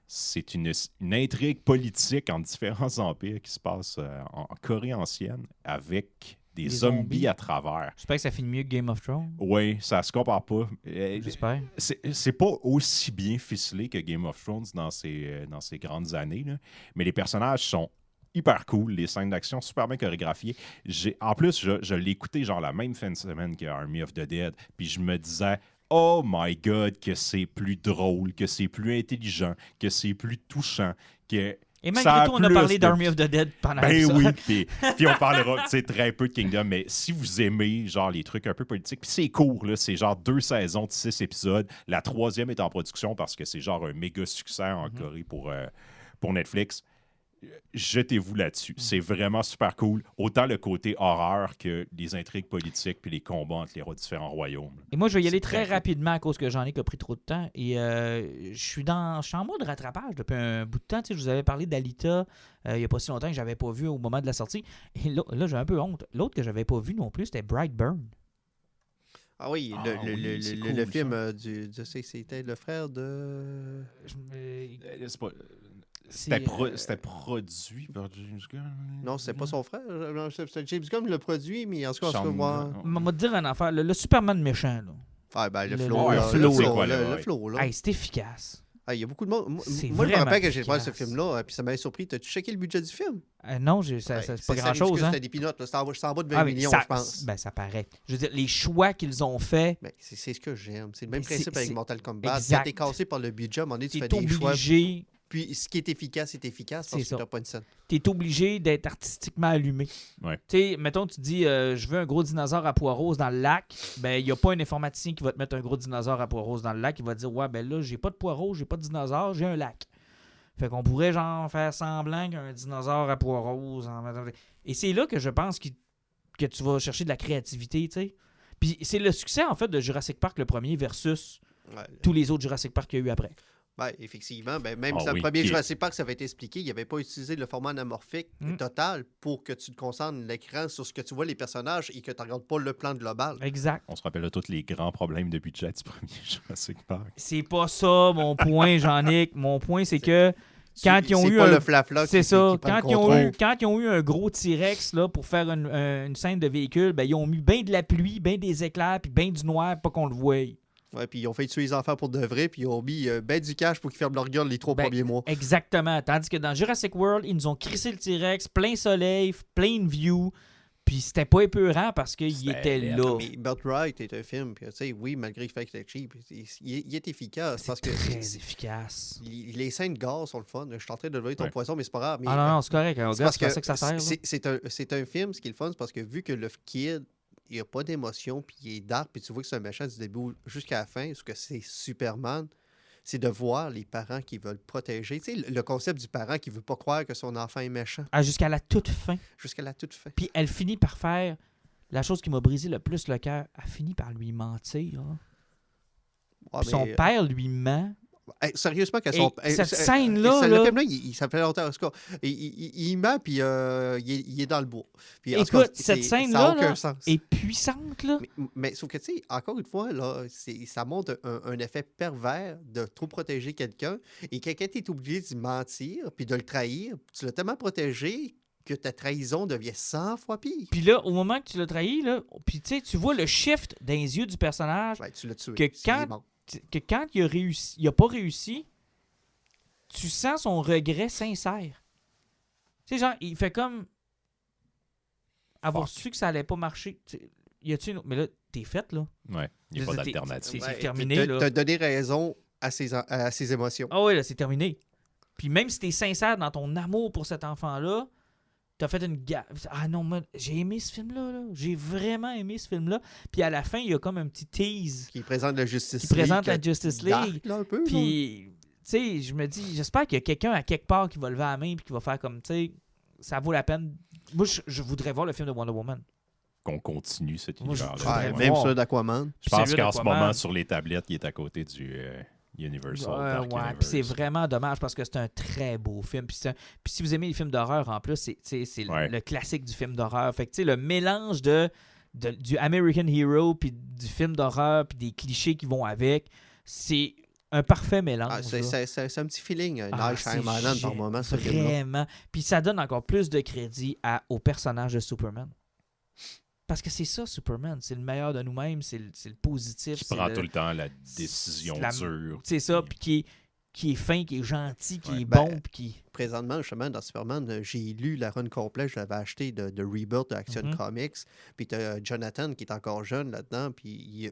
S4: C'est une intrigue politique entre différents empires qui se passe en Corée ancienne avec des zombies à travers.
S1: J'espère que ça finit mieux que Game of Thrones.
S4: Oui, ça se compare pas.
S1: J'espère.
S4: C'est pas aussi bien ficelé que Game of Thrones dans ces grandes années, là. Mais les personnages sont hyper cool, les scènes d'action super bien chorégraphiées. En plus, je l'ai écouté genre la même fin de semaine que Army of the Dead, puis je me disais oh my God, que c'est plus drôle, que c'est plus intelligent, que c'est plus touchant, que...
S1: Et malgré tout, on a parlé d'Army of the Dead pendant l'épisode.
S4: Oui, puis on parlera très peu de Kingdom, mais si vous aimez genre les trucs un peu politiques, puis c'est court, là, c'est genre 2 saisons de 6 épisodes. La 3e est en production parce que c'est genre un méga succès en Corée pour Netflix. jetez-vous là-dessus. C'est vraiment super cool. Autant le côté horreur que les intrigues politiques puis les combats entre les différents royaumes.
S1: Et moi, je vais y aller
S4: C'est
S1: très
S4: très cool.
S1: rapidement à cause que Jean-Nic a pris trop de temps. Et je suis en mode rattrapage depuis un bout de temps. Tu sais, je vous avais parlé d'Alita il n'y a pas si longtemps que je n'avais pas vu au moment de la sortie. Et là, j'ai un peu honte. L'autre que je n'avais pas vu non plus, c'était Brightburn.
S3: Ah oui,
S4: Ah
S3: le
S4: oui, c'est
S3: le
S4: cool,
S3: film
S4: ça.
S3: c'était le frère de...
S4: C'est pas-
S1: C'est,
S4: C'était produit par James Gunn.
S3: Non, c'est pas son frère. Non, c'est James Gunn le produit, mais en tout cas, moi...
S1: m'a te dire un affaire. Le Superman méchant, là.
S3: Ah, ben, le
S1: Le-
S3: flow,
S1: le
S3: là,
S1: flow,
S3: le
S1: là.
S3: flow, là,
S4: Ouais,
S3: le
S4: ouais.
S3: flow, là.
S1: Hey, c'est efficace.
S3: Ah, il y a beaucoup de monde.
S1: C'est
S3: Moi, je me
S1: vraiment
S3: rappelle que j'ai voir ce
S1: efficace.
S3: film-là, puis ça m'avait surpris. T'as-tu checké le budget du film?
S1: Non, c'est
S3: Ouais,
S1: pas
S3: c'est
S1: grand-chose. Hein?
S3: C'était des peanuts, là. C'était en bas de 20
S1: Ah, mais
S3: millions,
S1: ça,
S3: je pense.
S1: ben, ça paraît. Je veux dire, les choix qu'ils ont faits,
S3: Ben, c'est ce que j'aime. C'est le même
S1: Mais
S3: principe avec
S1: c'est-
S3: Mortal Kombat.
S1: exact.
S3: Quand t'es cassé par le budget, à un moment donné, tu fais
S1: t'es
S3: des choix.
S1: obligé,
S3: Puis ce qui est efficace
S1: C'est
S3: parce que
S1: ça.
S3: t'as pas une scène.
S1: d'être artistiquement allumé.
S4: Ouais.
S1: Tu sais, mettons, tu dis, je veux un gros dinosaure à poids rose dans le lac. Ben, il n'y a pas un informaticien qui va te mettre un gros dinosaure à poids rose dans le lac. Il va te dire, ouais, ben là, j'ai pas de poids rose, j'ai pas de dinosaure, j'ai un lac. Fait qu'on pourrait, genre, faire semblant qu'un dinosaure à poids rose. Et c'est là que je pense que tu vas chercher de la créativité, tu sais. Puis c'est le succès, en fait, de Jurassic Park le premier versus
S3: Ouais.
S1: tous les autres Jurassic Park qu'il y a eu après.
S3: Ben, effectivement, ben, même
S4: Ah
S3: si le
S4: oui,
S3: premier
S4: qui est-
S3: Jurassic Park, ça avait été expliqué, il n'avait pas utilisé le format anamorphique total pour que tu te concentres l'écran sur ce que tu vois les personnages et que tu ne regardes pas le plan global.
S1: Exact.
S4: On se rappelle de tous les grands problèmes de budget du premier Jurassic Park.
S1: C'est pas ça mon point, Jean-Nic. Mon point, c'est que quand ils ont
S3: C'est
S1: eu
S3: pas
S1: un...
S3: le flafla
S1: C'est
S3: qui
S1: ça.
S3: prend le
S1: Quand ils ont
S3: contrôle.
S1: eu un gros T-Rex là, pour faire une scène de véhicule, ben, ils ont mis bien de la pluie, bien des éclairs, puis bien du noir, pas qu'on le voie.
S3: Ouais, puis ils ont fait tuer les enfants pour de vrai, puis ils ont mis ben du cash pour qu'ils ferment leur gueule les 3
S1: Ben,
S3: premiers mois.
S1: Exactement. Tandis que dans Jurassic World, ils nous ont crissé le T-Rex, plein soleil, plein view, puis c'était pas épeurant parce qu'il
S4: C'était
S1: était
S4: laid.
S1: là.
S3: Mais Birthright est un film, puis tu sais, oui, malgré le fait qu'il est cheap, il est efficace
S1: C'est
S3: parce que
S1: très efficace.
S3: les scènes de gaz sont le fun. Je suis en train de lever ton
S4: Ouais.
S3: poisson, mais c'est pas grave. Mais,
S1: Ah non, non, c'est correct. Regarde,
S3: parce
S1: c'est pas ça que ça sert. là.
S3: c'est un film, ce qui est le fun, c'est parce que vu que le kid, il a pas d'émotion, puis il est dark, puis tu vois que c'est un méchant du début jusqu'à la fin, parce que c'est Superman, c'est de voir les parents qui veulent protéger. Tu sais, le concept du parent qui veut pas croire que son enfant est méchant,
S1: Ah, jusqu'à la toute fin.
S3: jusqu'à la toute fin.
S1: Puis elle finit par faire la chose qui m'a brisé le plus le cœur. Elle finit par lui mentir. Hein.
S3: Ah,
S1: Puis son
S3: mais,
S1: père lui ment.
S3: sérieusement, que
S1: Et
S3: son
S1: cette scène-là,
S3: le
S1: là-
S3: film-là, ça fait longtemps. En tout cas, il ment, puis il est dans le bois. Puis, en tout
S1: Écoute,
S3: cas,
S1: cette
S3: ça
S1: scène-là
S3: n'a aucun
S1: là,
S3: sens.
S1: est puissante. Là.
S3: Mais sauf que, tu sais, encore une fois, là, ça montre un effet pervers de trop protéger quelqu'un. Et quelqu'un est obligé d'y mentir, puis de le trahir. Tu l'as tellement protégé que ta trahison devient 100 fois pire.
S1: Puis là, au moment que tu l'as trahi, là, puis tu sais, tu vois le shift dans les yeux du personnage
S3: Ouais, tu l'as tué.
S1: que
S3: Il est
S1: quand-
S3: mort.
S1: que quand il a réussi, il a pas réussi, tu sens son regret sincère. Tu sais, genre, il fait comme avoir
S4: Fuck.
S1: su que ça allait pas marcher. Tu sais, y a-tu une... Mais là, t'es fait, là.
S4: Ouais, il n'y a
S1: Je
S4: pas
S1: veux dire,
S4: d'alternative.
S1: c'est
S3: Ouais,
S1: terminé,
S3: puis
S1: là.
S3: T'as donné raison à ses émotions.
S1: Ah ouais, là, c'est terminé. Puis même si t'es sincère dans ton amour pour cet enfant-là, t'as fait une gaffe. Ah non, moi, j'ai aimé ce film-là. Là. J'ai vraiment aimé ce film-là. Puis à la fin, il y a comme un petit tease
S3: Qui présente la Justice
S1: qui
S3: League.
S1: présente la Justice
S3: dark,
S1: League.
S3: là, un peu, là.
S1: Puis, tu sais, je me dis, j'espère qu'il y a quelqu'un à quelque part qui va lever la main et qui va faire comme, tu sais, ça vaut la peine. Moi, je voudrais voir le film de Wonder Woman.
S4: Qu'on continue cet
S1: Moi, je-
S4: univers-là.
S3: Ouais,
S1: voudrais
S3: même
S1: voir.
S3: celui d'Aquaman.
S4: Je pense
S1: Celui
S4: qu'en ce
S1: d'Aquaman.
S4: moment, sur les tablettes, il est à côté du Universal Dark
S1: Ouais,
S4: Universe.
S1: puis c'est vraiment dommage parce que c'est un très beau film. Puis si vous aimez les films d'horreur, en plus, c'est
S4: Ouais.
S1: le classique du film d'horreur. Fait que, tu sais, le mélange du American Hero, puis du film d'horreur, puis des clichés qui vont avec, c'est un parfait mélange.
S3: Ah,
S1: là.
S3: c'est un petit feeling.
S1: Ah,
S3: Night
S1: c'est
S3: Shyamalan par moment, ce film-là.
S1: Vraiment. Puis ça donne encore plus de crédit au personnage de Superman. Parce que c'est ça, Superman. C'est le meilleur de nous-mêmes, c'est le positif.
S4: Qui
S1: c'est
S4: prend
S1: le-
S4: tout le temps la décision
S1: la-
S4: dure.
S1: C'est ça, puis qui est fin, qui est gentil, qui
S4: Ouais.
S1: est
S3: Ben,
S1: bon, puis qui...
S3: Présentement, justement, dans Superman, j'ai lu la run complète, je l'avais acheté de Rebirth de Action
S1: Mhm.
S3: Comics. Puis t'as Jonathan qui est encore jeune là-dedans. Puis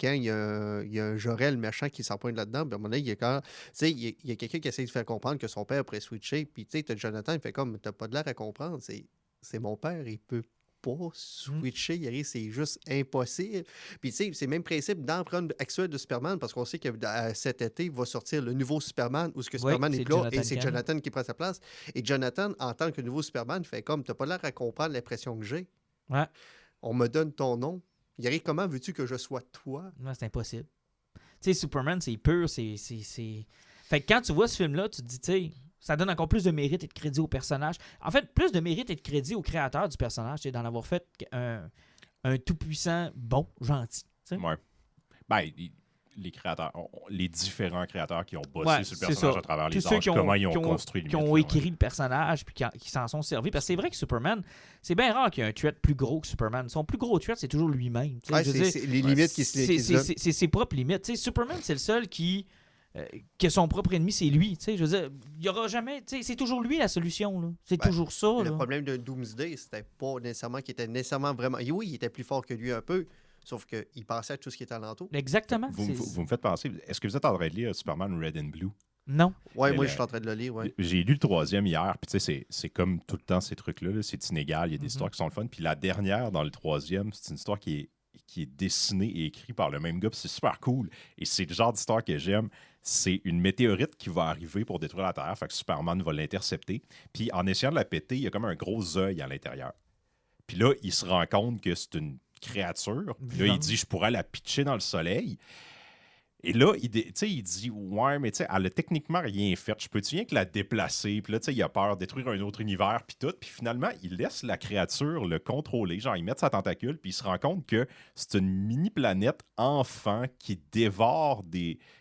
S3: quand il y a un Jor-El méchant qui s'en pointe là-dedans, puis à un moment donné, il y a quand. Tu sais, il y a quelqu'un qui essaie de faire comprendre que son père pourrait switcher. Puis tu sais, t'as Jonathan, il fait comme, t'as pas de l'air à comprendre. C'est mon père, il peut pas switcher, Yari, c'est juste impossible. Puis, tu sais, c'est le même principe dans le run actuel de Superman, parce qu'on sait que cet été va sortir le nouveau Superman, où ce que Superman est là, et c'est Jonathan qui prend sa place. Et Jonathan, en tant que nouveau Superman, fait comme, t'as pas l'air à comprendre l'impression que j'ai.
S1: Ouais.
S3: On me donne ton nom. Yari, comment veux-tu que je sois toi?
S1: Non, c'est impossible. Tu sais, Superman, c'est pur, c'est... Fait que quand tu vois ce film-là, tu te dis, tu sais, ça donne encore plus de mérite et de crédit au personnage. En fait, plus de mérite et de crédit au créateur du personnage, d'en avoir fait un tout-puissant, bon, gentil.
S4: Ouais. Ben, les créateurs, les différents créateurs qui ont bossé sur le personnage à travers les âges, comment ils ont construit le
S1: qui ont écrit le personnage puis qui s'en sont servis. Parce que c'est vrai que Superman, c'est bien rare qu'il y ait un threat plus gros que Superman. Son plus gros threat, c'est toujours lui-même.
S3: Ouais, c'est les limites qui se donnent.
S1: C'est ses propres limites. T'sais, Superman, c'est le seul qui a son propre ennemi, c'est lui. Je veux dire, il y aura jamais... C'est toujours lui la solution. Là. C'est toujours ça.
S3: Le
S1: là.
S3: problème de Doomsday, c'était pas nécessairement qu'il était nécessairement vraiment... Oui, il était plus fort que lui un peu, sauf qu'il passait à tout ce qui était alentour.
S1: Exactement.
S4: Vous me faites penser, est-ce que vous êtes en train de lire Superman Red and Blue?
S1: Non.
S3: Ouais, moi, je suis en train de le lire, ouais.
S4: J'ai lu le 3e hier, puis tu sais, c'est comme tout le temps ces trucs-là, là, c'est inégal, il y a des histoires qui sont le fun, puis la dernière, dans le 3e, c'est une histoire qui est dessinée et écrite par le même gars, puis c'est super cool, et c'est le genre d'histoire que j'aime. C'est une météorite qui va arriver pour détruire la Terre, fait que Superman va l'intercepter, puis en essayant de la péter, il y a comme un gros œil à l'intérieur. Puis là, il se rend compte que c'est une créature, puis là, il dit « je pourrais la pitcher dans le soleil ». Et là, il dit « ouais, mais tu sais, elle a techniquement rien fait. Je peux-tu rien que la déplacer? » Puis là, tu sais, il a peur de détruire un autre univers, puis tout. Puis finalement, il laisse la créature le contrôler. Genre, il met sa tentacule, puis il se rend compte que c'est une mini-planète enfant qui dévore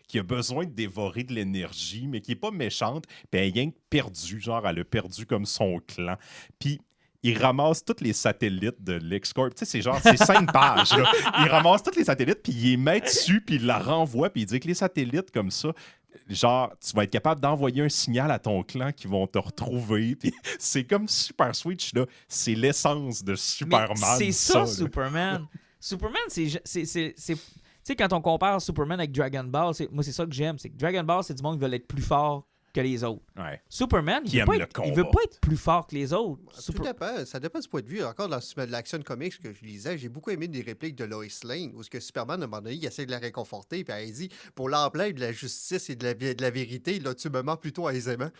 S4: qui a besoin de dévorer de l'énergie, mais qui est pas méchante. Puis elle est rien que perdue. Genre, elle a perdu comme son clan. Puis il ramasse tous les satellites de l'X-Corp. Tu sais, c'est 5 pages. Là. Il ramasse tous les satellites, puis il les met dessus, puis il la renvoie, puis il dit que les satellites comme ça, genre, tu vas être capable d'envoyer un signal à ton clan qui vont te retrouver. Puis c'est comme Super Switch, là. C'est l'essence de Superman.
S1: C'est ça, Superman. Superman, c'est tu sais, quand on compare Superman avec Dragon Ball, moi, c'est ça que j'aime. C'est que Dragon Ball, c'est du monde qui veut être plus fort que les autres.
S4: Ouais.
S1: Superman, il veut pas être plus fort que les autres.
S3: Tout dépend. Ça dépend du point de vue. Encore dans l'Action Comics que je lisais, j'ai beaucoup aimé des répliques de Lois Lane où ce que Superman, à un moment donné, il essaie de la réconforter, puis elle dit « Pour l'emblème de la justice et de la vérité, là, tu me mens plutôt aisément. »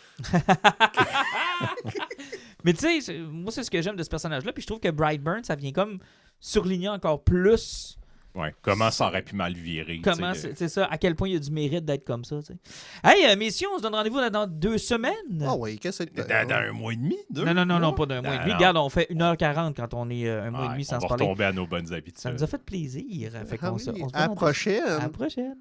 S1: Mais tu sais, moi, c'est ce que j'aime de ce personnage-là, puis je trouve que Brightburn, ça vient comme surligner encore plus...
S4: Ouais, comment ça aurait pu mal virer.
S1: Comment c'est ça, à quel point il y a du mérite d'être comme ça. T'sais. Hey, messieurs, on se donne rendez-vous dans 2 semaines.
S3: Ah oui, qu'est-ce que c'est?
S4: Dans un mois et demi?
S1: Non, pas d'un mois et demi. Regarde, on fait 1h40 quand on est un mois et demi sans se parler.
S4: On va retomber à nos bonnes habitudes.
S1: Ça nous a fait plaisir. Fait
S3: À la prochaine.
S1: À la prochaine.